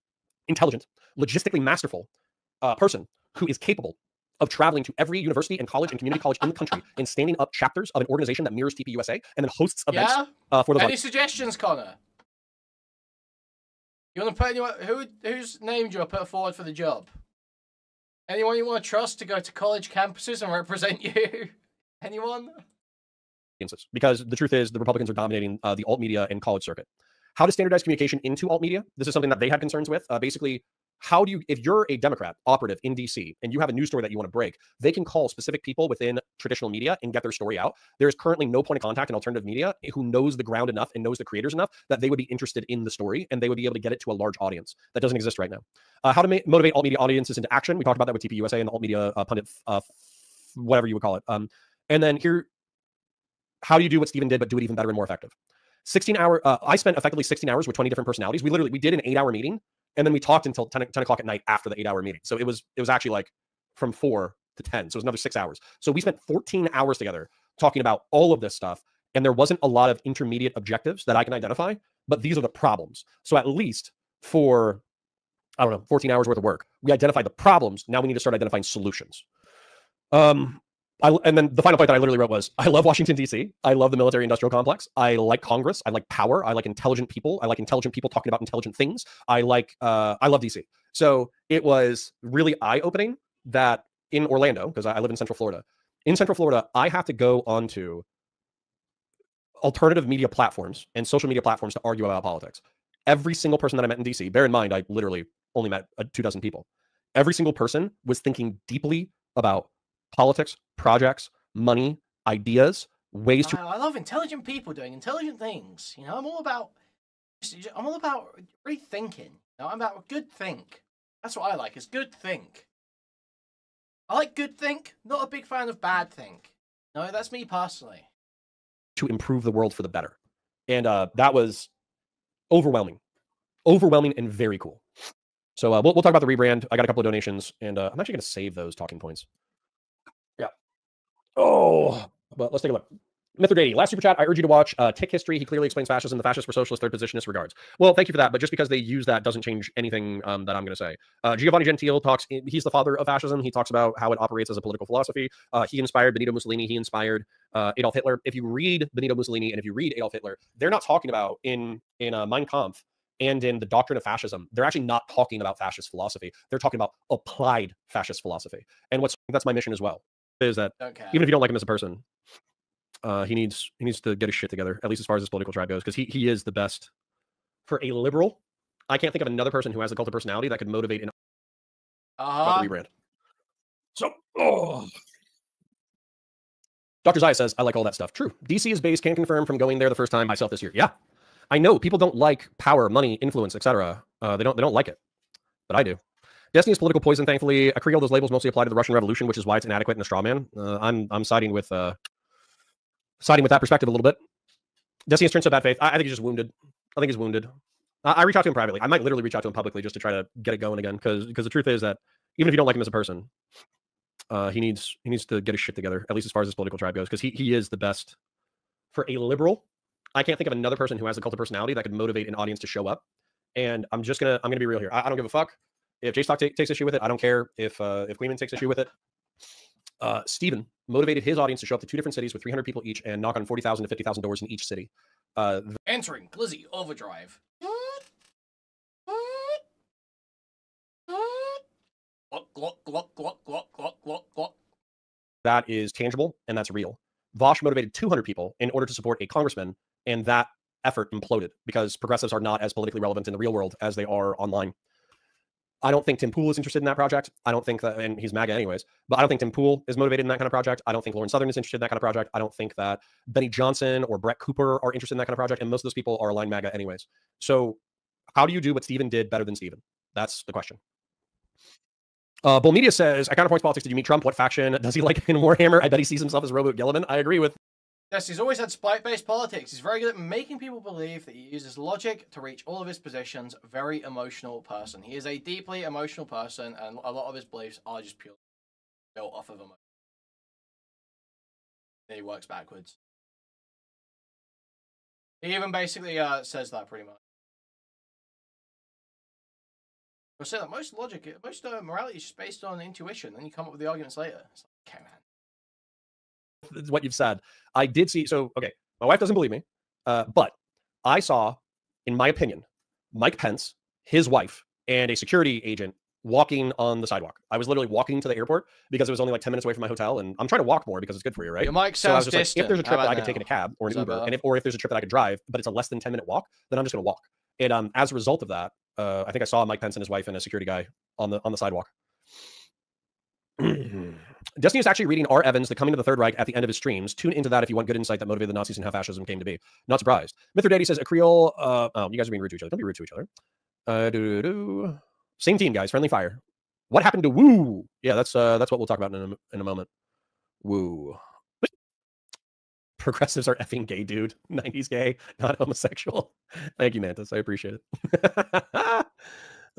intelligent, logistically masterful person who is capable of traveling to every university and college and community college in the country and standing up chapters of an organization that mirrors TPUSA and then hosts events for the. Any suggestions, Connor? You want to put anyone whose name do you want to put forward for the job? Anyone you want to trust to go to college campuses and represent you? Anyone? Because the truth is, the Republicans are dominating the alt media and college circuit. How to standardize communication into alt media? This is something that they had concerns with. Basically, how do you, if you're a Democrat operative in DC and you have a news story that you want to break, they can call specific people within traditional media and get their story out. There is currently no point of contact in alternative media who knows the ground enough and knows the creators enough that they would be interested in the story and they would be able to get it to a large audience. That doesn't exist right now. How to motivate alt media audiences into action. We talked about that with TPUSA and the alt media pundit, whatever you would call it. And then here, how do you do what Stephen did, but do it even better and more effective? 16-hour, I spent effectively 16 hours with 20 different personalities. We did an 8-hour meeting. And then we talked until 10 o'clock at night after the 8-hour meeting. So it was actually like from 4 to 10. So it was another 6 hours. So we spent 14 hours together talking about all of this stuff. And there wasn't a lot of intermediate objectives that I can identify, but these are the problems. So at least for, 14 hours worth of work, we identified the problems. Now we need to start identifying solutions. And then the final point that I literally wrote was, I love Washington, D.C. I love the military industrial complex. I like Congress. I like power. I like intelligent people. I like intelligent people talking about intelligent things. I love D.C. So it was really eye-opening that in Orlando, because I live in Central Florida, I have to go onto alternative media platforms and social media platforms to argue about politics. Every single person that I met in D.C., bear in mind, I literally only met 24 people. Every single person was thinking deeply about politics, projects, money, ideas, ways to. I love intelligent people doing intelligent things. You know, I'm all about rethinking. You know, I'm about good think. That's what I like. Is good think. I like good think. Not a big fan of bad think. No, that's me personally. To improve the world for the better, and that was overwhelming and very cool. So we'll talk about the rebrand. I got a couple of donations, and I'm actually going to save those talking points. Oh, but let's take a look. Mithridati, last super chat. I urge you to watch Tick History. He clearly explains fascism. The fascists were socialist, third positionists. Regards. Well, thank you for that. But just because they use that doesn't change anything that I'm going to say. Giovanni Gentile talks. He's the father of fascism. He talks about how it operates as a political philosophy. He inspired Benito Mussolini. He inspired Adolf Hitler. If you read Benito Mussolini and if you read Adolf Hitler, they're not talking about in Mein Kampf and in the doctrine of fascism, they're actually not talking about fascist philosophy. They're talking about applied fascist philosophy. And that's my mission as well, is that even if you don't like him as a person, he needs to get his shit together, at least as far as his political tribe goes, because he is the best. For a liberal, I can't think of another person who has the cult of personality that could motivate an rebrand. So, Dr. Zaya says, I like all that stuff. True. DC is base, can confirm from going there the first time myself this year. Yeah. I know people don't like power, money, influence, etc. They don't like it, but I do. Destiny is political poison, thankfully. I agree all those labels mostly apply to the Russian Revolution, which is why it's inadequate and a straw man. I'm siding with that perspective a little bit. Destiny has turned so bad faith. I think he's just wounded. I think he's wounded. I reach out to him privately. I might literally reach out to him publicly just to try to get it going again, because the truth is that even if you don't like him as a person, he needs to get his shit together, at least as far as his political tribe goes, because he is the best. For a liberal, I can't think of another person who has the cult of personality that could motivate an audience to show up. And I'm gonna be real here. I don't give a fuck if J-Stock takes issue with it. I don't care if Kuihman takes issue with it. Steven motivated his audience to show up to 2 different cities with 300 people each and knock on 40,000 to 50,000 doors in each city. Entering Glizzy Overdrive. That is tangible and that's real. Vosh motivated 200 people in order to support a congressman, and that effort imploded because progressives are not as politically relevant in the real world as they are online. I don't think Tim Pool is interested in that project. I don't think that, and he's MAGA anyways, but I don't think Tim Pool is motivated in that kind of project. I don't think Lauren Southern is interested in that kind of project. I don't think that Benny Johnson or Brett Cooper are interested in that kind of project. And most of those people are aligned MAGA anyways. So how do you do what Steven did better than Steven? That's the question. Bull Media says, at Counterpoints Politics, did you meet Trump? What faction does he like in Warhammer? I bet he sees himself as Robot Gilliman. I agree with. Yes, he's always had spite-based politics. He's very good at making people believe that he uses logic to reach all of his positions. Very emotional person. He is a deeply emotional person, and a lot of his beliefs are just purely built off of emotion. He works backwards. He even basically says that pretty much. I'll say that most logic, most morality is just based on intuition, and you come up with the arguments later. It's like, okay, man. What you've said. I did see, so, okay, my wife doesn't believe me, but I saw, in my opinion, Mike Pence, his wife, and a security agent walking on the sidewalk. I was literally walking to the airport because it was only like 10 minutes away from my hotel, and I'm trying to walk more because it's good for you, right? Your mic So I was sounds just like, if there's a trip that I could now? take in a cab or an Is that Uber, better? and if there's a trip that I could drive, but it's a less than 10-minute walk, then I'm just going to walk. And as a result of that, I think I saw Mike Pence and his wife and a security guy on the sidewalk. Destiny is actually reading R. Evans, The Coming of the Third Reich, at the end of his streams. Tune into that if you want good insight that motivated the Nazis and how fascism came to be. Not surprised. Mithridates says, a Creole... oh, you guys are being rude to each other. Don't be rude to each other. Same team, guys. Friendly fire. What happened to Woo? Yeah, that's what we'll talk about in a moment. Woo. Progressives are effing gay, dude. 90s gay, not homosexual. Thank you, Mantis. I appreciate it.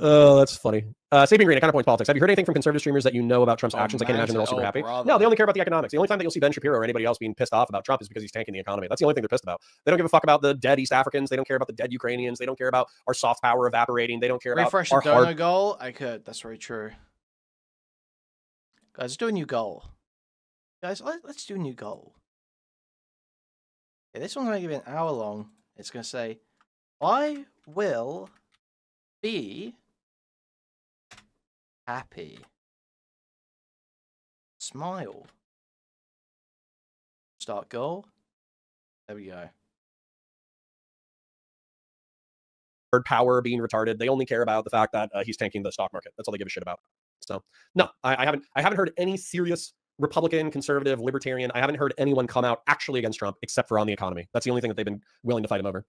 Oh, that's funny. Sapien Green, at Counterpoints Politics. Have you heard anything from conservative streamers that you know about Trump's actions? I can't imagine they're all super happy. Brother. No, they only care about the economics. The only time that you'll see Ben Shapiro or anybody else being pissed off about Trump is because he's tanking the economy. That's the only thing they're pissed about. They don't give a fuck about the dead East Africans. They don't care about the dead Ukrainians. They don't care about our soft power evaporating. They don't care about Refresh our the donor hard... goal. I could. That's very true. Guys, let's do a new goal. Guys, let's do a new goal. Okay, this one's going to be an hour long. It's going to say, I will be happy. Smile. Start goal. There we go. hard power being retarded. They only care about the fact that he's tanking the stock market. That's all they give a shit about. So no, I haven't heard any serious Republican, conservative, libertarian. I haven't heard anyone come out actually against Trump except for on the economy. That's the only thing that they've been willing to fight him over.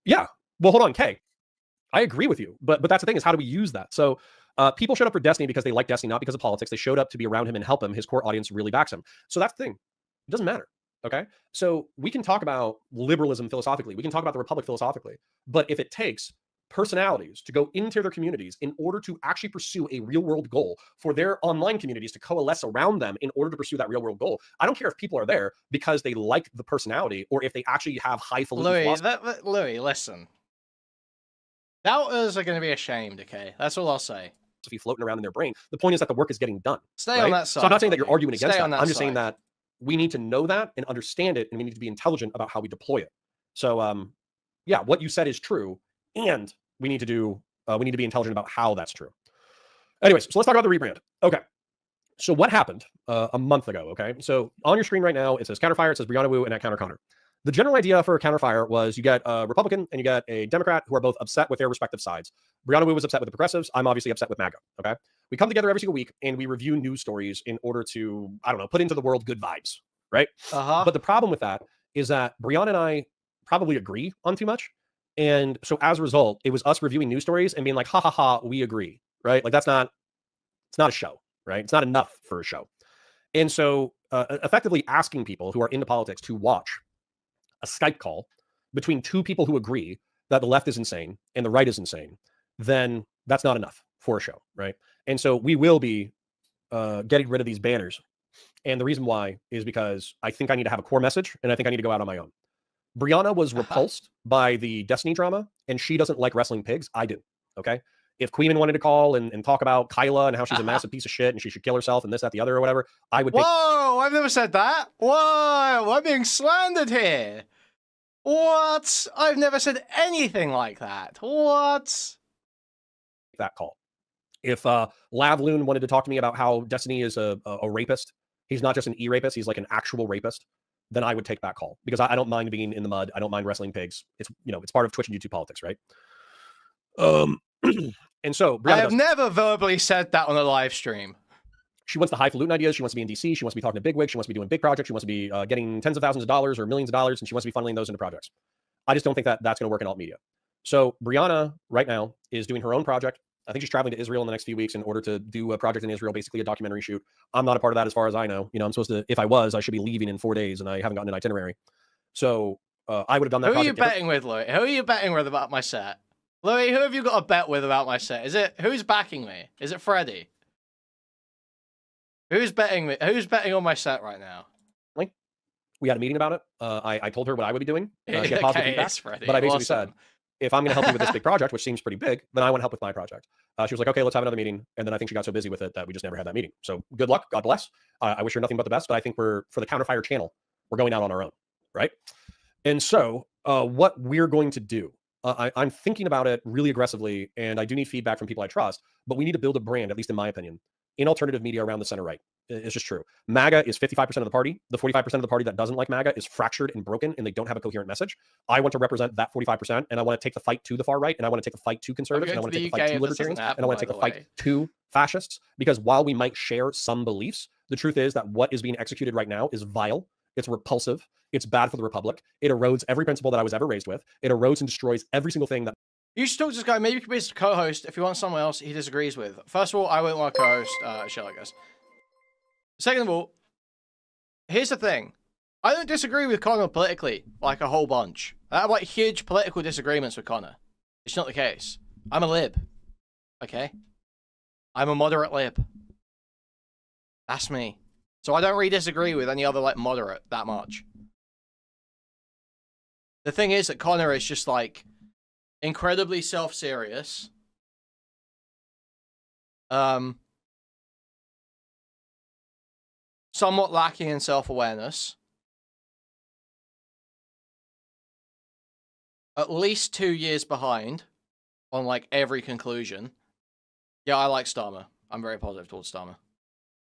Yeah. Well, hold on, Kay. I agree with you, but that's the thing is, how do we use that? So people showed up for Destiny because they like Destiny, not because of politics. They showed up to be around him and help him. His core audience really backs him. So that's the thing. It doesn't matter. Okay. So we can talk about liberalism philosophically. We can talk about the Republic philosophically. But if it takes personalities to go into their communities in order to actually pursue a real world goal, for their online communities to coalesce around them in order to pursue that real world goal, I don't care if people are there because they like the personality or if they actually have highfalutin philosophy. Louis, listen. Doubters are going to be ashamed, okay? That's all I'll say. Floating around in their brain. The point is that the work is getting done. Stay on that side. So I'm not saying that you're arguing against that. On that I'm just side. saying that we need to know that and understand it, and we need to be intelligent about how we deploy it. So, yeah, what you said is true, and we need to be intelligent about how that's true. Anyways, so let's talk about the rebrand. Okay. So what happened a month ago? Okay. So on your screen right now, it says Counterfire, it says Brianna Wu, and at Counter. The general idea for Counterfire was you get a Republican and you get a Democrat who are both upset with their respective sides. Brianna Wu was upset with the progressives. I'm obviously upset with MAGA. Okay. We come together every single week and we review news stories in order to, I don't know, put into the world good vibes. Right. But the problem with that is that Brianna and I probably agree on too much. And so as a result, it was us reviewing news stories and being like, ha ha ha, we agree. Right. Like it's not a show. Right. It's not enough for a show. And so effectively asking people who are into politics to watch a Skype call between two people who agree that the left is insane and the right is insane, then that's not enough for a show. Right. And so we will be getting rid of these banners. And the reason why is because I think I need to have a core message and I think I need to go out on my own. Brianna was repulsed by the Destiny drama and she doesn't like wrestling pigs. I do. Okay. If Kuihman wanted to call and talk about Kyla and how she's a massive piece of shit and she should kill herself and this, that, the other or whatever, I would. Whoa, I've never said that. Whoa, I'm being slandered here. What? I've never said anything like that. What? That call. If Lavloon wanted to talk to me about how Destiny is a rapist, he's not just an e-rapist, he's like an actual rapist, then I would take that call because I don't mind being in the mud. I don't mind wrestling pigs. It's, it's part of Twitch and YouTube politics, right? And so Brianna I have never verbally said that on a live stream. She wants the highfalutin ideas. She wants to be in DC. She wants to be talking to bigwigs. She wants to be doing big projects. She wants to be getting tens of thousands of dollars or millions of dollars, and she wants to be funneling those into projects. I just don't think that that's going to work in alt media. So Brianna right now is doing her own project. I think she's traveling to Israel in the next few weeks in order to do a project in Israel, basically a documentary shoot. I'm not a part of that as far as I know. I'm supposed to, if I was, I should be leaving in 4 days, and I haven't gotten an itinerary. So I would have done that. Who are you betting with, Louis? Who are you betting with about my set? Louis, who have you got a bet with about my set? Who's backing me? Is it Freddie? Who's betting me? Who's betting on my set right now? We had a meeting about it. I told her what I would be doing. She had positive feedback, Freddie. But I basically said, if I'm going to help you with this big project, which seems pretty big, then I want to help with my project. She was like, okay, let's have another meeting. And then I think she got so busy with it that we just never had that meeting. So good luck. God bless. I wish her nothing but the best. But I think for the Counterfire channel, we're going out on our own. Right. And so what we're going to do, I'm thinking about it really aggressively, and I do need feedback from people I trust, but we need to build a brand, at least in my opinion, in alternative media around the center right. It's just true. MAGA is 55% of the party. The 45% of the party that doesn't like MAGA is fractured and broken, and they don't have a coherent message. I want to represent that 45%, and I want to take the fight to the far right, and I want to take the fight to conservatives, and I want to take the fight to libertarians, and I want to take the fight to fascists, because while we might share some beliefs, the truth is that what is being executed right now is vile. It's repulsive. It's bad for the republic. It erodes every principle that I was ever raised with. It erodes and destroys every single thing that. You should talk to this guy. Maybe you could be his co-host if you want someone else he disagrees with. First of all, I wouldn't want to co-host a show like this. Second of all, here's the thing. I don't disagree with Connor politically, like a whole bunch. I have like huge political disagreements with Connor. It's not the case. I'm a lib. Okay? I'm a moderate lib. That's me. So I don't really disagree with any other like moderate that much. The thing is that Connor is just like incredibly self-serious. Somewhat lacking in self-awareness. At least 2 years behind on like every conclusion. Yeah, I like Starmer. I'm very positive towards Starmer.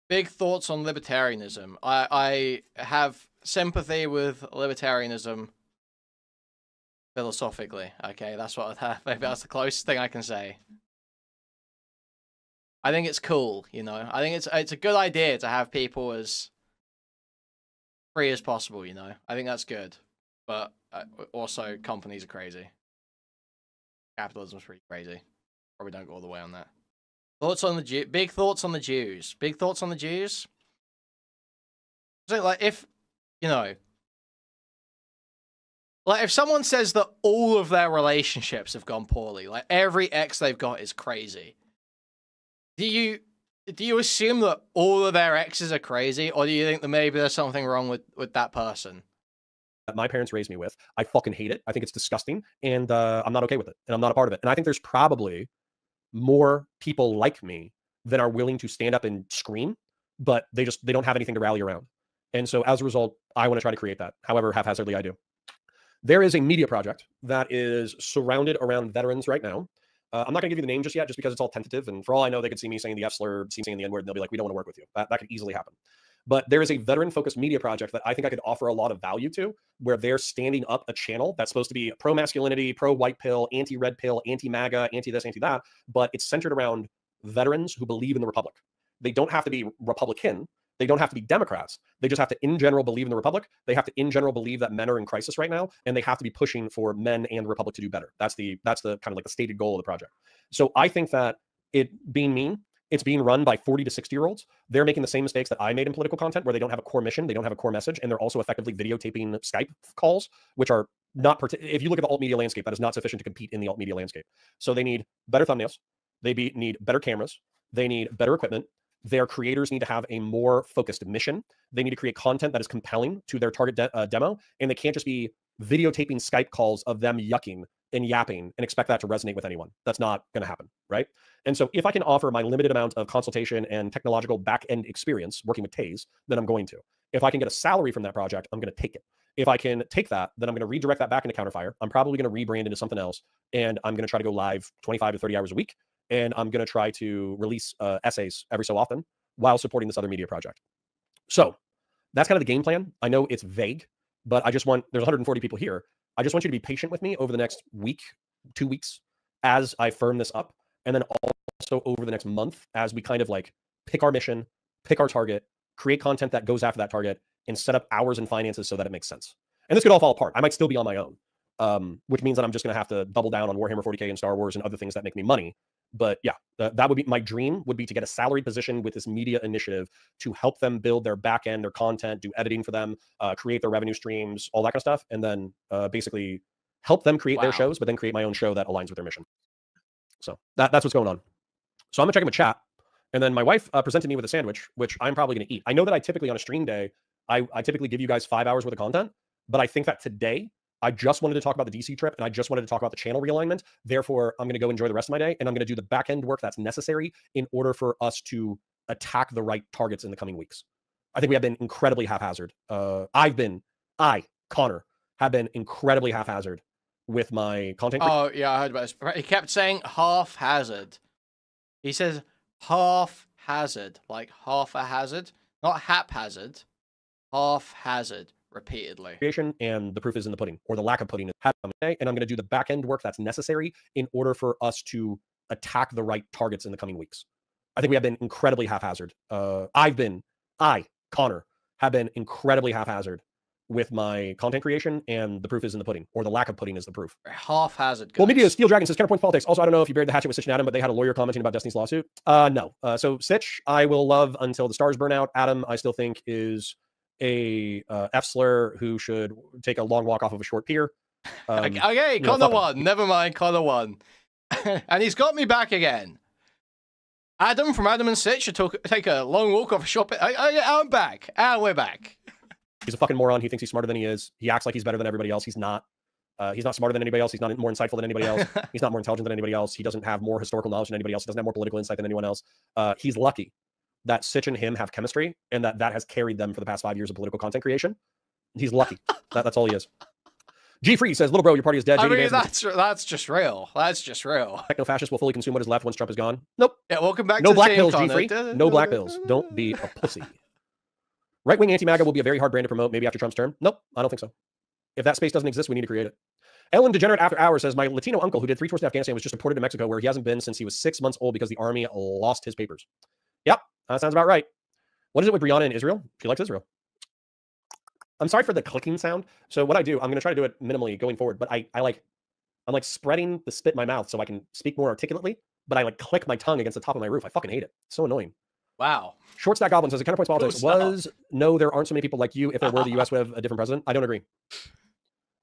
Big thoughts on libertarianism. I have sympathy with libertarianism philosophically. Okay, that's what I have. Maybe that's the closest thing I can say. I think it's cool, you know. I think it's a good idea to have people as free as possible, you know. I think that's good. But also, companies are crazy. Capitalism's pretty crazy. Probably don't go all the way on that. Thoughts on the big thoughts on the Jews. Big thoughts on the Jews. So, like, if you know, like, if someone says that all of their relationships have gone poorly, like every ex they've got is crazy, do you assume that all of their exes are crazy, or do you think that maybe there's something wrong with that person? That my parents raised me with. I fucking hate it. I think it's disgusting, and I'm not okay with it, and I'm not a part of it. And I think there's probably more people like me that are willing to stand up and scream, but they don't have anything to rally around. And so as a result, I want to try to create that, however haphazardly I do. There is a media project that is surrounded around veterans right now. I'm not going to give you the name just yet, just because it's all tentative. And for all I know, they could see me saying the F slur, see me saying the N word, and they'll be like, we don't want to work with you. That could easily happen. But there is a veteran-focused media project that I think I could offer a lot of value to, where they're standing up a channel that's supposed to be pro-masculinity, pro-white pill, anti-red pill, anti-MAGA, anti-this, anti-that, but it's centered around veterans who believe in the Republic. They don't have to be Republican. They don't have to be Democrats. They just have to, in general, believe in the Republic. They have to, in general, believe that men are in crisis right now, and they have to be pushing for men and the Republic to do better. That's the kind of like the stated goal of the project. So I think that it being mean, it's being run by 40 to 60-year-olds. They're making the same mistakes that I made in political content, where they don't have a core mission, they don't have a core message, and they're also effectively videotaping Skype calls, which are not, if you look at the alt media landscape, that is not sufficient to compete in the alt media landscape. So they need better thumbnails. They need better cameras. They need better equipment. Their creators need to have a more focused mission. They need to create content that is compelling to their target demo, and they can't just be videotaping Skype calls of them yucking and yapping and expect that to resonate with anyone. That's not going to happen, right? And so if I can offer my limited amount of consultation and technological back-end experience working with Taze, then I'm going to. If I can get a salary from that project, I'm going to take it. If I can take that, then I'm going to redirect that back into Counterfire. I'm probably going to rebrand into something else, and I'm going to try to go live 25 to 30 hours a week, and I'm going to try to release essays every so often while supporting this other media project. So that's kind of the game plan. I know it's vague, but I just want, there's 140 people here. I just want you to be patient with me over the next week, 2 weeks, as I firm this up. And then also over the next month, as we kind of like pick our mission, pick our target, create content that goes after that target, and set up hours and finances so that it makes sense. And this could all fall apart. I might still be on my own, which means that I'm just going to have to double down on Warhammer 40K and Star Wars and other things that make me money. But yeah, that would be my dream, would be to get a salaried position with this media initiative to help them build their back end, their content, do editing for them, create their revenue streams, all that kind of stuff. And then basically help them create their shows, but then create my own show that aligns with their mission. So that's what's going on. So I'm gonna check in with chat. And then my wife presented me with a sandwich, which I'm probably gonna eat. I know that I typically on a stream day, I typically give you guys 5 hours worth of content, but I think that today, I just wanted to talk about the DC trip, and I just wanted to talk about the channel realignment. Therefore, I'm going to go enjoy the rest of my day, and I'm going to do the back end work that's necessary in order for us to attack the right targets in the coming weeks. I think we have been incredibly haphazard. I, Connor, have been incredibly haphazard with my content. Oh, yeah, I heard about this. He kept saying haphazard. He says haphazard, like half a hazard, not haphazard, haphazard. Repeatedly. And the proof is in the pudding, or the lack of pudding. And I'm going to do the back end work that's necessary in order for us to attack the right targets in the coming weeks. I think we have been incredibly haphazard. I, Connor, have been incredibly haphazard with my content creation, and the proof is in the pudding, or the lack of pudding is the proof. Haphazard. Well, media, Steel Dragon says Counterpoints politics. Also, I don't know if you buried the hatchet with Sitch and Adam, but they had a lawyer commenting about Destiny's lawsuit. No. So Sitch, I will love until the stars burn out. Adam, I still think is a F slur who should take a long walk off of a short pier. Okay, Connor won. Never mind, Connor won. And he's got me back again. Adam from Adam and Sitch should take a long walk off a short pier. I'm back. And we're back. He's a fucking moron. He thinks he's smarter than he is. He acts like he's better than everybody else. He's not. He's not smarter than anybody else. He's not more insightful than anybody else. He's not more intelligent than anybody else. He doesn't have more historical knowledge than anybody else. He doesn't have more political insight than anyone else. He's lucky that Sitch and him have chemistry, and that has carried them for the past 5 years of political content creation. He's lucky. That's all he is. G Free says, "Little bro, your party is dead." I mean, that's just real. That's just real. Techno-fascists will fully consume what is left once Trump is gone. Nope. Yeah, welcome back. No to black the pills, team, G Free. No black pills. Don't be a pussy. Right-wing anti-MAGA will be a very hard brand to promote maybe after Trump's term. Nope, I don't think so. If that space doesn't exist, we need to create it. Ellen Degenerate After Hours says, my Latino uncle who did 3 tours to Afghanistan was just deported to Mexico, where he hasn't been since he was 6 months old because the army lost his papers. Yep, that sounds about right. What is it with Brianna in Israel? She likes Israel. I'm sorry for the clicking sound. So what I do, I'm going to try to do it minimally going forward, but I'm like spreading the spit in my mouth so I can speak more articulately, but I like click my tongue against the top of my roof. I fucking hate it. It's so annoying. Wow. Short Stack Goblin says, the Counterpoints politics no, there aren't so many people like you. If there were, the U.S. would have a different president. I don't agree.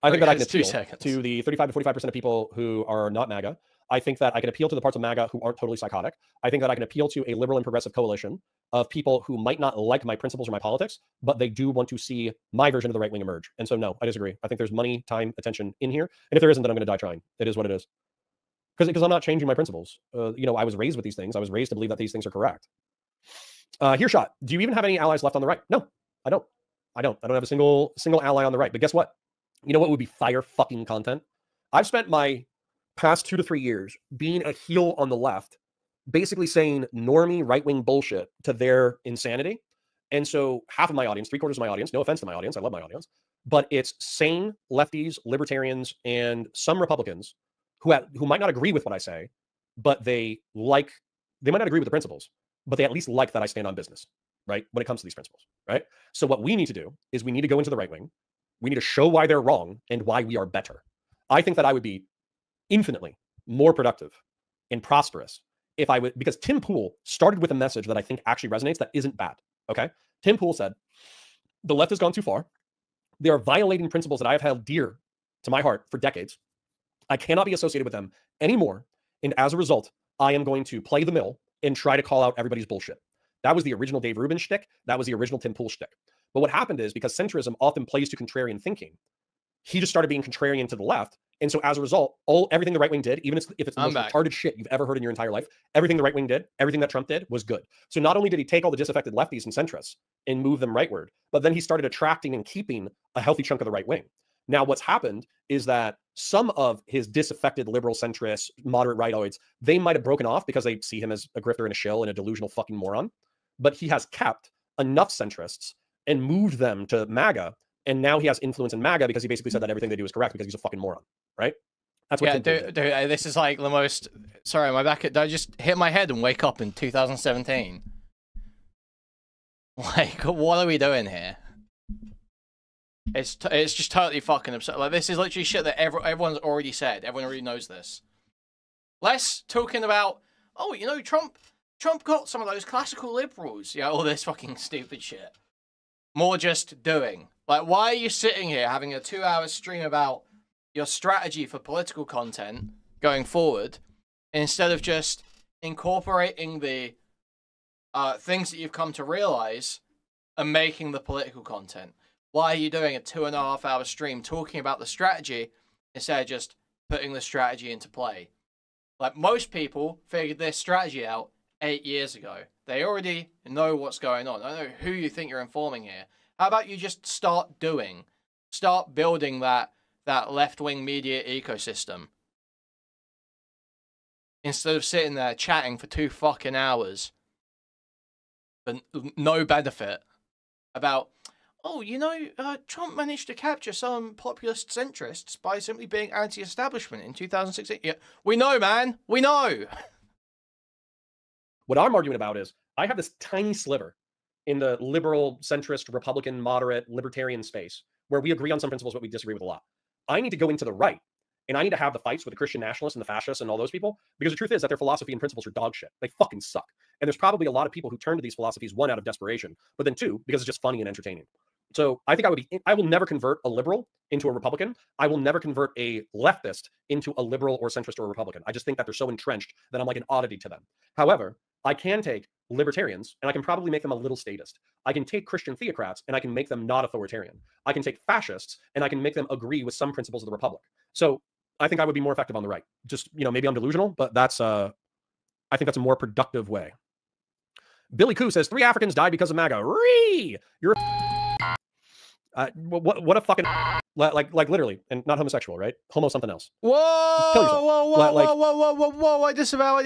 I think that I can appeal to the 35 to 45% of people who are not MAGA. I think that I can appeal to the parts of MAGA who aren't totally psychotic. I think that I can appeal to a liberal and progressive coalition of people who might not like my principles or my politics, but they do want to see my version of the right wing emerge. And so, no, I disagree. I think there's money, time, attention in here. And if there isn't, then I'm going to die trying. It is what it is. Because I'm not changing my principles. I was raised with these things. I was raised to believe that these things are correct. Hearshot, do you even have any allies left on the right? No, I don't. I don't have a single ally on the right. But guess what? You know what would be fire fucking content? I've spent my past 2 to 3 years being a heel on the left, basically saying normie right-wing bullshit to their insanity. And so half of my audience, 3/4 of my audience, no offense to my audience, I love my audience, but it's sane lefties, libertarians, and some Republicans who might not agree with what I say, but they might not agree with the principles, but they at least like that I stand on business, right? When it comes to these principles, right? So what we need to do is we need to go into the right wing. We need to show why they're wrong and why we are better. I think that I would be infinitely more productive and prosperous if I would, because Tim Pool started with a message that I think actually resonates that isn't bad. Okay. Tim Pool said, the left has gone too far. They are violating principles that I have held dear to my heart for decades. I cannot be associated with them anymore. And as a result, I am going to play the mill and try to call out everybody's bullshit. That was the original Dave Rubin shtick. That was the original Tim Pool shtick. But what happened is, because centrism often plays to contrarian thinking, he just started being contrarian to the left. And so as a result, everything the right wing did, even if it's the most retarded shit you've ever heard in your entire life, everything the right wing did, everything that Trump did was good. So not only did he take all the disaffected lefties and centrists and move them rightward, but then he started attracting and keeping a healthy chunk of the right wing. Now, what's happened is that some of his disaffected liberal centrists, moderate rightoids, they might have broken off because they see him as a grifter and a shill and a delusional fucking moron. But he has kept enough centrists and moved them to MAGA. And now he has influence in MAGA because he basically said that everything they do is correct because he's a fucking moron, right? That's what. Yeah, dude, this is like the most. Sorry, my back. Did I just hit my head and wake up in 2017? Like, what are we doing here? It's just totally fucking absurd. Like, this is literally shit that everyone's already said. Everyone already knows this. Less talking about, oh, you know, Trump got some of those classical liberals. Yeah, all this fucking stupid shit. More just doing. Like, why are you sitting here having a 2-hour stream about your strategy for political content going forward, instead of just incorporating the things that you've come to realize and making the political content? Why are you doing a 2.5-hour stream talking about the strategy instead of just putting the strategy into play? Like, most people figured this strategy out 8 years ago. They already know what's going on. I don't know who you think you're informing here. How about you just start doing? Start building that left-wing media ecosystem. Instead of sitting there chatting for 2 fucking hours for no benefit about, oh, you know, Trump managed to capture some populist centrists by simply being anti-establishment in 2016. Yeah, we know, man. We know. What I'm arguing about is I have this tiny sliver in the liberal, centrist, Republican, moderate, libertarian space where we agree on some principles, but we disagree with a lot. I need to go into the right, and I need to have the fights with the Christian nationalists and the fascists and all those people, because the truth is that their philosophy and principles are dog shit. They fucking suck. And there's probably a lot of people who turn to these philosophies, 1, out of desperation, but then 2, because it's just funny and entertaining. So I think I will never convert a liberal into a Republican. I will never convert a leftist into a liberal or centrist or a Republican. I just think that they're so entrenched that I'm like an oddity to them. However, I can take libertarians and I can probably make them a little statist. I can take Christian theocrats and I can make them not authoritarian. I can take fascists and I can make them agree with some principles of the Republic. So I think I would be more effective on the right. Just, you know, maybe I'm delusional, but that's I think that's a more productive way. Billy Koo says 3 Africans died because of MAGA. You're what a fucking like literally, and not homosexual, right? Homo something else. Whoa! Kill yourself. Whoa! I disavow.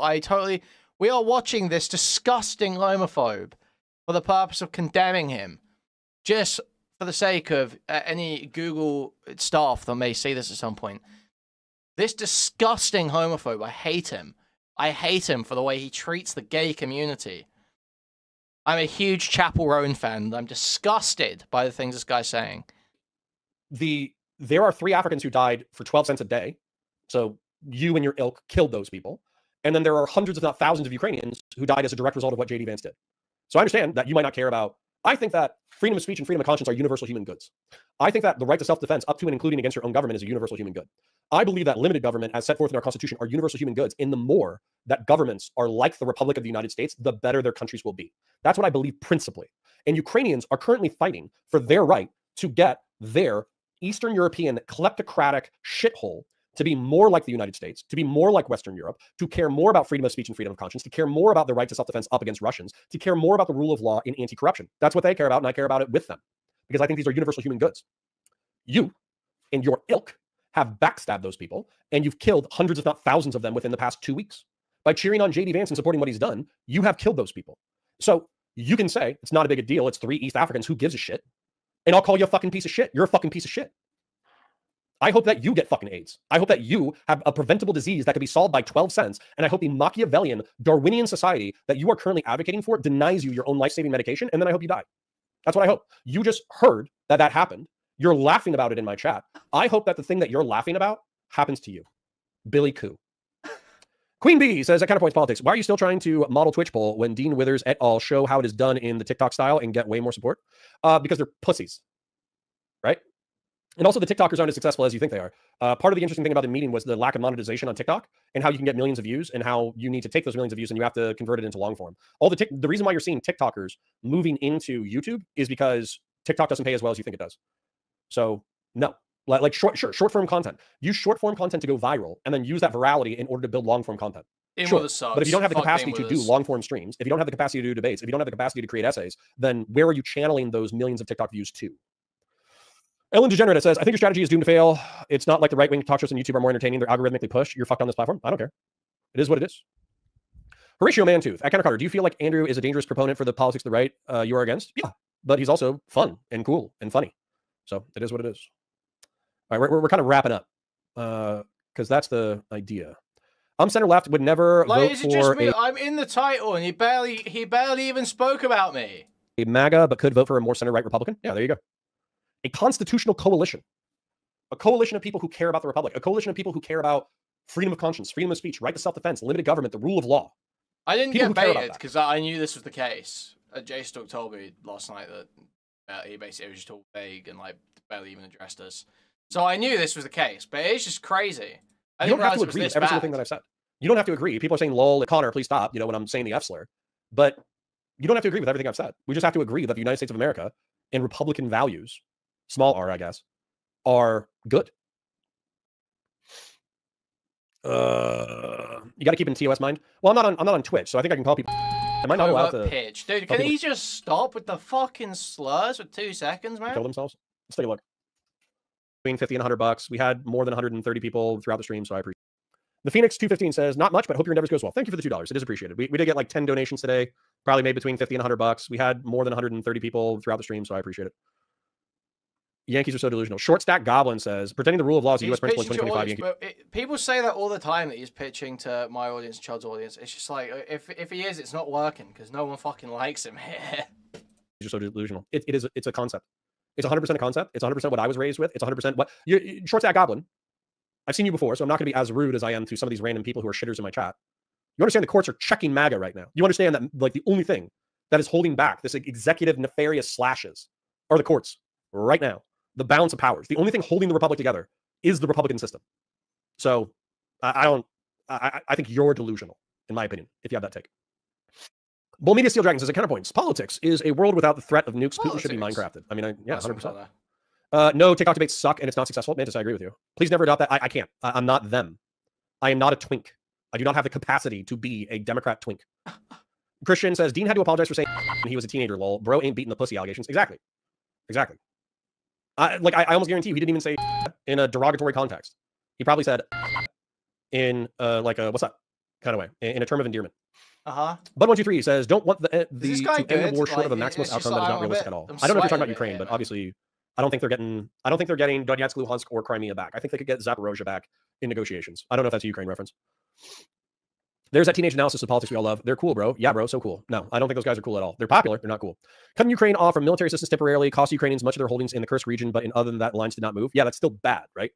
I totally. We are watching this disgusting homophobe for the purpose of condemning him, just for the sake of any Google staff that may see this at some point. This disgusting homophobe. I hate him. I hate him for the way he treats the gay community. I'm a huge Chapel Roan fan, and I'm disgusted by the things this guy's saying. There are 3 Africans who died for 12 cents a day. So you and your ilk killed those people. And then there are hundreds, if not thousands, of Ukrainians who died as a direct result of what J.D. Vance did. So I understand that you might not care about. I think that freedom of speech and freedom of conscience are universal human goods. I think that the right to self-defense, up to and including against your own government, is a universal human good. I believe that limited government, as set forth in our Constitution, are universal human goods. And the more that governments are like the Republic of the United States, the better their countries will be. That's what I believe principally. And Ukrainians are currently fighting for their right to get their Eastern European kleptocratic shithole to be more like the United States, to be more like Western Europe, to care more about freedom of speech and freedom of conscience, to care more about the right to self-defense up against Russians, to care more about the rule of law and anti-corruption. That's what they care about, and I care about it with them. because I think these are universal human goods. You and your ilk have backstabbed those people, and you've killed hundreds, if not thousands of them within the past 2 weeks. By cheering on J.D. Vance and supporting what he's done, you have killed those people. So you can say, it's not a big a deal, it's 3 East Africans, who gives a shit? And I'll call you a fucking piece of shit. You're a fucking piece of shit. I hope that you get fucking AIDS. I hope that you have a preventable disease that could be solved by 12 cents. And I hope the Machiavellian, Darwinian society that you are currently advocating for denies you your own life-saving medication, and then I hope you die. That's what I hope. You just heard that that happened. You're laughing about it in my chat. I hope that the thing that you're laughing about happens to you. Billy Koo. Queen Bee says, at Counterpoints Politics, why are you still trying to model Twitch poll when Dean Withers et al. Show how it is done in the TikTok style and get way more support? Because they're pussies, right? And also the TikTokers aren't as successful as you think they are. Part of the interesting thing about the meeting was the lack of monetization on TikTok and how you can get millions of views and how you need to take those millions of views and you have to convert it into long form. The reason why you're seeing TikTokers moving into YouTube is because TikTok doesn't pay as well as you think it does. So no, like short form content. Use short form content to go viral and then use that virality in order to build long form content. Sure. But if you don't have the capacity to do long form streams, if you don't have the capacity to do debates, if you don't have the capacity to create essays, then where are you channeling those millions of TikTok views to? Ellen Degenerate says, I think your strategy is doomed to fail. It's not like the right-wing talk shows on YouTube are more entertaining. They're algorithmically pushed. You're fucked on this platform. I don't care. It is what it is. Horatio Mantooth, at Counter, do you feel like Andrew is a dangerous proponent for the politics of the right you are against? Yeah, but he's also fun and cool and funny. So it is what it is. All right, we're kind of wrapping up because that's the idea. I'm center left would never vote for I'm in the title and he barely even spoke about me. A MAGA, but could vote for a more center right Republican. Yeah, there you go. A constitutional coalition. A coalition of people who care about the Republic. A coalition of people who care about freedom of conscience, freedom of speech, right to self-defense, limited government, the rule of law. I didn't get baited because I knew this was the case. Jay Stuck told me last night that he basically was just all vague and like barely even addressed us. So I knew this was the case, but it's just crazy. You don't have to agree with every single thing that I've said. You don't have to agree. People are saying, lol, Connor, please stop, when I'm saying the F slur. But you don't have to agree with everything I've said. We just have to agree that the United States of America and Republican values, small r, I guess, are good. You got to keep in TOS mind. Well, I'm not on Twitch, so I think I can call people. Am I not allowed to pitch? Dude, can he just stop with the fucking slurs for 2 seconds, man? Kill themselves? Let's take a look. Between 50 and 100 bucks. We had more than 130 people throughout the stream, so I appreciate it. The Phoenix 215 says, not much, but hope your endeavors goes well. Thank you for the $2. It is appreciated. We did get like 10 donations today, probably made between 50 and 100 bucks. We had more than 130 people throughout the stream, so I appreciate it. Yankees are so delusional. Short Stack Goblin says, pretending the rule of law is a U.S. principle in 2025. People say that all the time, that he's pitching to my audience, Chud's audience. It's just like, if he is, it's not working because no one fucking likes him here. He's just so delusional. It's a concept. It's 100% a concept. It's 100% what I was raised with. It's 100% what... Short Stack Goblin, I've seen you before, so I'm not going to be as rude as I am to some of these random people who are shitters in my chat. You understand the courts are checking MAGA right now. You understand that like the only thing that is holding back this executive nefarious slashes are the courts right now. The balance of powers. The only thing holding the Republic together is the Republican system. So I think you're delusional, in my opinion, if you have that take. Bull Media Steel Dragon says, at Counterpoints, politics is a world without the threat of nukes. Putin should be Minecrafted. I mean, yeah, 100%. No, TikTok debates suck and it's not successful. Mantis, I agree with you. Please never adopt that. I can't. I'm not them. I am not a twink. I do not have the capacity to be a Democrat twink. Christian says, Dean had to apologize for saying he was a teenager, lol. Bro ain't beating the pussy allegations. Exactly. I almost guarantee you he didn't even say in a derogatory context. He probably said in like a what's up kind of way, in a term of endearment. Bud123 says, don't want the end the war short of a maximalist outcome that is not realistic at all. I don't know if you're talking about Ukraine, but obviously I don't think they're getting Donetsk, Luhansk, or Crimea back. I think they could get Zaporozhye back in negotiations. I don't know if that's a Ukraine reference. There's that teenage analysis of politics we all love. They're cool, bro. Yeah, bro, so cool. No, I don't think those guys are cool at all. They're popular. They're not cool. Cutting Ukraine off from military assistance temporarily cost Ukrainians much of their holdings in the Kursk region, but in other than that, lines did not move. Yeah, that's still bad, right?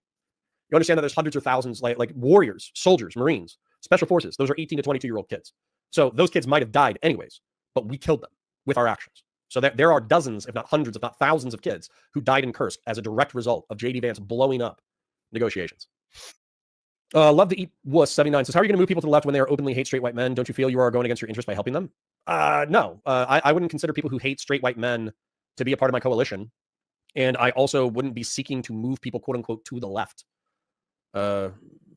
You understand that there's hundreds or thousands, like warriors, soldiers, Marines, special forces. Those are 18 to 22-year-old kids. So those kids might have died anyways, but we killed them with our actions. So there are dozens, if not hundreds, if not thousands of kids who died in Kursk as a direct result of J.D. Vance blowing up negotiations. Love to eat wuss 79 says, how are you going to move people to the left when they are openly hate straight white men? Don't you feel you are going against your interest by helping them? No, I wouldn't consider people who hate straight white men to be a part of my coalition. And I also wouldn't be seeking to move people, quote unquote, to the left. I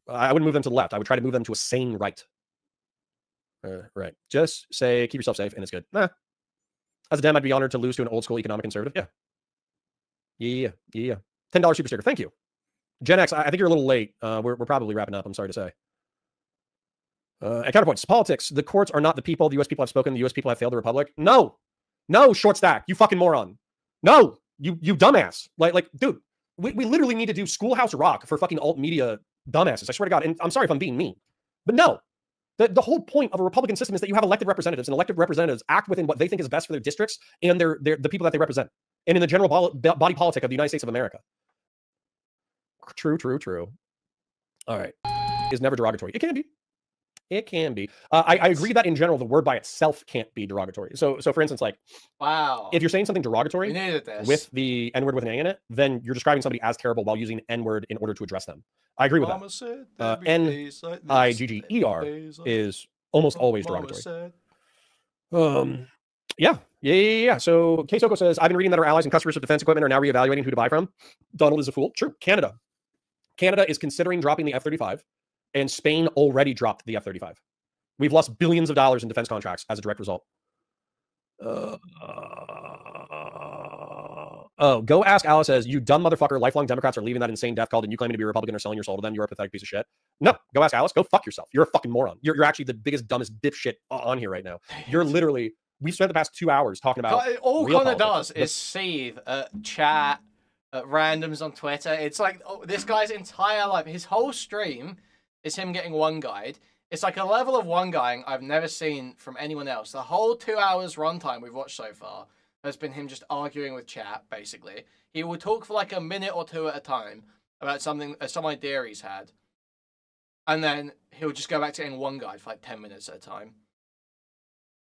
wouldn't move them to the left. I would try to move them to a sane right. Right. Just say, keep yourself safe and it's good. Nah. As a Dem, I'd be honored to lose to an old school economic conservative. Yeah. Yeah. $10 super sticker. Thank you. Gen X, I think you're a little late. We're probably wrapping up. I'm sorry to say. At Counterpoints, politics. The courts are not the people. The U.S. people have spoken. The U.S. people have failed the republic. No, short stack. You fucking moron. No, you dumbass. Like, dude, we literally need to do Schoolhouse Rock for fucking alt media dumbasses. I swear to God. And I'm sorry if I'm being mean, but no. The whole point of a Republican system is that you have elected representatives, and elected representatives act within what they think is best for their districts and the people that they represent, and in the general body politic of the United States of America. True. All right. Is never derogatory. It can be. It can be. I agree that in general, the word by itself can't be derogatory. So for instance, like, wow, if you're saying something derogatory with the N-word with an A in it, then you're describing somebody as terrible while using N-word in order to address them. I agree with that. N-I-G-G-E-R is almost always derogatory. Yeah. So K-Soko says, I've been reading that our allies and customers of defense equipment are now reevaluating who to buy from. Donald is a fool. True. Canada is considering dropping the F-35. And Spain already dropped the F-35. We've lost billions of dollars in defense contracts as a direct result. Go ask Alice says, you dumb motherfucker, lifelong Democrats are leaving that insane death cult and you claiming to be a Republican or selling your soul to them. You're a pathetic piece of shit. No, go ask Alice. Go fuck yourself. You're a fucking moron. You're actually the biggest, dumbest dipshit on here right now. You're literally, we spent the past 2 hours talking about all Connor does is seethe chat, randoms on Twitter. It's like this guy's entire life, his whole stream is him getting one guide. It's like a level of one guying I've never seen from anyone else. The whole 2 hours runtime we've watched so far has been him just arguing with chat, basically. He will talk for like a minute or two at a time about something, some idea he's had. And then he'll just go back to getting one guide for like 10 minutes at a time.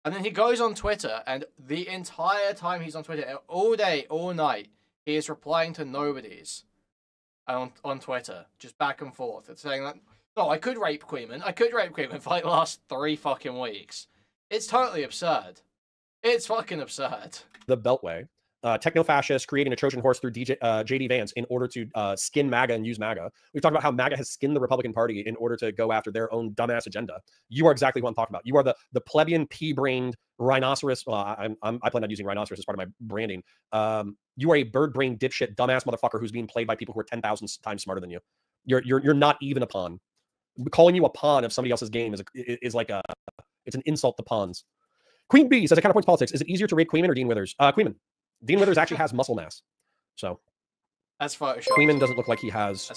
And then he goes on Twitter, and the entire time he's on Twitter, all day, all night, he is replying to nobodies on Twitter, just back and forth. It's saying that, oh, I could rape Kuihman. I could rape Kuihman for like the last 3 fucking weeks. It's totally absurd. It's fucking absurd. The Beltway. Techno-fascists creating a Trojan horse through J.D. Vance in order to skin MAGA and use MAGA. We've talked about how MAGA has skinned the Republican Party in order to go after their own dumbass agenda. You are exactly what I'm talking about. You are the plebeian, pea-brained rhinoceros. Well, I plan on using rhinoceros as part of my branding. You are a bird-brained, dipshit, dumbass motherfucker who's being played by people who are 10,000 times smarter than you. You're not even a pawn. Calling you a pawn of somebody else's game is like it's an insult to pawns. Queen B says, at Counterpoints Politics, is it easier to rape Kuihman or Dean Withers? Kuihman. Dean Withers actually has muscle mass. So that's Photoshop. Kuihman doesn't look like he has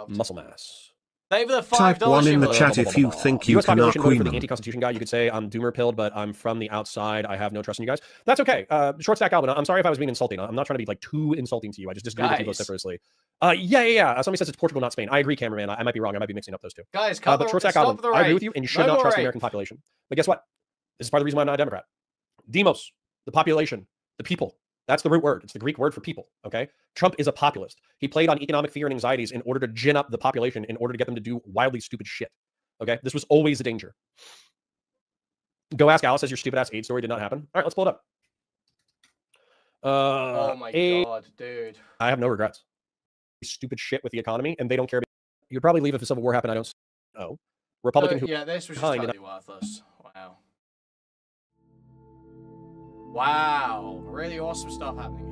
muscle mass. Type 1 in the chat if you think you cannot Kuihman. For the anti-constitution guy, you could say, I'm doomer pilled, but I'm from the outside. I have no trust in you guys. That's okay. Short stack Alvin, I'm sorry if I was being insulting. I'm not trying to be like too insulting to you. I just disagree with you vociferously. Yeah. Somebody says it's Portugal, not Spain. I agree, cameraman. I might be wrong. I might be mixing up those two. Guys, but short stack Alvin, I agree with you, and you should not trust the American population. But guess what? This is part of the reason why I'm not a Democrat. Demos, the population, the people. That's the root word. It's the Greek word for people, okay? Trump is a populist. He played on economic fear and anxieties in order to gin up the population, in order to get them to do wildly stupid shit, okay? This was always a danger. Go ask Alice, says your stupid-ass AIDS story did not happen. All right, let's pull it up. Oh my God, dude. I have no regrets. Stupid shit with the economy, and they don't care about it. You'd probably leave if a civil war happened. I don't know. Republican who... Yeah, this was just totally worthless. Wow. Wow, really awesome stuff happening here.